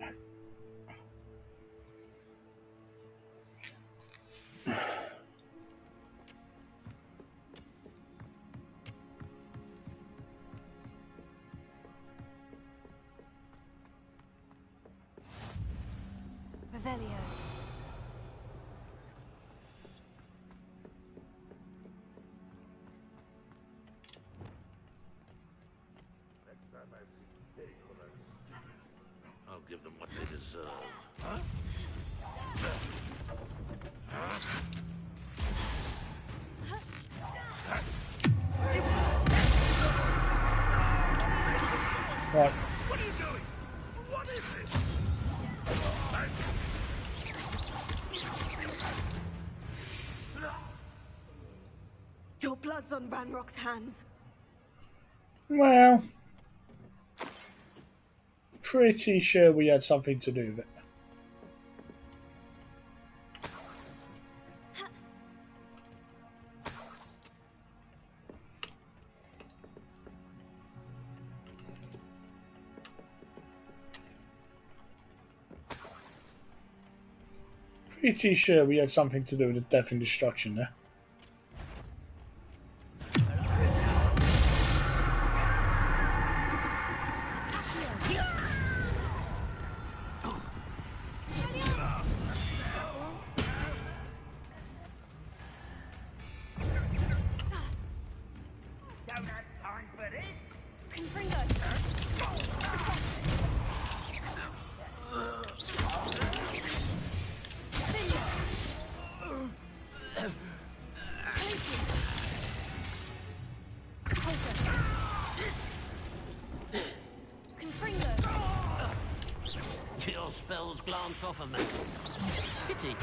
Revelio. I'll give them what they deserve. Huh? Right. What are you doing? What is this? Your blood's on Ranrock's hands. Well, pretty sure we had something to do with it. Pretty sure we had something to do with the death and destruction there. Your spells glance off of me. Pity.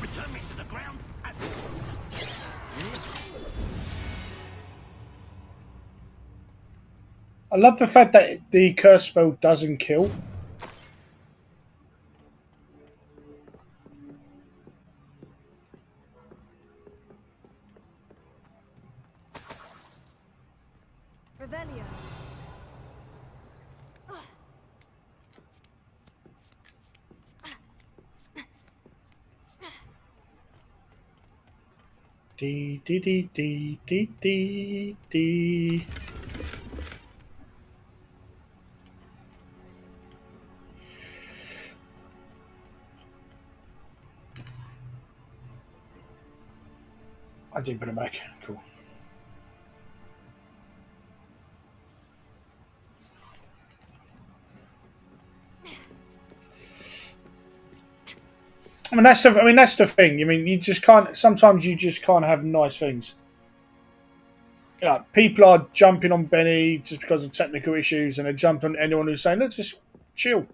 Return me to the ground. I love the fact that the curse spell doesn't kill. Revelio. Dee dee dee dee dee dee dee. I did put it back. Cool. I mean that's the thing. I mean you just can't. Sometimes you just can't have nice things. You know, people are jumping on Benny just because of technical issues, and they jump on anyone who's saying, "Let's just chill."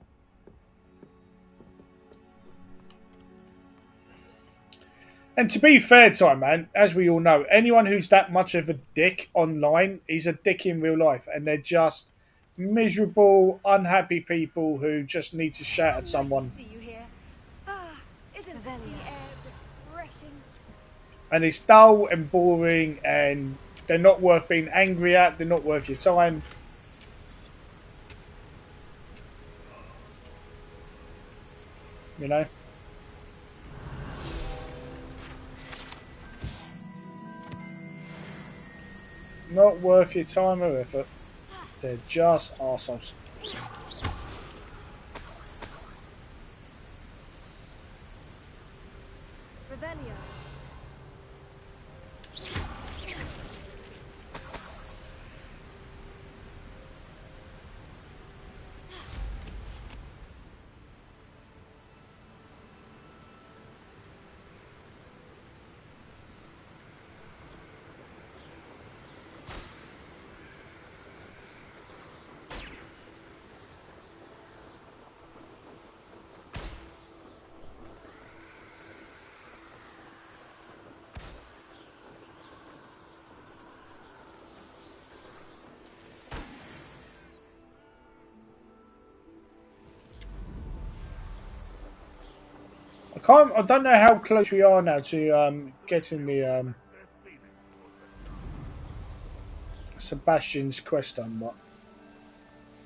And to be fair to him, man, as we all know, anyone who's that much of a dick online is a dick in real life, and they're just miserable, unhappy people who just need to shout at someone. Isn't the air refreshing? And it's dull and boring, and they're not worth being angry at. They're not worth your time. You know? Not worth your time or effort. They're just arseholes. Revelio. I don't know how close we are now to getting the Sebastian's quest done, but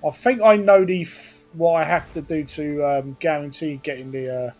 I think I know what I have to do to guarantee getting the.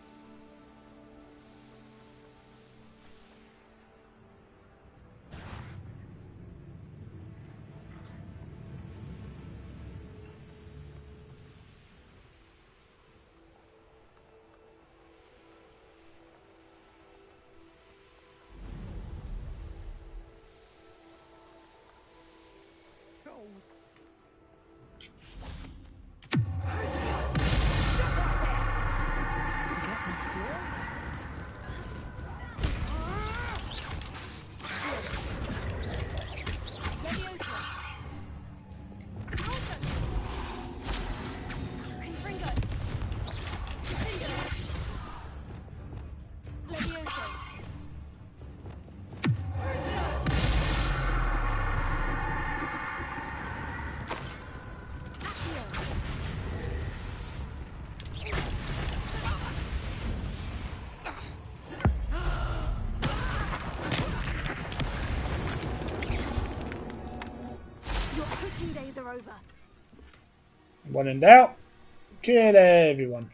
Days are over. One in doubt, kill everyone.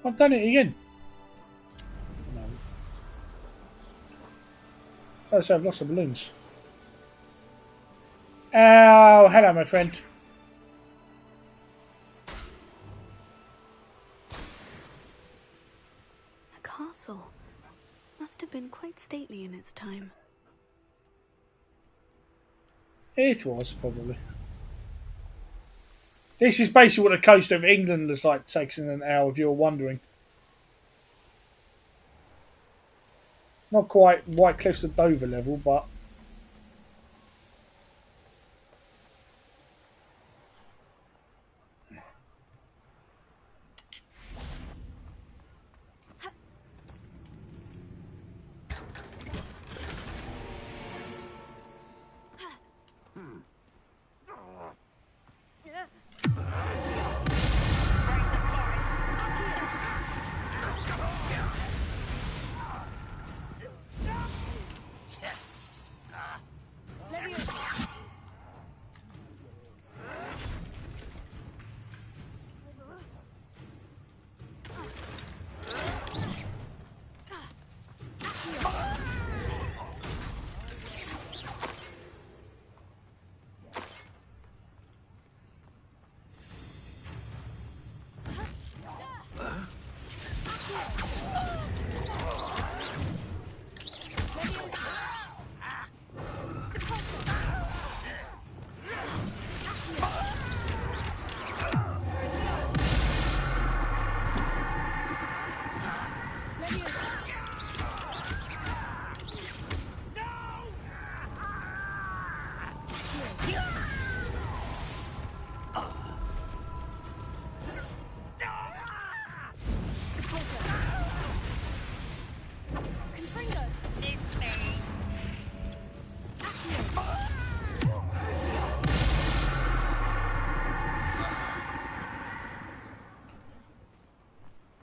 I've done it again. Oh, so I've lost the balloons. Oh, hello, my friend. A castle. Must have been quite stately in its time. It was, probably. This is basically what the coast of England is like, takes in an hour if you're wondering. Not quite White Cliffs of Dover level, but...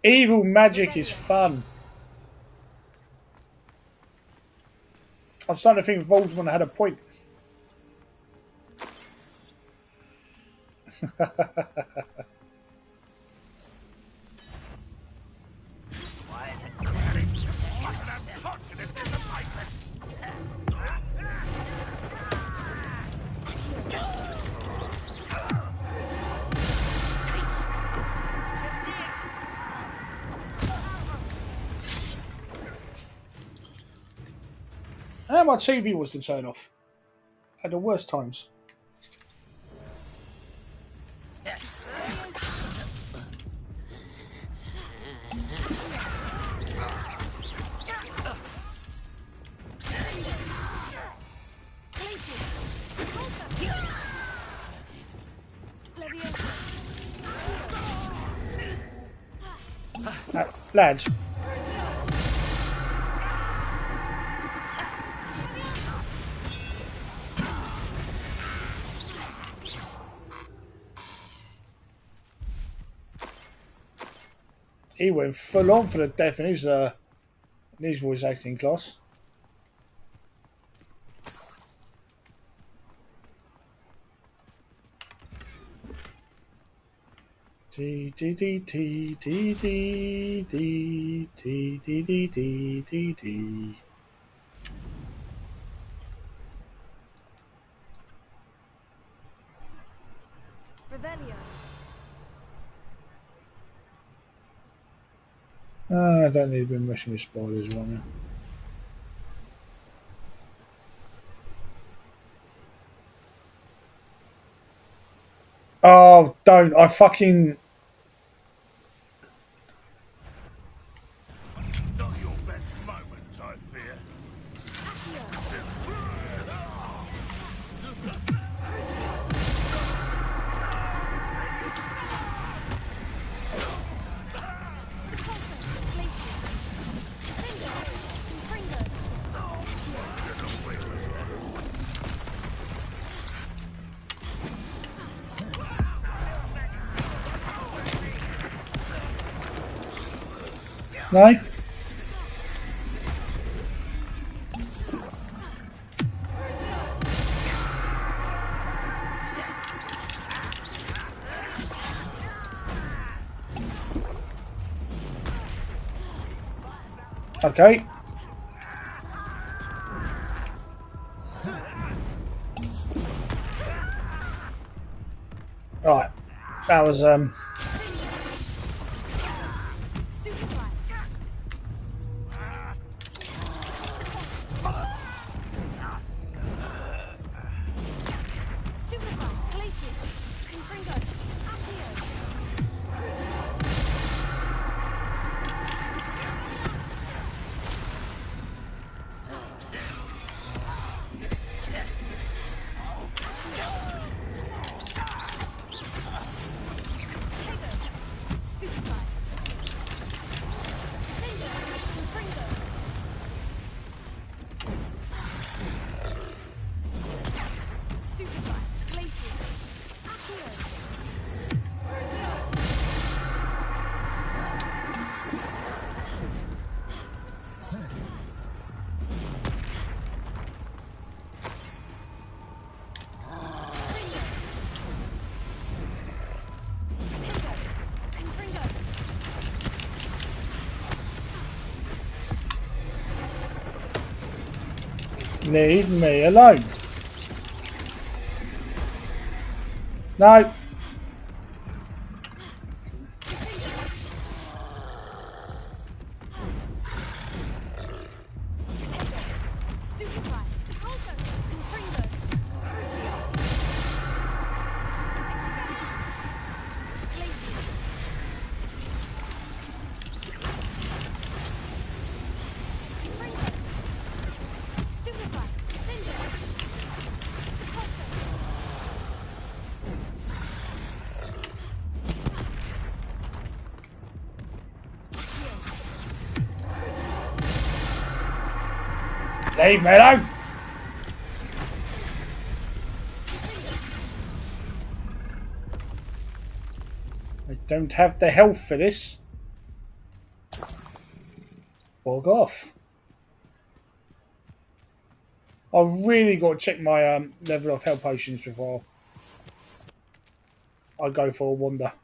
Evil magic is fun. I'm starting to think Voldemort had a point. Why is it very what an unfortunate disappointment? And my TV was to turn off at the worst times. Lads. He went full on for the death in his voice acting class. T T T T T T T T T T T T. Revelio. I don't need to be messing with spiders right now. Oh, don't. I fucking... Not your best moment, I fear. No? Okay. Right. That was leave me alone. No. Leave me alone. I don't have the health for this. Bog off. I've really got to check my level of health potions before I go for a Wanda.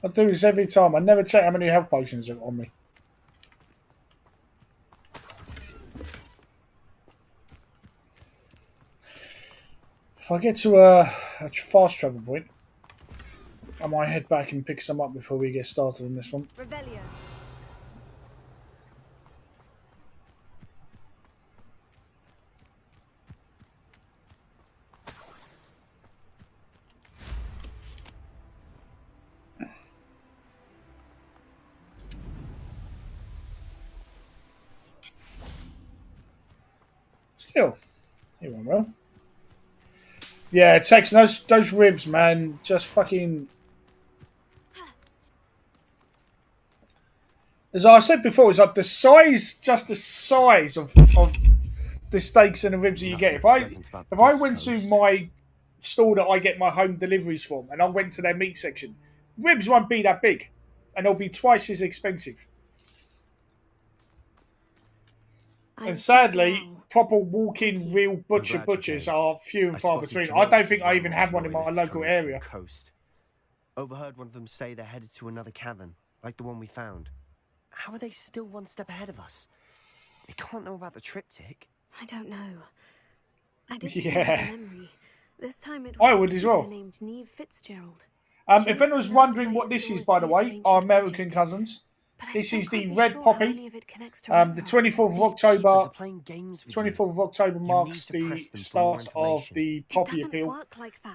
I do this every time. I never check how many health potions are on me. If I get to a fast travel point, I might head back and pick some up before we get started on this one. Revelio. Still, he went well. Yeah, Tex, those ribs, man, just fucking. As I said before, it's like the size of the steaks and the ribs that you get. If I went to my store that I get my home deliveries from, and I went to their meat section, ribs won't be that big, and they'll be twice as expensive. And sadly, proper walk-in real butchers are few and far between. I don't think I even have one in my local area. Coast. Overheard one of them say they're headed to another cavern, like the one we found. How are they still one step ahead of us? They can't know about the triptych. I don't know. I did see Yeah. a memory. This time it I was would a as keeper well. named Neve Fitzgerald. If anyone's wondering what this is, by the way, our American cousins, this is the Red Poppy. The 24th of October. 24th of October marks the start of the Poppy Appeal,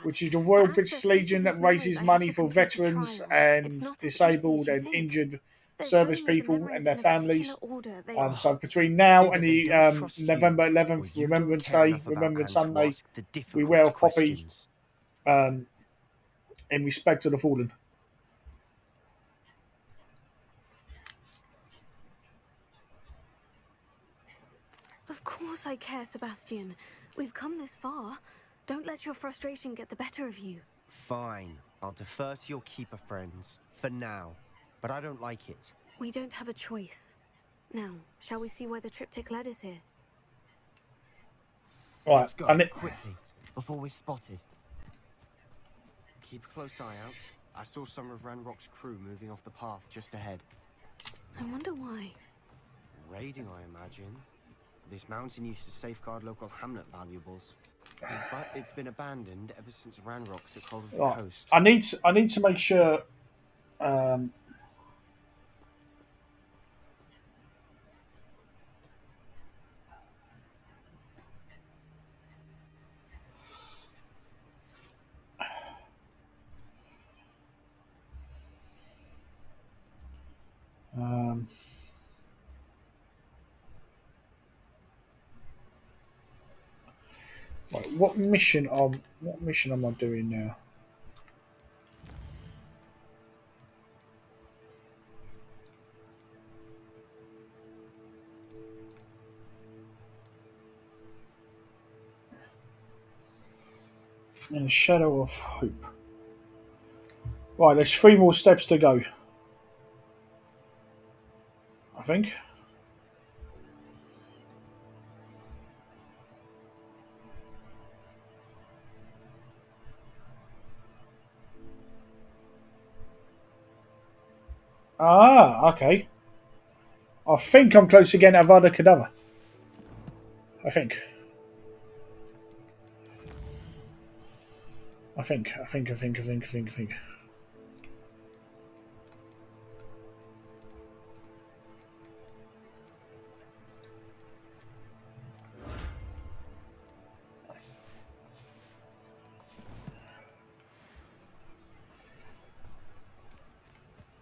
which is the Royal British Legion that raises money for veterans and disabled and injured service people and their families. So between now and the November 11th, Remembrance Day, Remembrance Sunday, we wear a poppy in respect to the fallen. Of course I care, Sebastian. We've come this far. Don't let your frustration get the better of you. Fine. I'll defer to your keeper friends. For now. But I don't like it. We don't have a choice. Now, shall we see why the triptych led us here? Right, let's go quickly, before we're spotted. Keep a close eye out. I saw some of Ranrock's crew moving off the path just ahead. I wonder why. Raiding, I imagine. This mountain used to safeguard local hamlet valuables. But it's been abandoned ever since Ranrock took hold of the coast. I need to make sure right, what mission am I doing now? In the Shadow of Hope. Right, there's 3 more steps to go. I think. Ah, okay. I think I'm close again to Avada Kedavra. I think.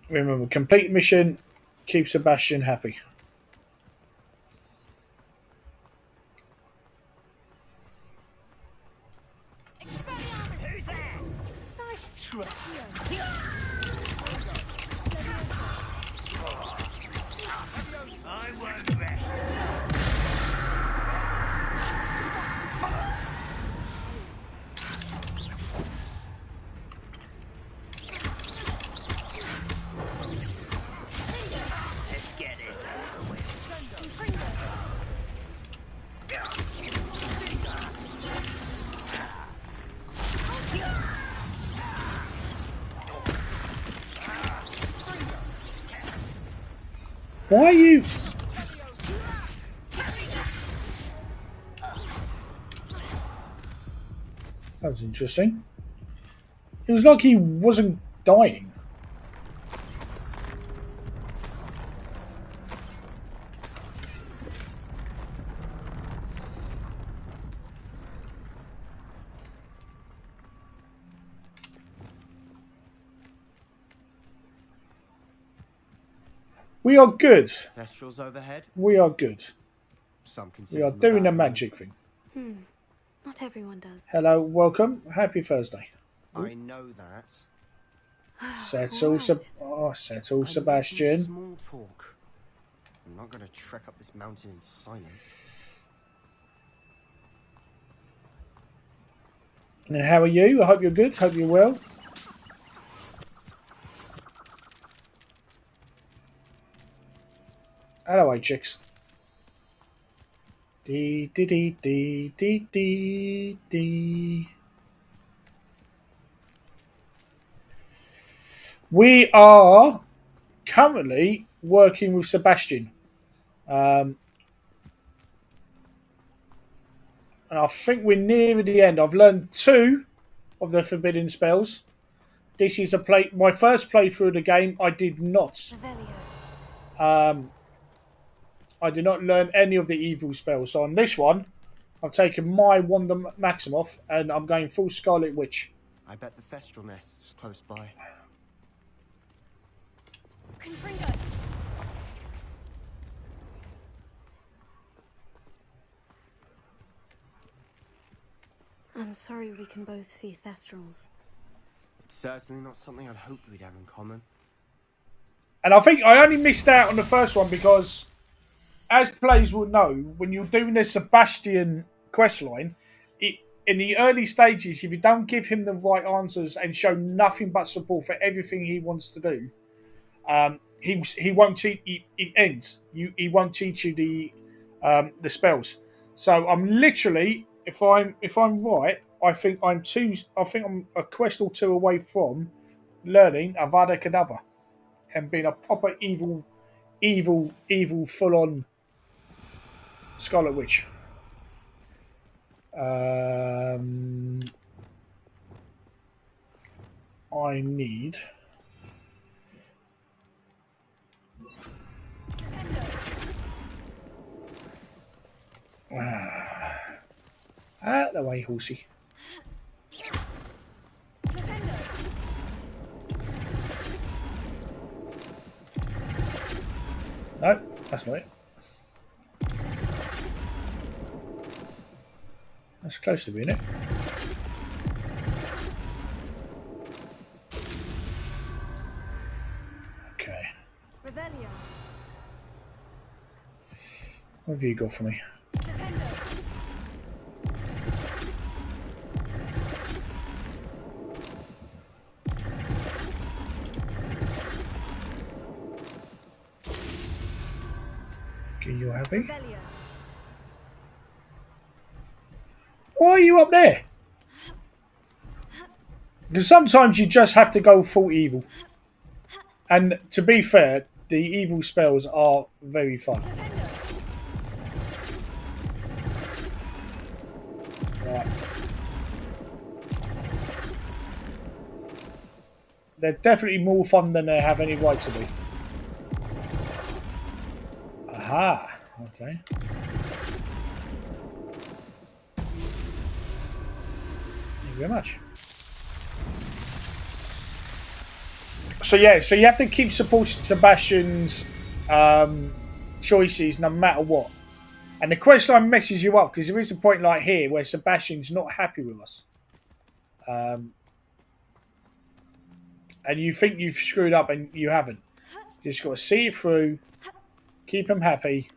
Remember, complete mission, keep Sebastian happy. Who's there? Nice try. I won't rest. Let's get this over with. Why are you... That was interesting. It was like he wasn't dying. We are good. Thestrals overhead. We are good. Some We are doing the magic thing. Not everyone does. Hello, welcome. Happy Thursday. I know that. Settle, settle, Sebastian. Small talk. I'm not going to trek up this mountain in silence. And how are you? I hope you're good. Hope you're well. Hello, chicks. Dee dee dee dee dee dee dee. We are currently working with Sebastian. And I think we're near the end. I've learned 2 of the forbidden spells. This is my first playthrough of the game. I did not. I did not learn any of the evil spells. So on this one, I've taken my Wanda Maximoff and I'm going full Scarlet Witch. I bet the Thestral nest's close by. Confringo. I'm sorry we can both see Thestrals. It's certainly not something I'd hoped we'd have in common. And I think I only missed out on the first one because, as players will know, when you're doing the Sebastian questline, in the early stages, if you don't give him the right answers and show nothing but support for everything he wants to do, he won't teach. It ends. He won't teach you the spells. So I'm literally, if I'm right, I think I'm a quest or 2 away from learning Avada Kedavra and being a proper evil, full-on Scarlet Witch. I need. Out the way, horsey. No, that's not it. That's close to being it. Okay. Revelio. What have you got for me? Okay, you happy? Why are you up there? Because sometimes you just have to go full evil. And to be fair, the evil spells are very fun. Right. They're definitely more fun than they have any right to be. Aha, okay. Thank you very much. So yeah, so you have to keep supporting Sebastian's choices no matter what. And the questline messes you up because there is a point like here where Sebastian's not happy with us. And you think you've screwed up and you haven't. You just got to see it through, keep him happy.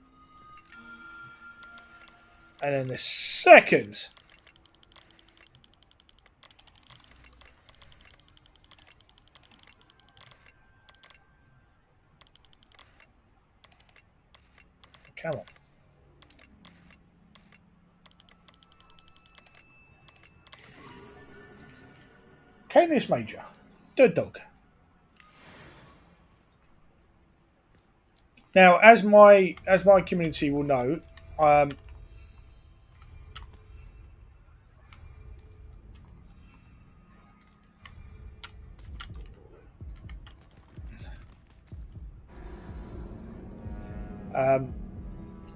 And then the second come on. Canis Major, the dog. Now, as my community will know,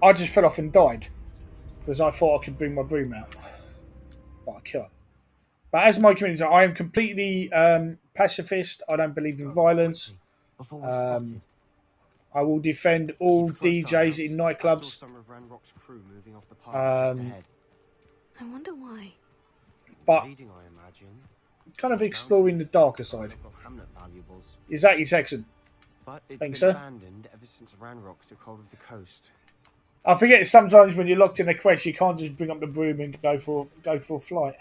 I just fell off and died because I thought I could bring my broom out, but I can't. But as my community, I am completely pacifist. I don't believe in violence. I will defend all DJs in nightclubs. I wonder why. But Reading, I imagine. kind of exploring the darker side. Hamlet valuables. Is that your section? But it's Thanks, been sir. abandoned ever since Ranrock took hold of the coast. I forget sometimes when you're locked in a quest, you can't just bring up the broom and go for a flight.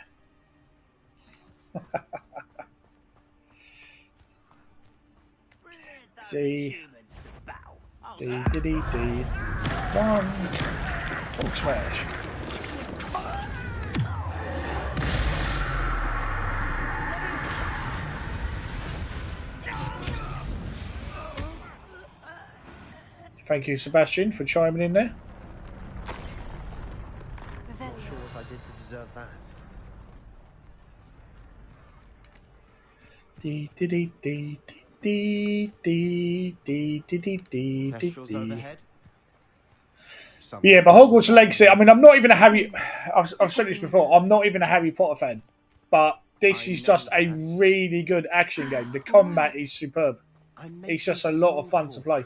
D. One. Oh, smash. Thank you, Sebastian, for chiming in there. Not sure what I did to deserve that. Kestrels overhead? Yeah, but Hogwarts Legacy. I mean, I'm not even a Harry. I've said this before. I'm not even a Harry Potter fan, but this is just a really good action game. The combat is superb. It's just a lot of fun to play.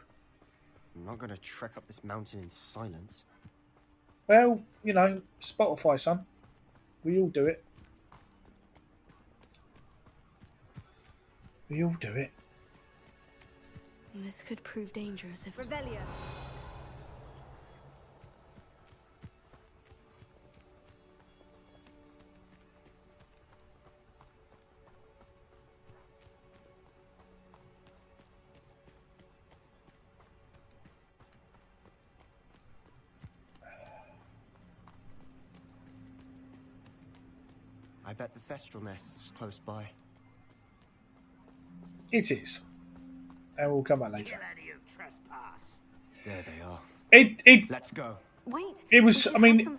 I'm not going to trek up this mountain in silence. Well, you know, Spotify, son. We all do it. We all do it. This could prove dangerous if Revelio. I bet the Thestral nest is close by. It is. And we'll come back later. There they are. Let's go. Wait. It was. I mean,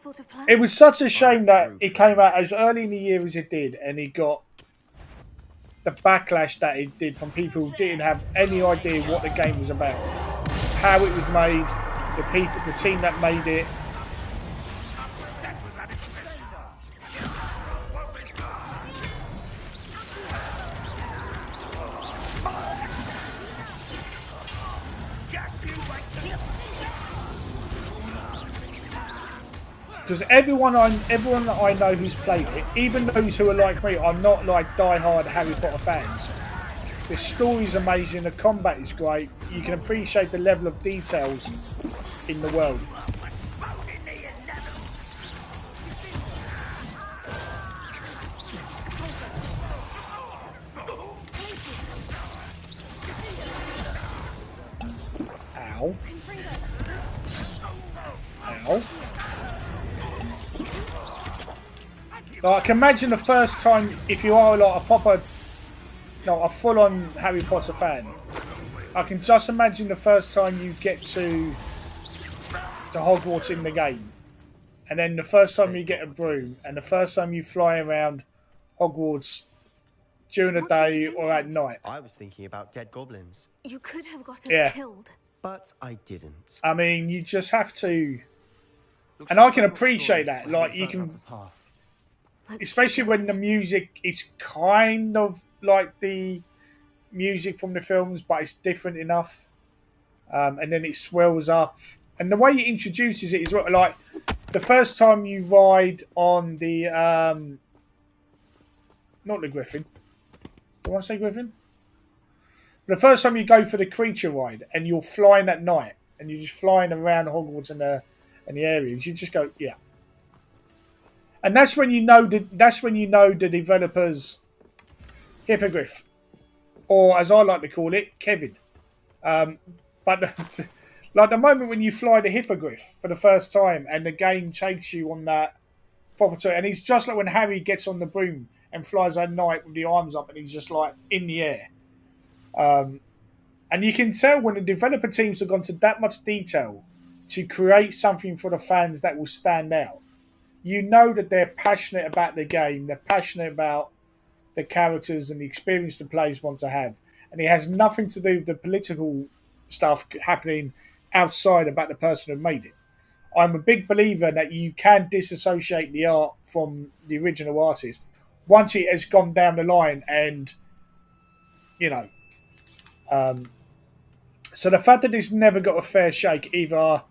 it was such a shame that it came out as early in the year as it did, and it got the backlash that it did from people who didn't have any idea what the game was about, how it was made, the team that made it. Because everyone that I know who's played it, even those who are like me, are not like die-hard Harry Potter fans. The story's amazing, the combat is great, you can appreciate the level of details in the world. Ow. Ow. Like, I can imagine the first time, if you are like a full-on Harry Potter fan, I can just imagine the first time you get to Hogwarts in the game, and then the first time you get a broom, and the first time you fly around Hogwarts during the day or at night. I was thinking about dead goblins. You could have got us killed. But I didn't. I mean, you just have to... And I can appreciate that. Like, you can... Especially when the music is kind of like the music from the films, but it's different enough. And then it swells up. And the way it introduces it is like the first time you ride on the... not the Griffin. Do I want to say Griffin? The first time you go for the creature ride and you're flying at night and you're just flying around Hogwarts and the areas, you just go, yeah. And that's when you know the developer's hippogriff, or as I like to call it, Kevin. But like the moment when you fly the hippogriff for the first time, and the game takes you on that proper, and it's just like when Harry gets on the broom and flies at night with the arms up, and he's just like in the air. And you can tell when the developer teams have gone to that much detail to create something for the fans that will stand out. You know that they're passionate about the game, they're passionate about the characters and the experience the players want to have. And it has nothing to do with the political stuff happening outside about the person who made it. I'm a big believer that you can disassociate the art from the original artist once it has gone down the line and, you know. So the fact that it's never got a fair shake, either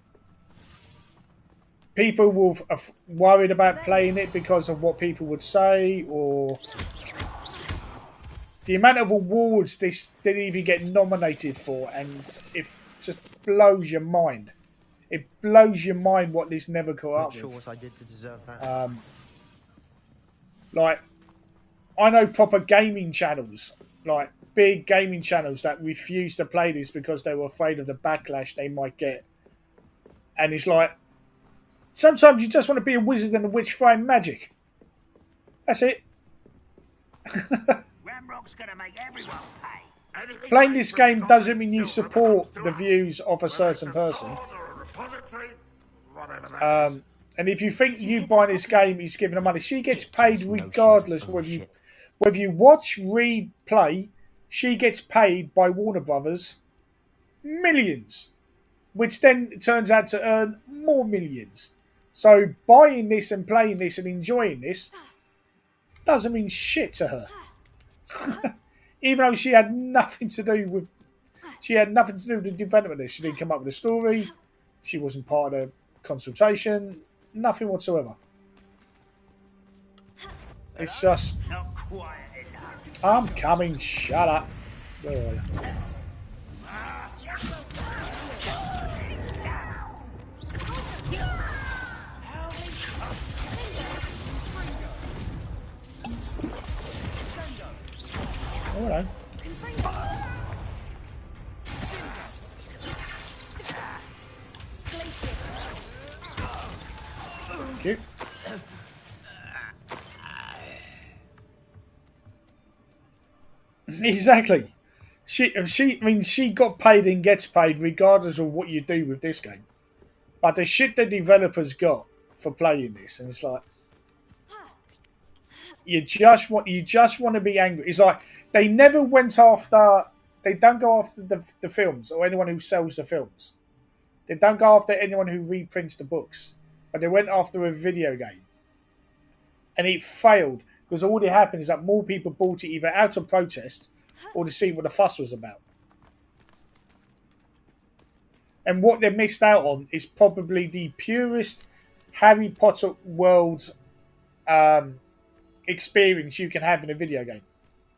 people will worried about playing it because of what people would say, or the amount of awards this didn't even get nominated for, and it just blows your mind. It blows your mind what this never caught up Not sure with. what I did to deserve that. Like, I know proper gaming channels, like big gaming channels, that refuse to play this because they were afraid of the backlash they might get. And it's like, sometimes you just want to be a wizard and a witch throwing magic. That's it. Ramrock's gonna make everyone pay. Playing this game doesn't mean you support the views of a certain person. And if you think you buying this game is giving her money, she gets paid regardless whether you watch, read, play. She gets paid by Warner Brothers millions, which then turns out to earn more millions. So buying this and playing this and enjoying this doesn't mean shit to her. Even though she had nothing to do with the development of this. She didn't come up with a story. She wasn't part of the consultation. Nothing whatsoever. It's just, I'm coming. Shut up. Where are you? Oh, hello. Thank you. Exactly. She got paid and gets paid regardless of what you do with this game. But the shit the developers got for playing this, and it's like, you just want to be angry. It's like they never went after. They don't go after the films or anyone who sells the films. They don't go after anyone who reprints the books. But they went after a video game, and it failed because all that happened is that more people bought it either out of protest or to see what the fuss was about. And what they missed out on is probably the purest Harry Potter world experience you can have in a video game.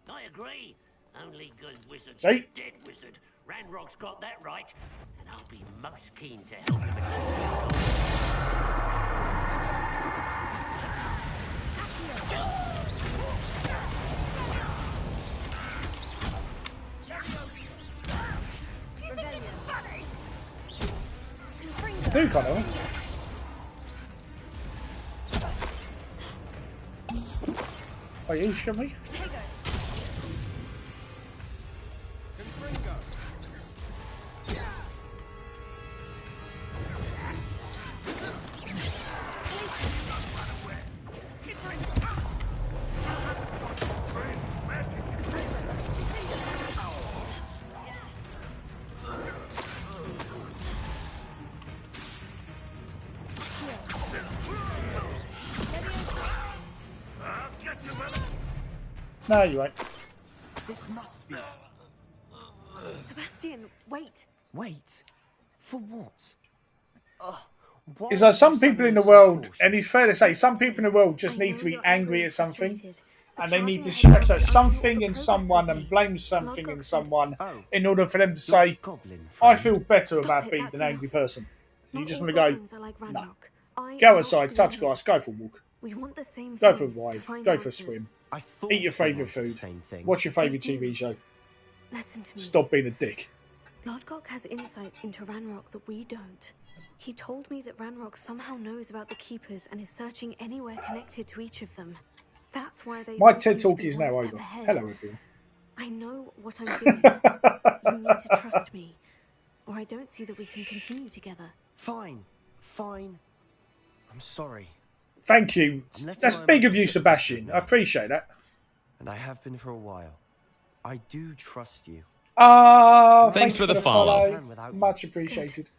I agree. Only good wizards. See? Dead wizard. Ranrock's got that right, and I'll be most keen to help him. Do kind of. Are you sure me? No, you won't. This must be it. Sebastian, wait. Wait? For what? It's like some people in the world, and it's fair to say, some people in the world just need to be angry at something, and they need to shout at something and someone and blame something and someone in order for them to say, I feel better about being an angry person. And you just want to go, no. Go outside, touch grass, go for a walk. We want the same Go thing, for a to ride, find go for a answers. swim, I thought eat your favourite we wanted food, the same thing. watch your favourite TV show. Listen to me. Stop being a dick. Lodgok has insights into Ranrock that we don't. He told me that Ranrock somehow knows about the Keepers and is searching anywhere connected to each of them. That's why they... My TED Talk is now over. Hello, everyone. I know what I'm doing. You need to trust me, or I don't see that we can continue together. Fine. Fine. I'm sorry. Thank you. That's big of you, Sebastian. I appreciate that. And I have been for a while. I do trust you. Thanks for the follow. Much appreciated.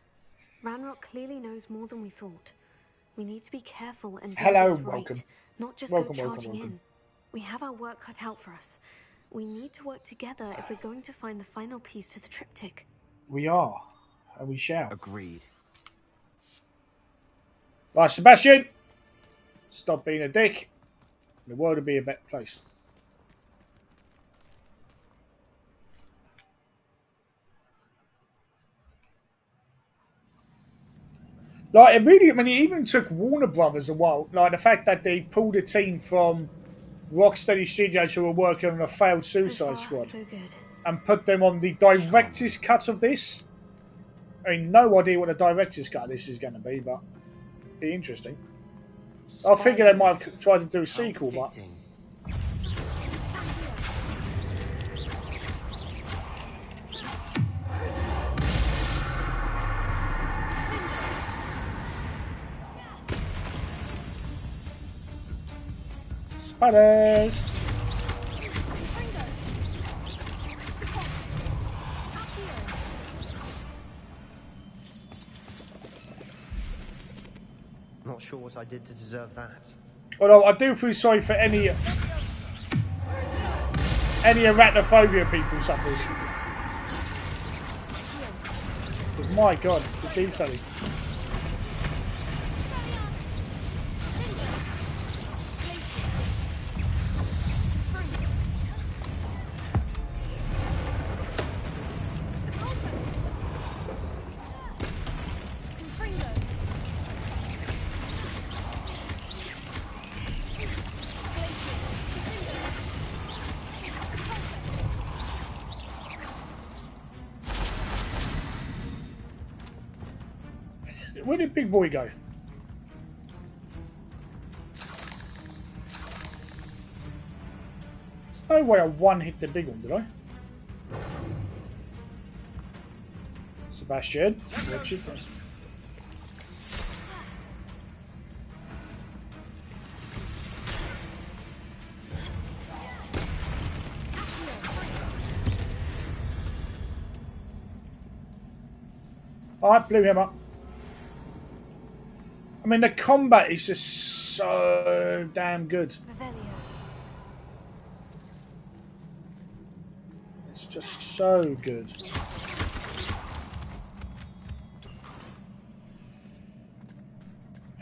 Ranrock clearly knows more than we thought. We need to be careful and do Hello, what's right, welcome. not just Welcome, go welcome, charging welcome. in. We have our work cut out for us. We need to work together if we're going to find the final piece to the triptych. We are, and we shall. Agreed. Right, Sebastian. Stop being a dick. The world would be a better place. Like, it really, I mean, it even took Warner Brothers a while. Like, the fact that they pulled a team from Rocksteady Studios who were working on a failed Suicide Squad So good. and put them on the director's cut of this. I mean, no idea what the director's cut of this is going to be, but be interesting. I figure they might have tried to do a sequel, but... Spiders! Not sure what I did to deserve that. Although I do feel sorry for any arachnophobia people suffers. But my God, the detailing. Where did Big Boy go? There's no way I one-hit the big one, did I? Sebastian, what you doing? I blew him up. I mean, the combat is just so damn good. It's just so good.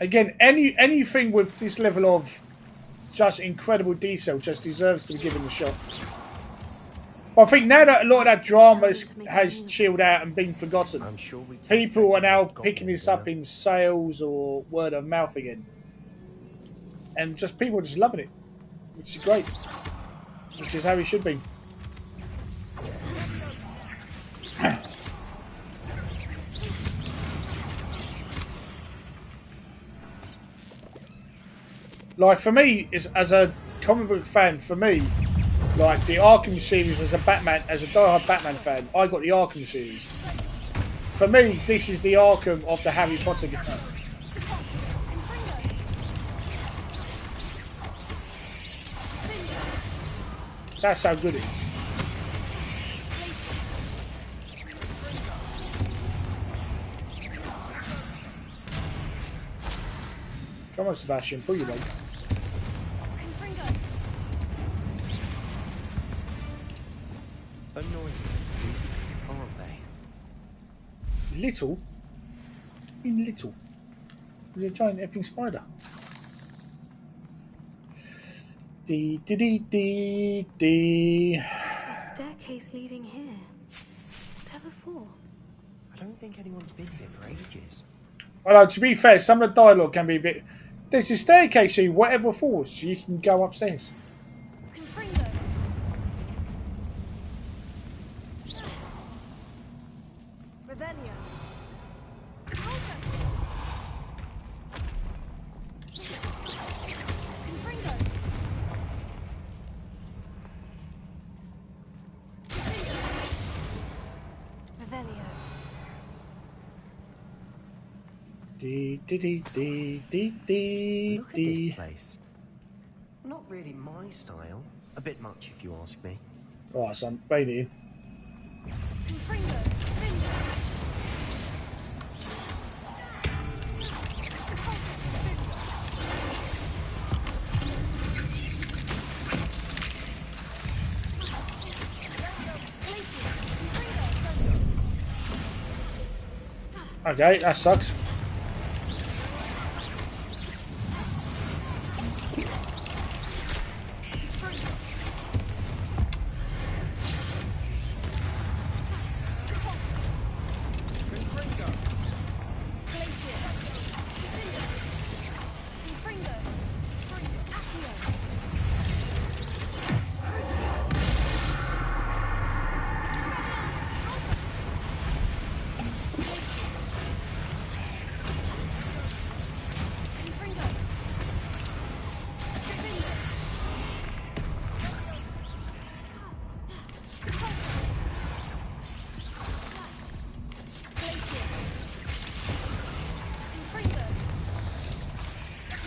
Again, anything with this level of just incredible detail just deserves to be given a shot. But I think now that a lot of that drama has chilled out and been forgotten, people are now picking this up in sales or word of mouth again. And just people are just loving it, which is great. Which is how it should be. Like, for me, as a comic book fan, for me, like the Arkham series as a diehard Batman fan, I got the Arkham series. For me, this is the Arkham of the Harry Potter game. That's how good it is. Come on, Sebastian, pull your leg. Annoying beasts, aren't they? Little? I mean little. There's a giant effing spider. Dee dee dee dee dee. A staircase leading here. Whatever for? I don't think anyone's been here for ages. Well, to be fair, some of the dialogue can be a bit... There's a staircase here, whatever for, so you can go upstairs. Dee dee dee dee dee dee. Look at this place. Not really my style. A bit much, if you ask me. Alright, son, rein it in. Okay, that sucks.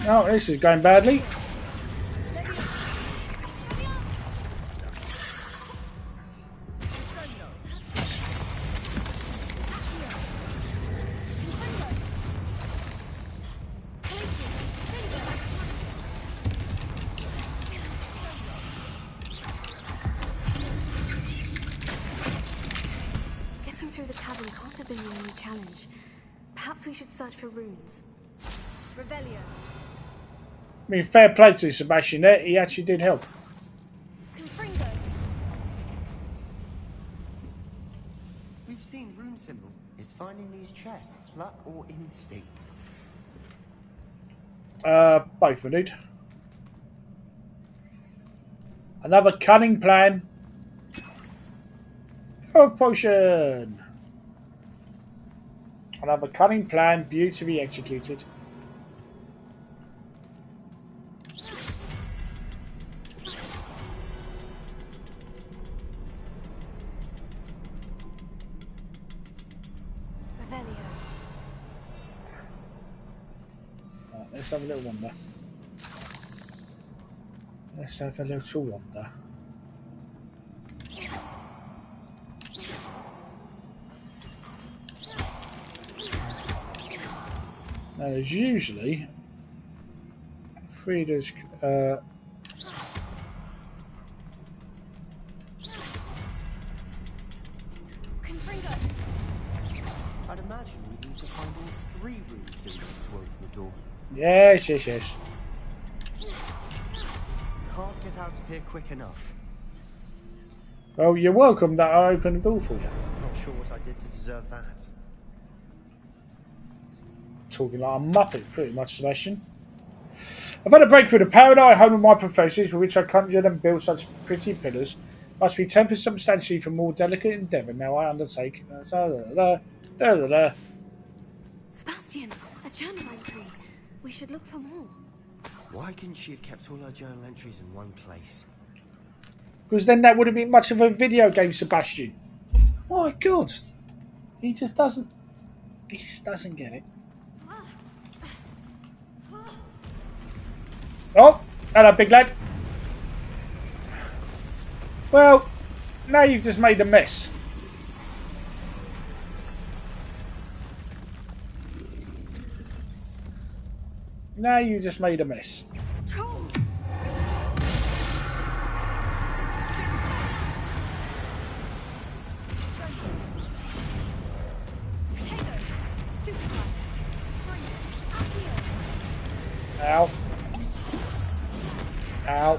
Oh, this is going badly. Getting through the cabin can't have been the only challenge. Perhaps we should search for runes. Revelio. I mean, fair play to Sebastian there. He actually did help. We've seen rune symbols. Is finding these chests luck or instinct? Both, my dude. Another cunning plan. Health potion. Another cunning plan, beautifully executed. Right, let's have a little wander. Let's have a little wander. Now, there's usually Frida's. I'd imagine we need to find all 3 rune symbols to open the door. Yes, yes, yes. Can't get out of here quick enough. Well, you're welcome that I opened the door for you. Not sure what I did to deserve that. Talking like a muppet, pretty much, Sebastian. I've had a break through the paradise home of my professors, for which I conjured and built such pretty pillars. Must be tempered substantially for more delicate endeavour. Now I undertake. Sebastian, a journal entry. We should look for more. Why couldn't she have kept all her journal entries in one place? Because then that would have been much of a video game, Sebastian. My God. He just doesn't get it. Oh, hello, big lad. Well, now you've just made a mess. Now you just made a mess. Ow. Ow.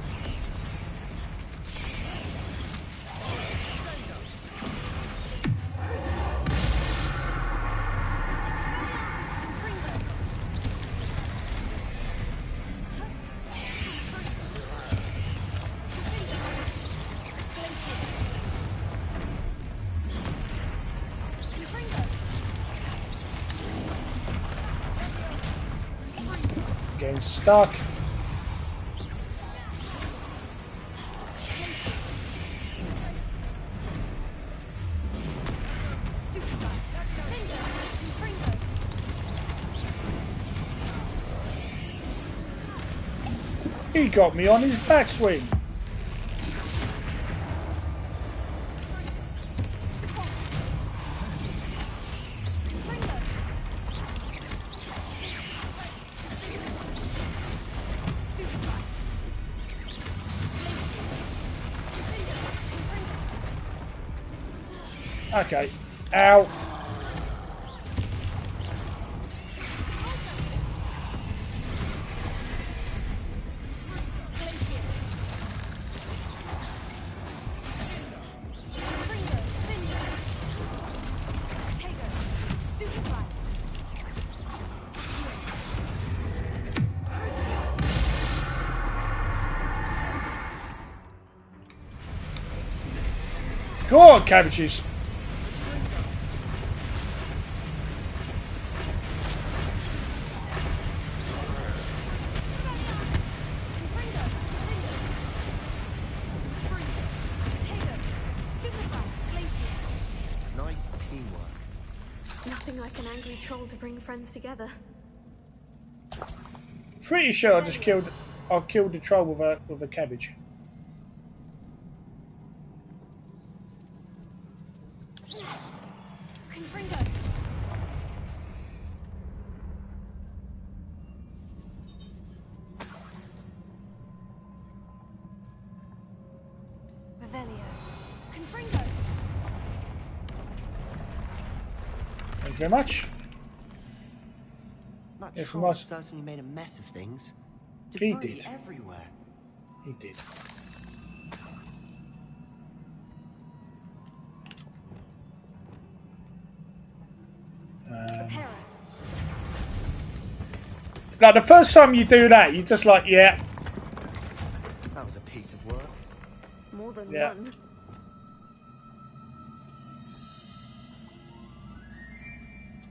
Getting stuck. He got me on his backswing. Okay. Ow. Go on, cabbages. Nice teamwork. Nothing like an angry troll to bring friends together. pretty sure I just killed the troll with a cabbage. Thank you very much. That troll certainly made a mess of things. He Debris did. everywhere. He did. Now, the first time you do that, you're just like, yeah. That was a piece of work. More than Yeah. one.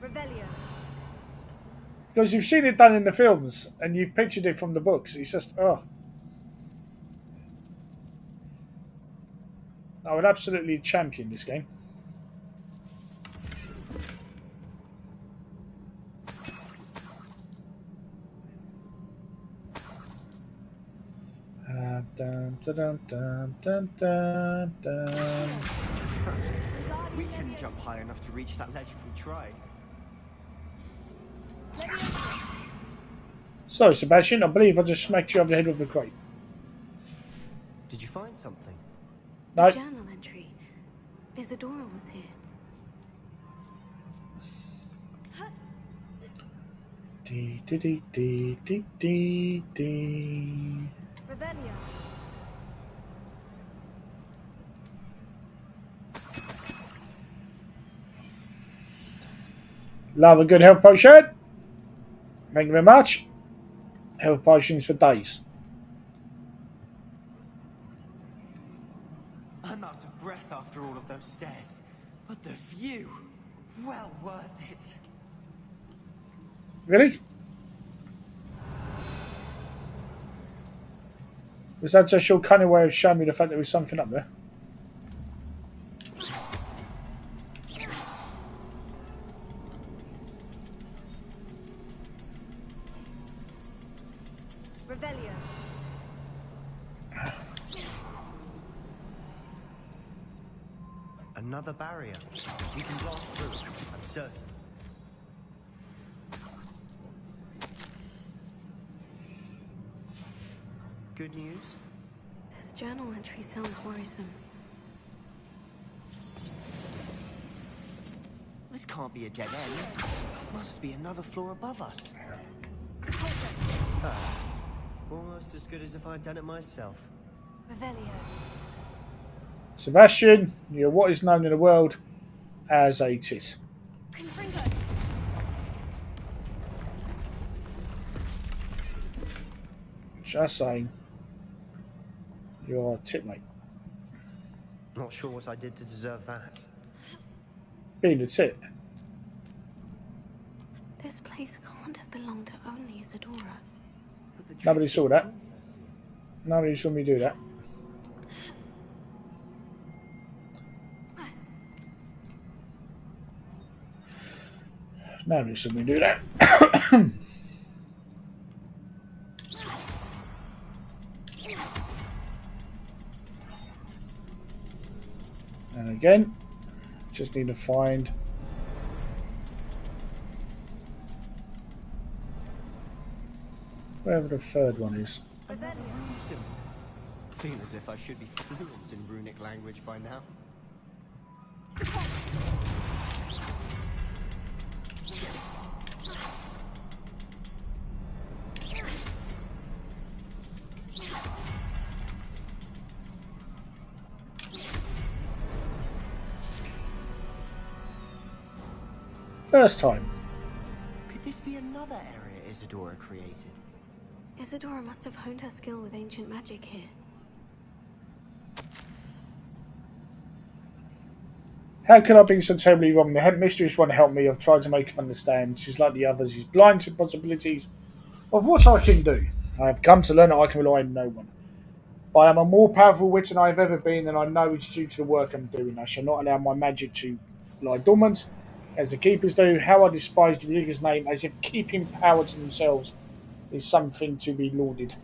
Revelio. Because you've seen it done in the films, and you've pictured it from the books. It's just, oh. I would absolutely champion this game. Dun, dun, dun, dun, dun, dun, dun. We couldn't jump high enough to reach that ledge if we tried. So, Sebastian, I believe I just smacked you over the head with a crate. Did you find something? No. Journal entry. Isadora was here. Dee dee dee dee dee dee dee. Revelio. Love a good health potion. Thank you very much. Health potions for days. I'm out of breath after all of those stairs. But the view, well worth it. Really? Was that just your cunning way of showing me the fact there was something up there? Revelio. Another barrier. We can blast through it, I'm certain. Good news? This journal entry sounds worrisome. This can't be a dead end. Must be another floor above us. Almost as good as if I'd done it myself. Revelio. Sebastian, you're what is known in the world as a tit. Just saying. You're a tit, mate. Not sure what I did to deserve that. Being a tit. This place can't have belonged to only Isadora. Nobody saw that. Nobody saw me do that. Nobody saw me do that. And again, just need to find wherever the third one is. Feel as if I should be fluent in runic language by now. First time. Could this be another area Isadora created? Isadora must have honed her skill with ancient magic here. How could I be so terribly wrong? The headmistress won't help me. I've tried to make her understand. She's like the others. She's blind to the possibilities of what I can do. I have come to learn that I can rely on no one. But I am a more powerful witch than I have ever been, and I know it's due to the work I'm doing. I shall not allow my magic to lie dormant, as the keepers do. How I despise the rigger's name, as if keeping power to themselves is something to be lauded.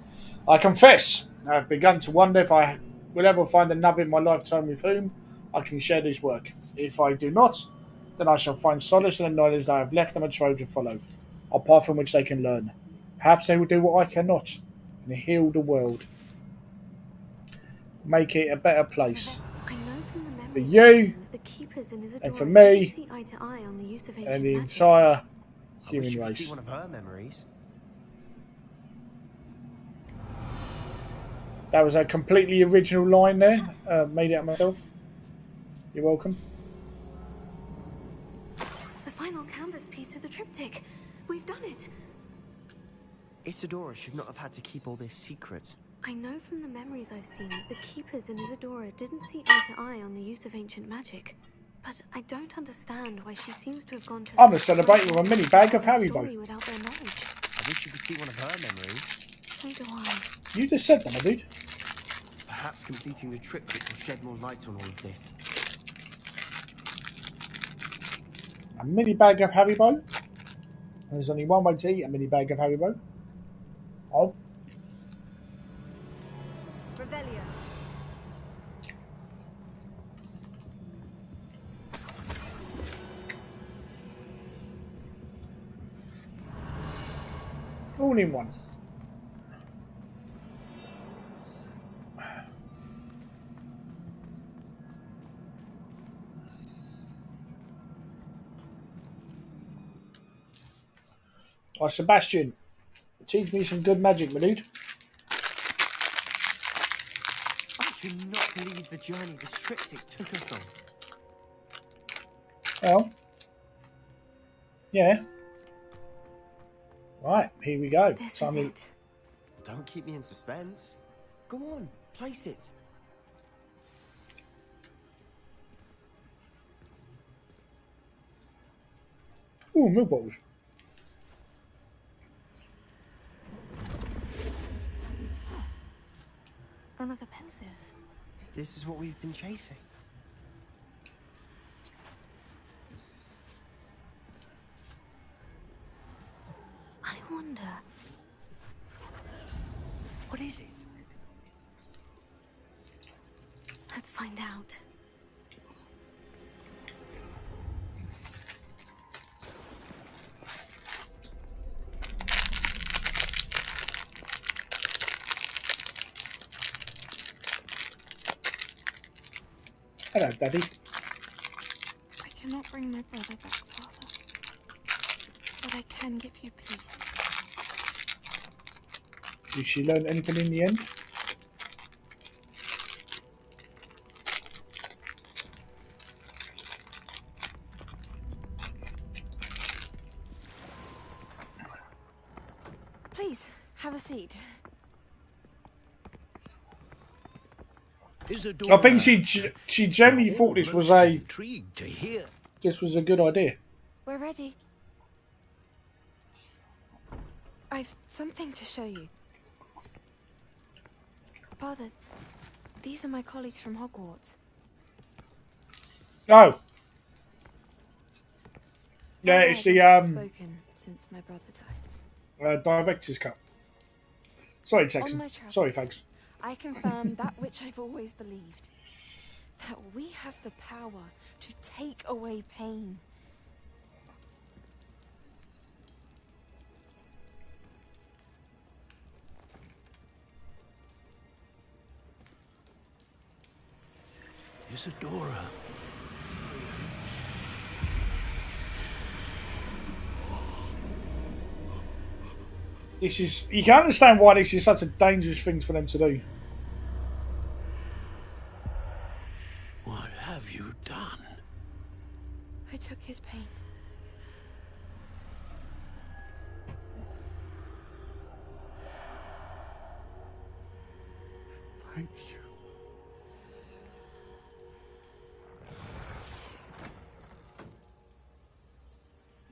I confess, I have begun to wonder if I will ever find another in my lifetime with whom I can share this work. If I do not, then I shall find solace in the knowledge that I have left them a trove to follow, a path from which they can learn. Perhaps they will do what I cannot, and heal the world. Make it a better place. For you, and for me, and the entire human race. See one of her memories. That was a completely original line there. Made it up myself. You're welcome. The final canvas piece of the triptych. We've done it. Isadora should not have had to keep all this secret. I know from the memories I've seen that the keepers in Isadora didn't see eye to eye on the use of ancient magic. But I don't understand why she seems to have gone to... I'm going to celebrate with a mini bag of Haribo. Without their knowledge. I wish you could see one of her memories. So do I. You just said that, my dude. Perhaps completing the triptych will shed more light on all of this. A mini bag of Haribo. There's only one way to eat a mini bag of Haribo. Oh. Revelio. All in one. Oh, Sebastian, teach me some good magic, my dude. I do not believe the journey this triptych took us on. Well, yeah. Right, here we go. This is it. Don't keep me in suspense. Go on, place it. Ooh, milk bottles. Another pensive. This is what we've been chasing. I wonder... What is it? Let's find out. Hello, Daddy. I cannot bring my brother back, Father. But I can give you peace. Did she learn anything in the end? Please, have a seat. I think she generally thought this was a good idea. We're ready. I've something to show you. Father, these are my colleagues from Hogwarts. Oh. Yeah, it's the spoken since my brother died. Director's cut. Sorry, Texan. On my travels, Sorry, folks. I confirm that which I've always believed. That we have the power to take away pain. Isadora. This is... You can understand why this is such a dangerous thing for them to do. What have you done? I took his pain. Thank you.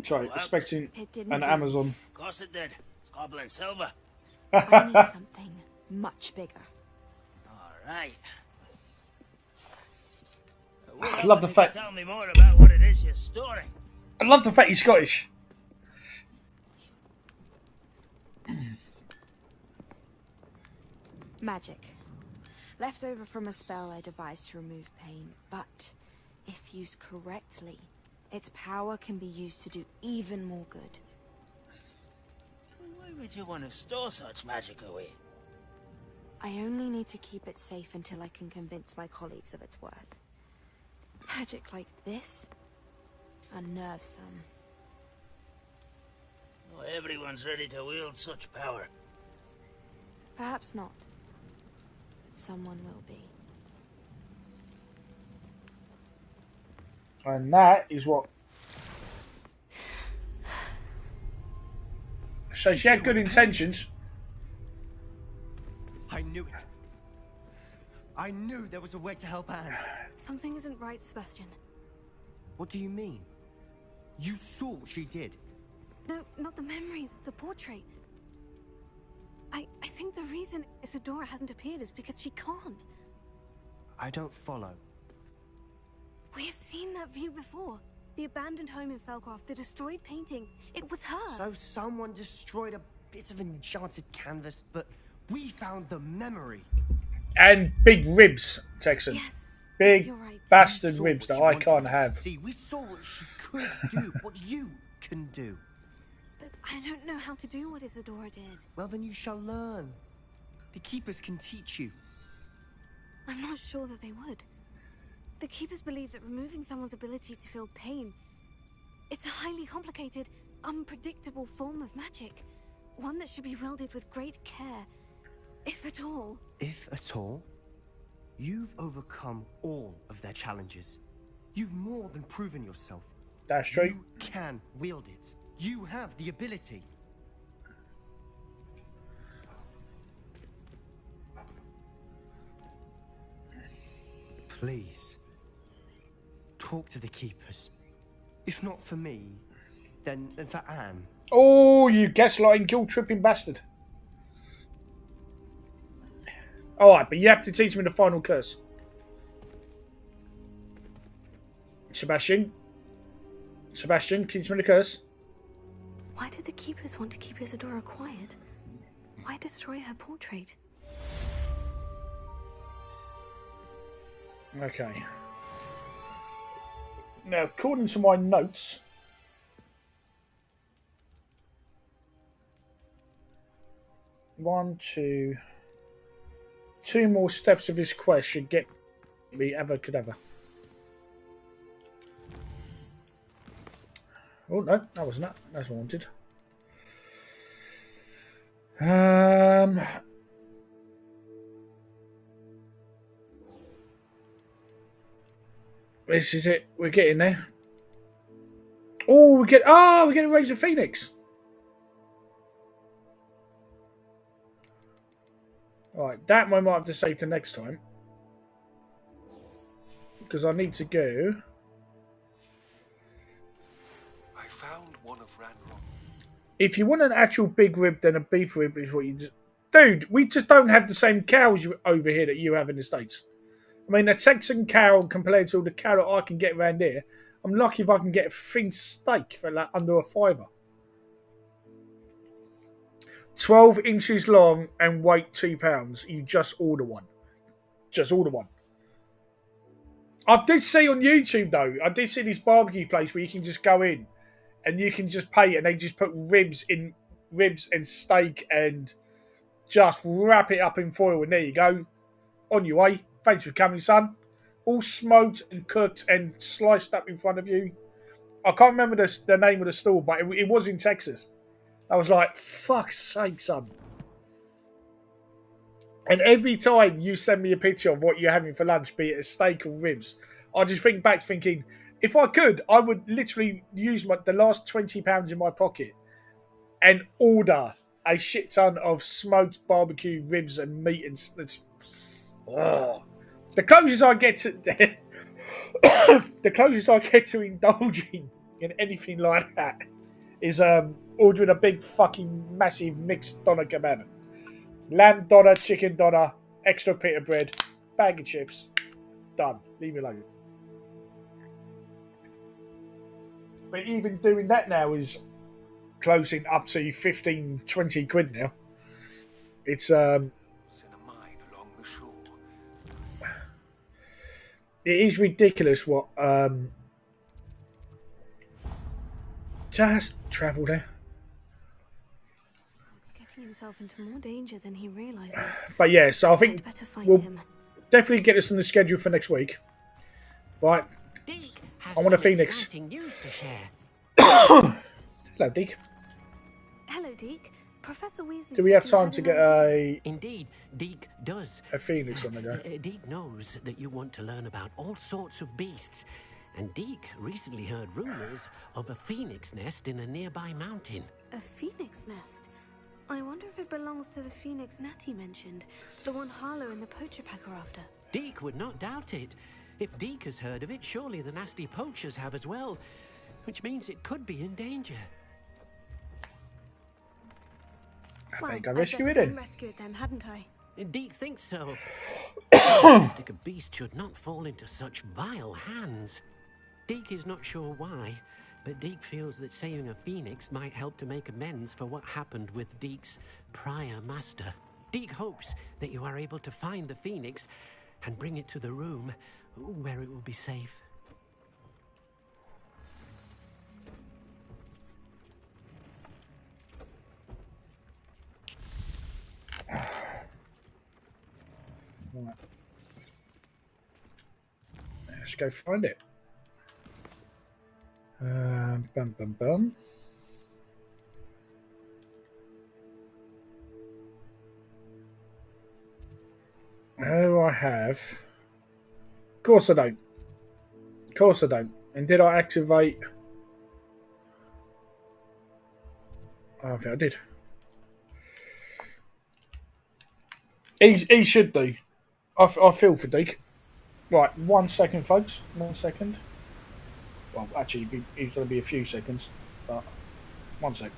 Sorry, expecting an Amazon. Of course it did. It's goblin silver. I need something much bigger. All right. I love the fact. Tell me more about what it is you're storing. I love the fact he's Scottish. Magic. Left over from a spell I devised to remove pain, but if used correctly, its power can be used to do even more good. Why would you want to store such magic away? I only need to keep it safe until I can convince my colleagues of its worth. Magic like this unnerves some. Not everyone's ready to wield such power. Perhaps not. But someone will be. And that is what... So she had good intentions. I knew it. I knew there was a way to help Anne. Something isn't right, Sebastian. What do you mean? You saw what she did. No, not the memories, the portrait. I think the reason Isadora hasn't appeared is because she can't. I don't follow. We have seen that view before. The abandoned home in Felcroft, the destroyed painting. It was her. So someone destroyed a bit of enchanted canvas, but we found the memory. And big ribs, Texan. Yes, big you're right. bastard ribs that I can't have. See, we saw what she could do, what you can do. But I don't know how to do what Isadora did. Well, then you shall learn. The Keepers can teach you. I'm not sure that they would. The Keepers believe that removing someone's ability to feel pain, it's a highly complicated, unpredictable form of magic. One that should be wielded with great care, if at all. If at all? You've overcome all of their challenges. You've more than proven yourself. That's true. You can wield it. You have the ability. Please, talk to the Keepers. If not for me, then for Anne. Oh, you gaslighting, guilt-tripping bastard. Alright, but you have to teach me the final curse. Sebastian, teach me the curse. Why did the Keepers want to keep Isadora quiet? Why destroy her portrait? Okay. Now, according to my notes, two more steps of this quest should get me Avacadabra. Oh no, that wasn't it. That's what I wanted. This is it. We're getting there. Oh, we get to raise a phoenix. Alright, that one I might have to save to next time. Because I need to go. I found one of Ranrock. If you want an actual big rib, then a beef rib is what you just... Dude, we just don't have the same cows over here that you have in the States. I mean, a Texan cow compared to the cow that I can get around here, I'm lucky if I can get a thin steak for like under a $5. 12 inches long and weight 2 pounds. You just order one. Just order one. I did see on YouTube though, I did see this barbecue place where you can just go in and you can just pay and they just put ribs and steak and just wrap it up in foil and there you go. On your way. Thanks for coming, son. All smoked and cooked and sliced up in front of you. I can't remember the name of the store, but it was in Texas. I was like, fuck's sake, son. And every time you send me a picture of what you're having for lunch, be it a steak or ribs, I just think back thinking, if I could, I would literally use the last £20 in my pocket and order a shit ton of smoked barbecue ribs and meat and... Oh. The closest I get to indulging in anything like that is ordering a big fucking massive mixed doner kebab. Lamb doner, chicken doner, extra pita bread, bag of chips. Done. Leave me alone. But even doing that now is closing up to 15, 20 quid now. It's it is ridiculous what just travel there. He's getting himself into more danger than he realizes. But yeah, so I think I'd better find we'll him. definitely get this on the schedule for next week. Right. I want a Phoenix. News to share. Hello, Deke. Hello, Deke. Professor Weasley. Do we have time to get a... Indeed, Deke does. A Phoenix on the go. Deke knows that you want to learn about all sorts of beasts. And Deke recently heard rumors of a phoenix nest in a nearby mountain. A phoenix nest? I wonder if it belongs to the phoenix Natty mentioned. The one Harlow and the poacher pack are after. Deke would not doubt it. If Deke has heard of it, surely the nasty poachers have as well. Which means it could be in danger. Well, I'd rescue it then. Rescue it then, hadn't I? Deke thinks so. A beast should not fall into such vile hands. Deke is not sure why, but Deke feels that saving a phoenix might help to make amends for what happened with Deke's prior master. Deke hopes that you are able to find the phoenix and bring it to the room where it will be safe. Right. Let's go find it. Bum bum bum. How do I have? Of course I don't. Of course I don't. And did I activate? Oh, I think I did. He should do. I feel for Deke. Right, 1 second, folks. 1 second. Well, actually, it's going to be a few seconds, but 1 sec.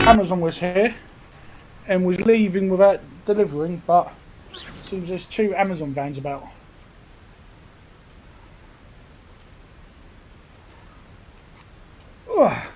Amazon was here and was leaving without delivering, but it seems there's 2 Amazon vans about. Ugh.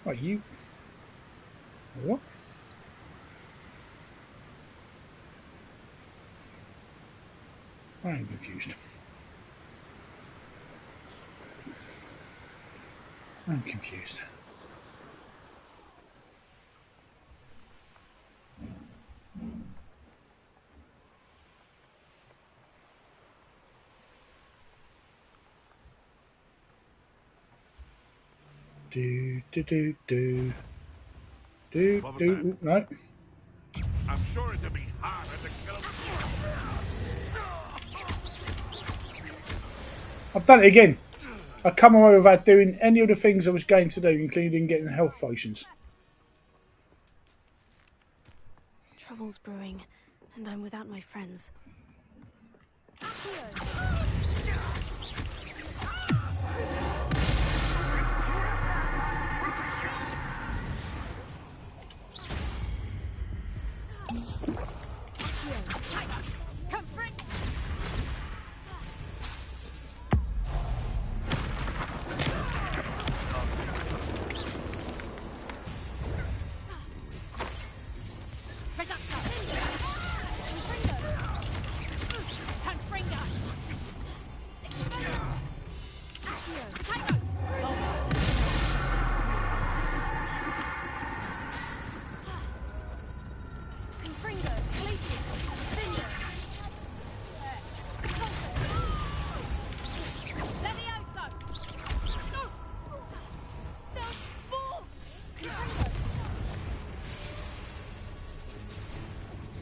Are you? What? I'm confused. I'm confused. Do. No. I'm sure it'll be harder to kill him. I've done it again. I come away without doing any of the things I was going to do, including getting health potions. Trouble's brewing, and I'm without my friends.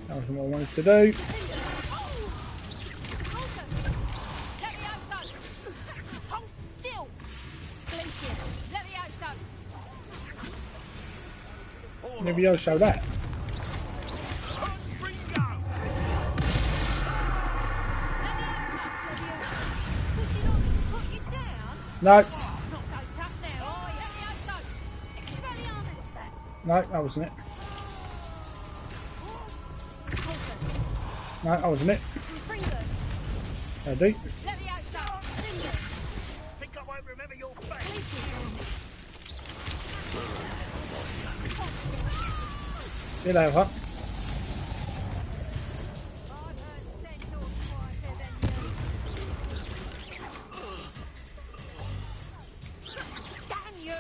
That was what I wanted to do. Maybe I'll show that. No. No, that wasn't it. No, that wasn't it. I do. See you later, huh? Damn you!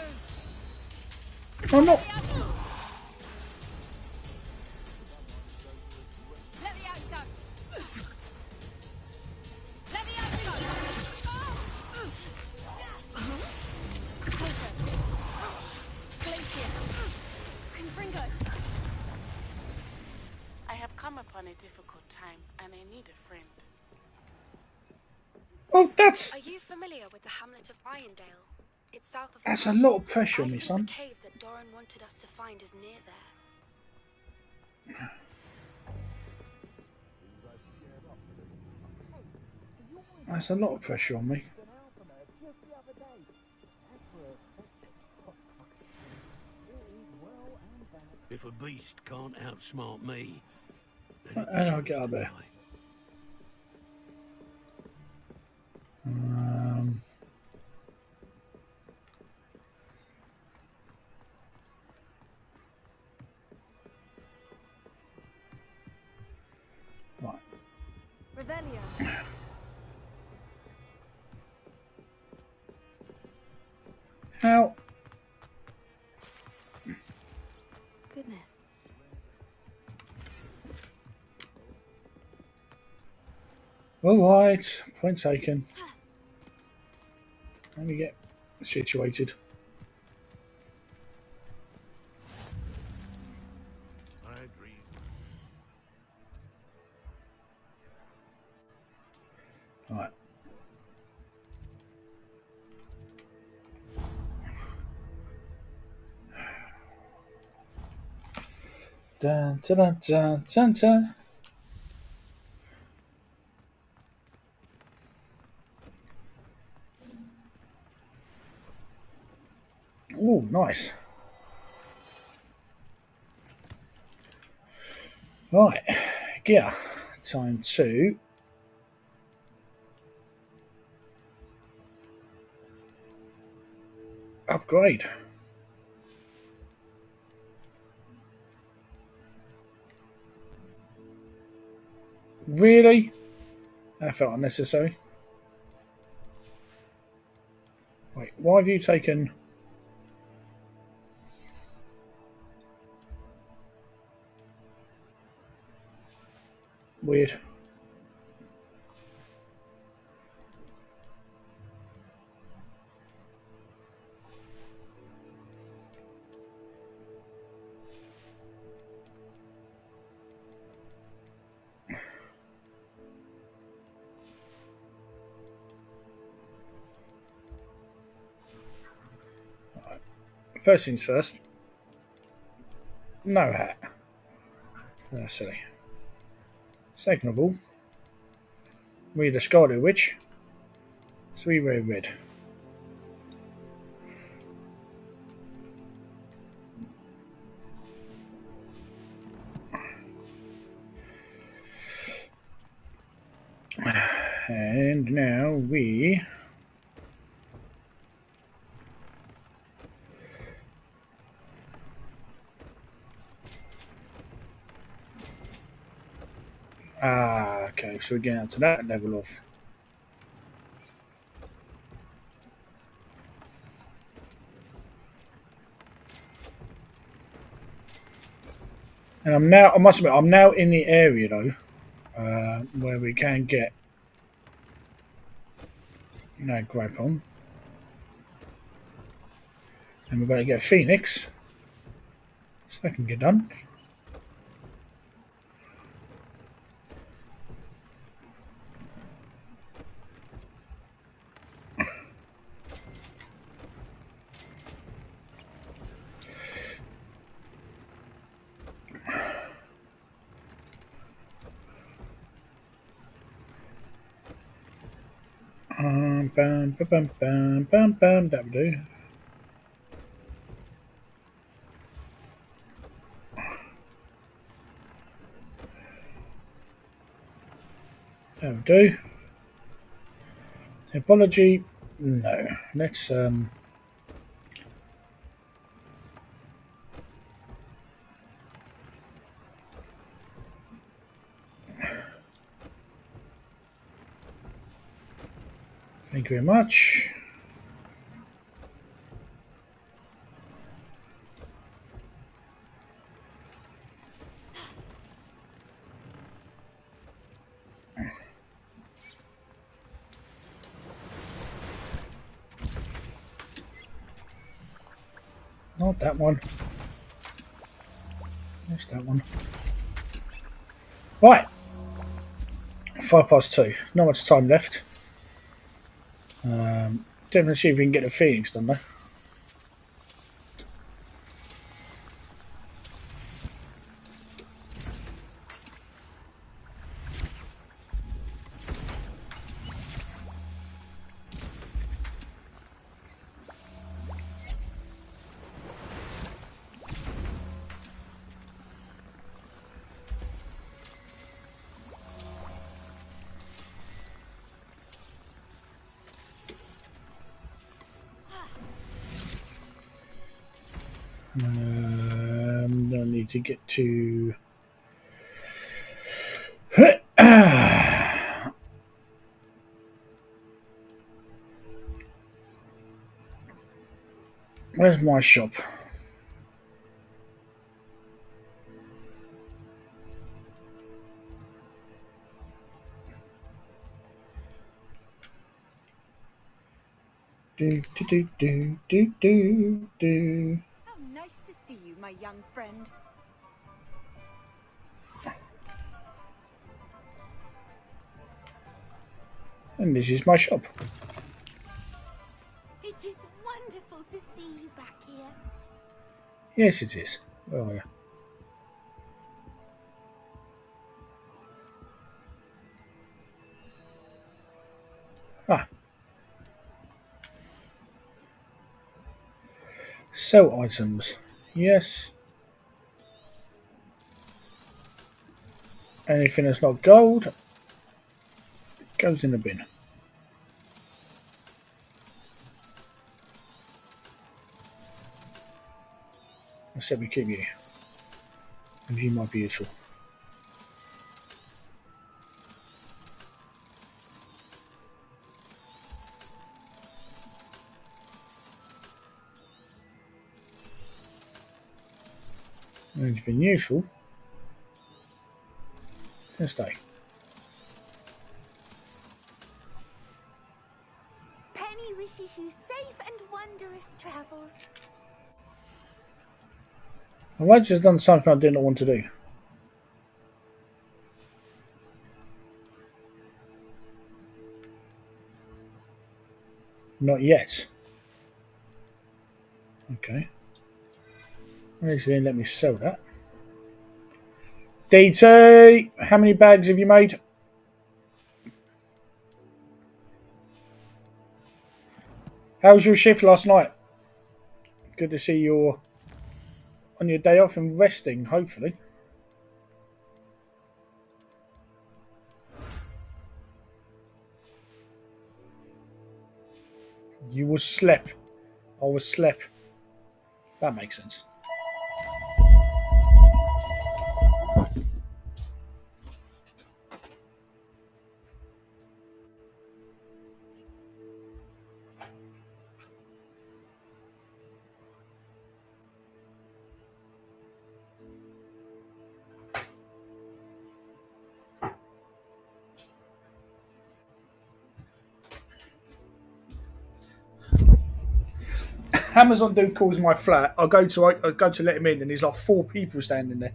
I'm not. Upon a difficult time, and I need a friend. Oh, that's. Are you familiar with the hamlet of Irondale? It's south of. That's a lot of pressure on me, son. The cave that Doran wanted us to find is near there. That's a lot of pressure on me. If a beast can't outsmart me, And I'll get up there. Right. Revelio. How? Goodness. All right. Point taken. Let me get situated. Right. Dun, dun, dun, dun, dun, dun. Oh, nice. Right. Gear. Time to upgrade. Really? That felt unnecessary. Wait, why have you taken... Weird. First things first. No hat. That's silly. Second of all, we're the Scarlet Witch, so we wear red. And now we... okay, so we're getting up to that level of... And I'm now, I must admit, I'm now in the area though, where we can get... No gripe on. And we're going to get Phoenix, so that can get done. Bam, bam, bam, bam, bam, bam, that would do. That would do. Apology, no. Let's thank you very much. Not that one. That's that one. Right. 2:05. Not much time left. Definitely see if we can get the Phoenix done though. I need to get to... Where's my shop? Do. How nice to see you, my young friend. And this is my shop. It is wonderful to see you back here. Yes, it is. Where are you? Ah. Sell items. Yes. Anything that's not gold goes in the bin. Except we keep you. Because you might be useful. Anything useful? Let's stay. Penny wishes you safe and wondrous travels. Have I just done something I didn't want to do? Not yet. Okay. At least they didn't let me sell that. DT! How many bags have you made? How was your shift last night? Good to see you're on your day off and resting, hopefully. You will sleep. I will sleep. That makes sense. Amazon dude calls my flat. I go to let him in, and there's like 4 people standing there.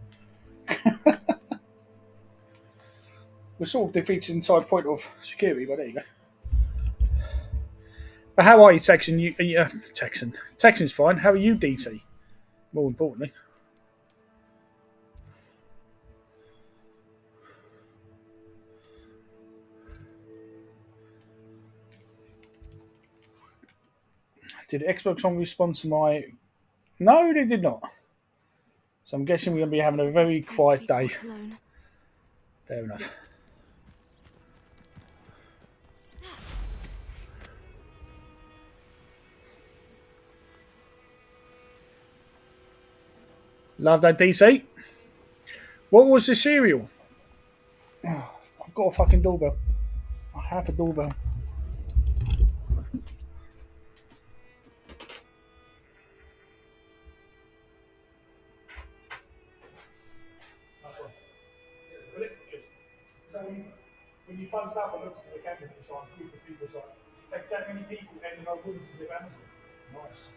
We're sort of defeating the entire point of security, but there you go. But how are you, Texan? Texan's fine. How are you, DT? More importantly. Did Xbox One respond to my... No, they did not. So I'm guessing we're going to be having a very quiet day. Fair enough. Love that, DC. What was the cereal? Oh, I've got a fucking doorbell. I have a doorbell. When you buzz it up and look to the camera, it's like a group of people. It's like, it takes that many people and no women to live Amazon. Nice.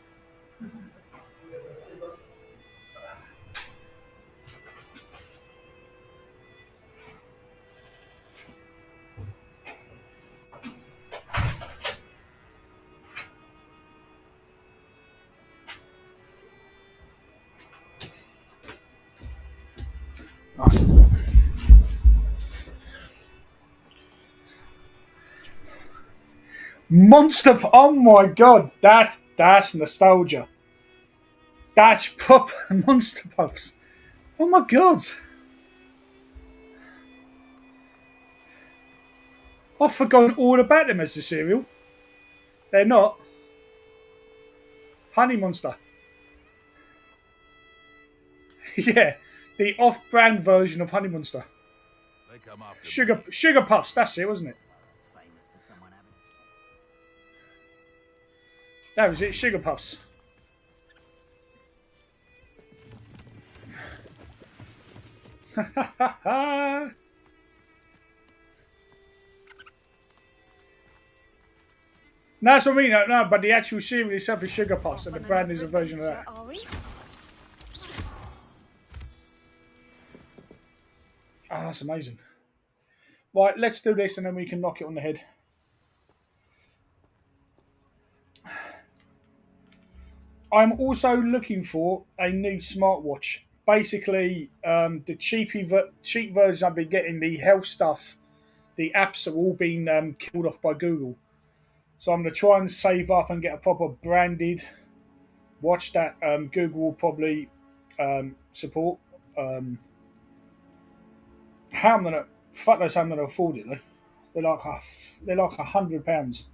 Monster! Oh my god, that's nostalgia. That's proper Monster Puffs. Oh my god, I've forgotten all about them as a cereal. They're not Honey Monster. Yeah, the off-brand version of Honey Monster. Sugar Puffs. That's it, wasn't it? That was it, Sugar Puffs. No, that's what I mean. No, but the actual cereal itself is Sugar Puffs, and the brand is a version of that. Ah, that's amazing. Right, let's do this, and then we can knock it on the head. I'm also looking for a new smartwatch. Basically, the cheap version I've been getting, the health stuff, the apps have all been killed off by Google. So I'm going to try and save up and get a proper branded watch that Google will probably support. How I'm going to... Fuck knows how I'm going to afford it, though. They're like £100.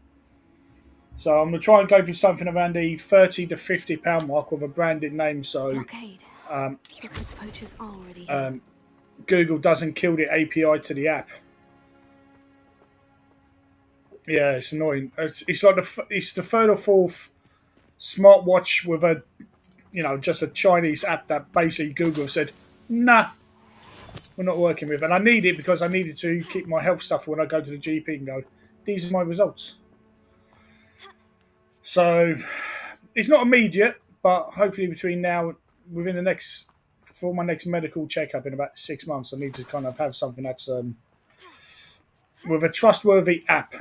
So I'm going to try and go for something around the £30 to £50 mark with a branded name, so Google doesn't kill the API to the app. Yeah, it's annoying. It's like it's the third or fourth smartwatch with a just a Chinese app that basically Google said, nah, we're not working with. And I need it because I needed to keep my health stuff when I go to the GP and go, these are my results. So it's not immediate, but hopefully within the next, for my next medical checkup in about 6 months, I need to kind of have something that's with a trustworthy app.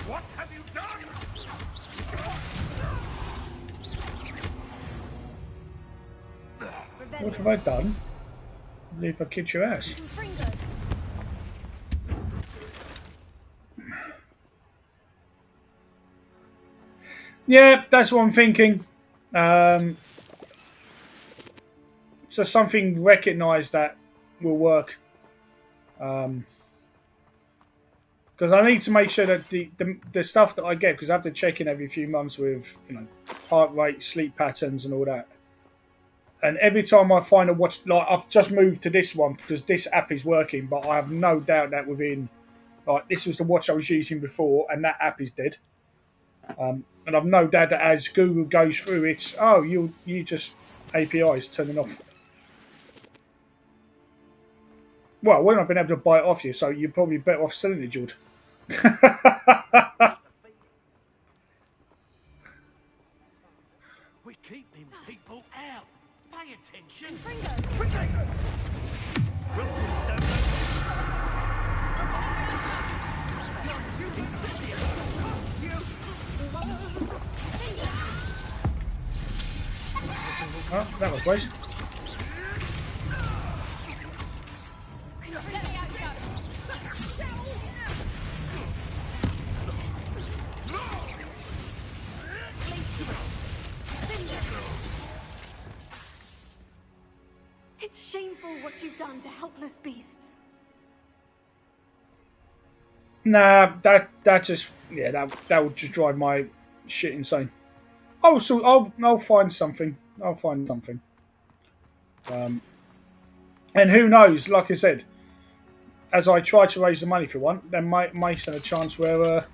What have you done? What have I done? I believe I kicked your ass. Yeah, that's what I'm thinking. So something recognised that will work. Because I need to make sure that the stuff that I get, because I have to check in every few months with heart rate, sleep patterns, and all that. And every time I find a watch, like I've just moved to this one because this app is working, but I have no doubt that this was the watch I was using before, and that app is dead. And I've no doubt that as Google goes through, it's you just APIs turning off. Well, we're not been able to buy it off you, so you're probably better off selling it, Jude. We're keeping people out. Pay attention. Oh, that was waste. It's shameful what you've done to helpless beasts. Nah, that just that would just drive my shit insane. I'll find something. I'll find something. And who knows? Like I said, as I try to raise the money for one, there may stand a chance where the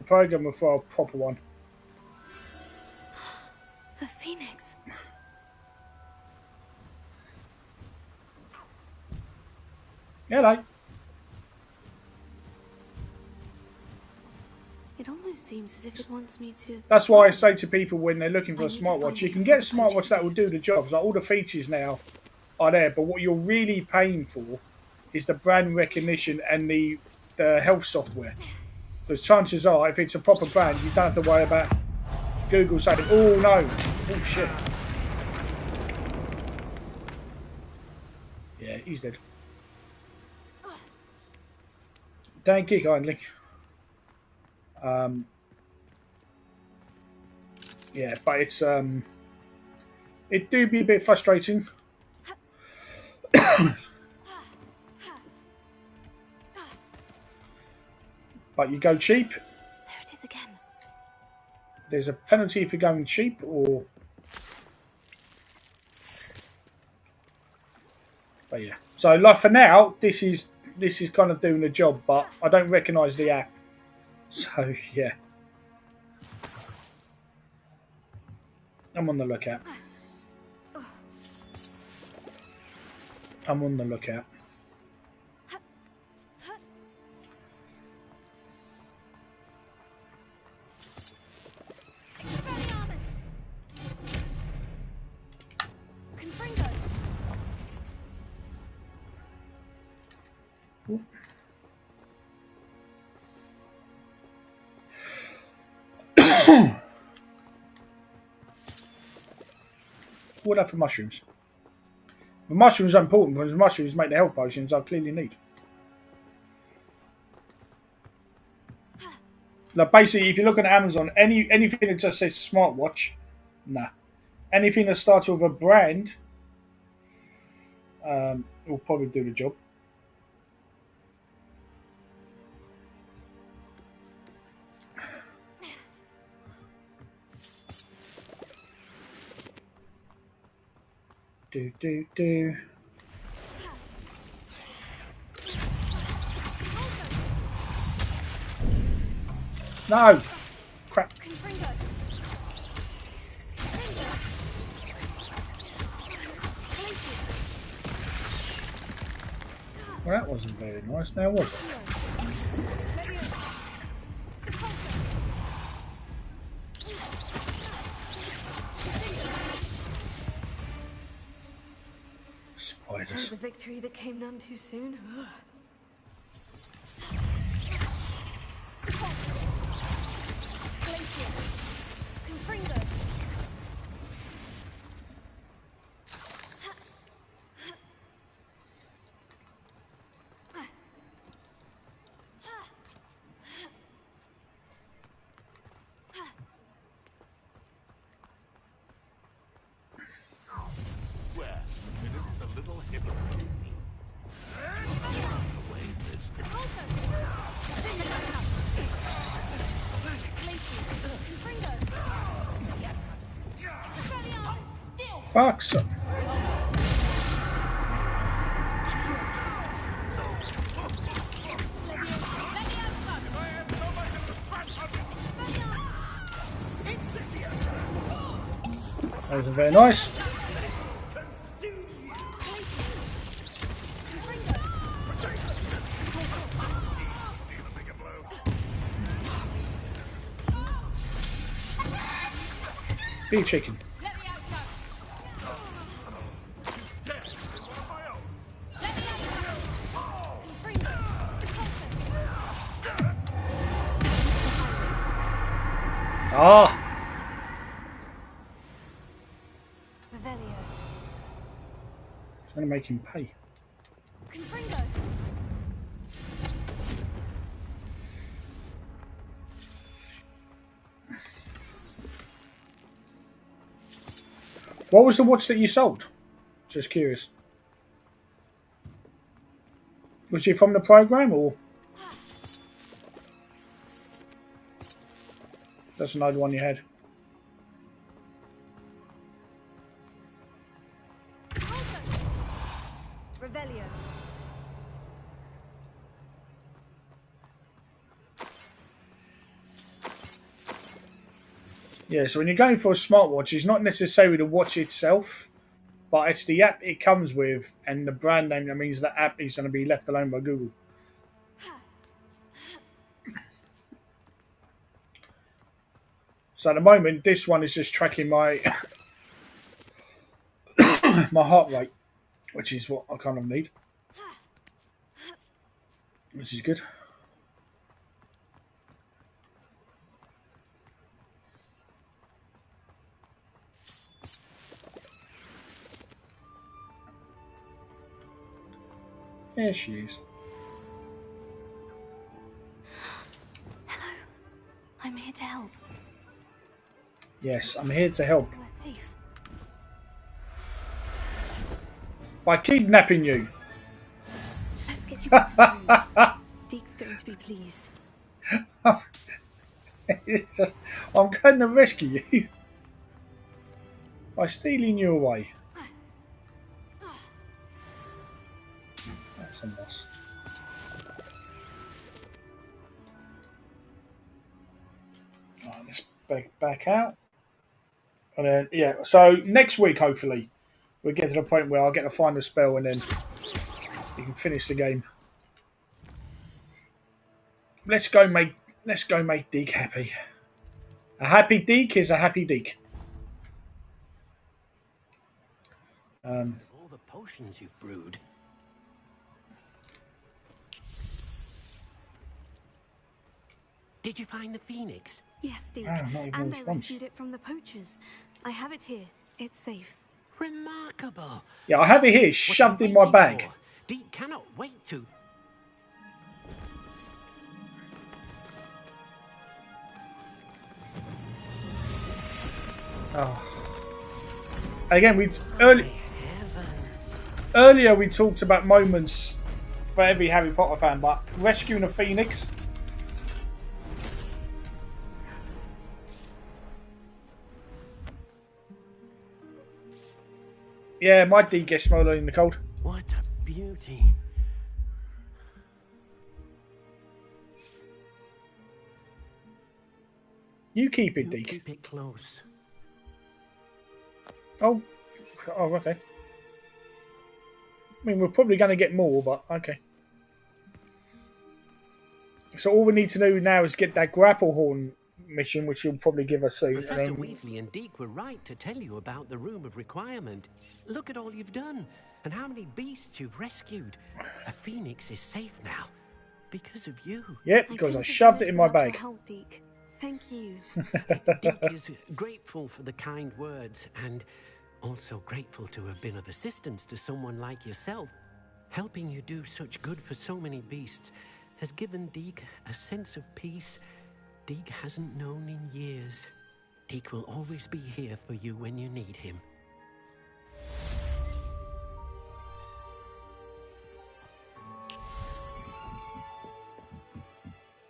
program will throw a proper one. The Phoenix. Hello. It almost seems as if it wants me to... That's why I say to people when they're looking for a smartwatch, you can get a smartwatch that will do the jobs. Like all the features now are there, but what you're really paying for is the brand recognition and the health software. Because chances are, if it's a proper brand, you don't have to worry about Google saying, "Oh no, oh shit." Yeah, he's dead. Thank you kindly. Yeah, but it's it do be a bit frustrating. But you go cheap. There it is again. There's a penalty if you're going cheap, or. But yeah, so like for now, this is kind of doing the job, but I don't recognise the app. So yeah, I'm on the lookout. I'm on the lookout. What are for mushrooms? The mushrooms are important because mushrooms make the health potions I clearly need. Like basically, if you look at Amazon, anything that just says smartwatch, nah. Anything that starts with a brand, will probably do the job. Do. No! Crap. Well, that wasn't very nice, now was it? That was Spiders. a victory that came none too soon. Where? It isn't a little hypocrite. Fuck's sake. That wasn't very nice. Be a chicken. Ah! It's going to make him pay. What was the watch that you sold? Just curious. Was she from the program or? That's another one you had. Revelio. Yeah, so when you're going for a smartwatch, it's not necessarily the watch itself, but it's the app it comes with and the brand name that means that app is going to be left alone by Google. So at the moment, this one is just tracking my my heart rate, which is what I kind of need, which is good. There she is. Hello. I'm here to help. Yes, I'm here to help. We're safe. By kidnapping you. Let's get you back to the room. Deke's going to be pleased. It's just, I'm going to rescue you by stealing you away. That's a mess. Right, let's back out. And then, yeah, so next week, hopefully, we'll get to the point where I'll get to find the spell and then you can finish the game. Let's go make Deke happy. A happy Deke is a happy Deke. All the potions you've brewed. Did you find the phoenix? Yes, Deke. Ah, not even And I response. rescued it from the poachers. I have it here. It's safe. Remarkable. Yeah, I have it here, shoved in my bag. Deke cannot wait to. Oh. Again, earlier we talked about moments for every Harry Potter fan, but rescuing a phoenix. Yeah, my D gets smaller in the cold. What a beauty. You keep it, You Deke. keep it close. Oh, okay. I mean, we're probably going to get more, but okay. So all we need to do now is get that grapple horn mission, which you'll probably give us soon. Professor Weasley and Deke were right to tell you about the Room of Requirement. Look at all you've done, and how many beasts you've rescued. A phoenix is safe now, because of you. Yeah, because I shoved it in my bag. Help, Deke. Thank you. Deke is grateful for the kind words, and also grateful to have been of assistance to someone like yourself. Helping you do such good for so many beasts has given Deke a sense of peace Deke hasn't known in years. Deke will always be here for you when you need him.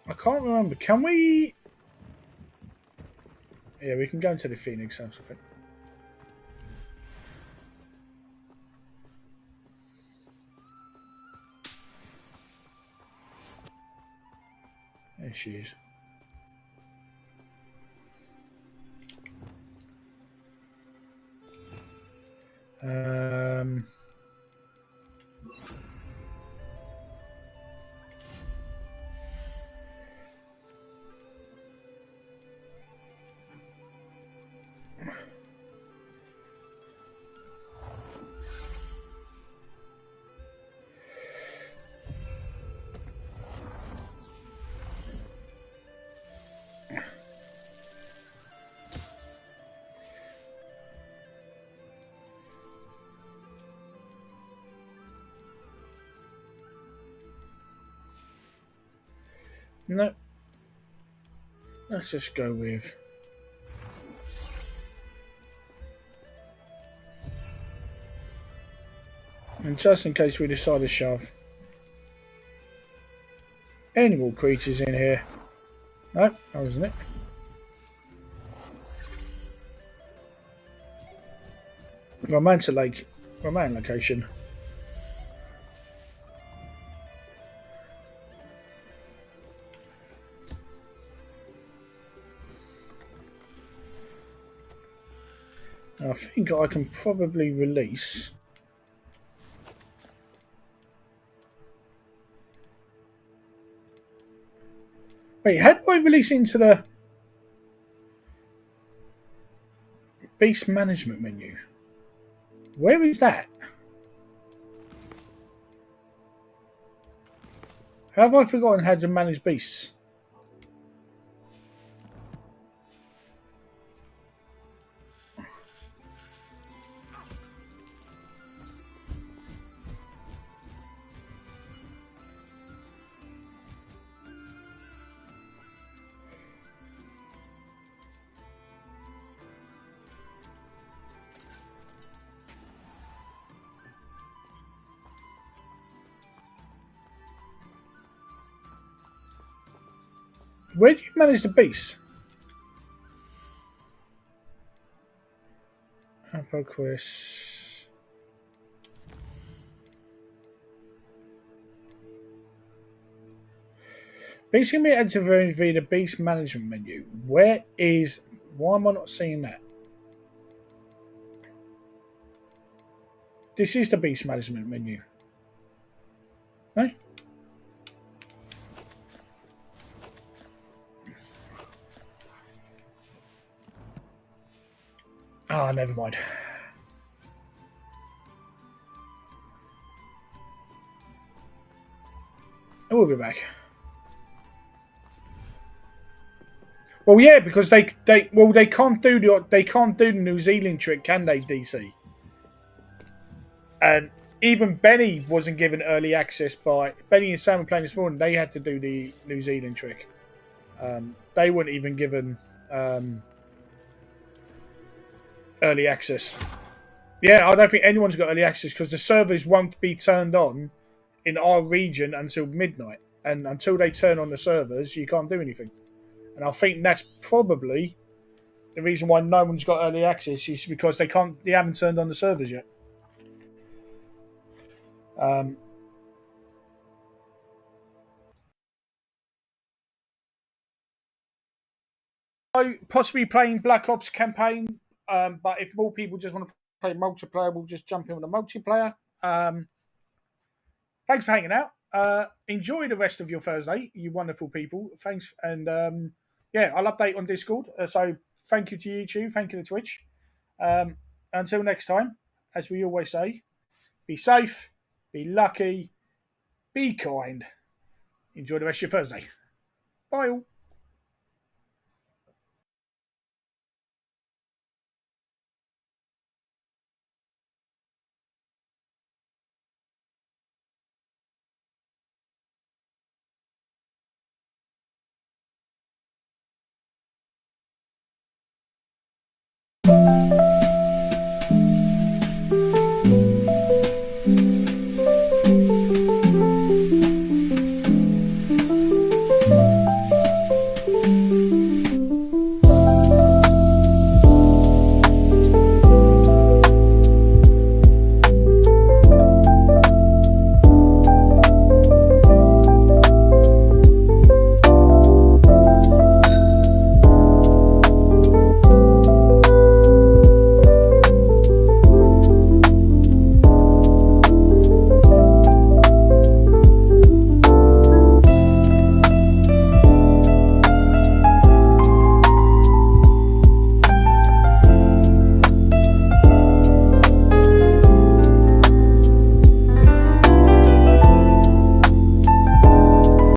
I can't remember. Can we... Yeah, we can go into the Phoenix House, I think. There she is. No. Let's just go with... And just in case we decide to shove any more creatures in here. No, that wasn't it. Romantic location. I think I can probably release... Wait, how do I release into the Beast Management menu? Where is that? Have I forgotten how to manage beasts? Where do you manage the beasts? Apoquis. Beast can be activated via the Beast Management menu. Where is... Why am I not seeing that? This is the Beast Management menu. No? Ah, never mind. I will be back. Well, yeah, because they can't do the New Zealand trick, can they, DC? And even Benny wasn't given early access by Benny and Sam were playing this morning. They had to do the New Zealand trick. They weren't even given early access. Yeah, I don't think anyone's got early access because the servers won't be turned on in our region until midnight, and until they turn on the servers, you can't do anything. And I think that's probably the reason why no one's got early access is because they haven't turned on the servers yet. So possibly playing Black Ops campaign, but if more people just want to play multiplayer, we'll just jump in on the multiplayer. Thanks for hanging out. Enjoy the rest of your Thursday, you wonderful people. Thanks, and yeah, I'll update on Discord. So thank you to YouTube, thank you to Twitch. Until next time, as we always say, be safe, be lucky, be kind. Enjoy the rest of your Thursday. Bye all.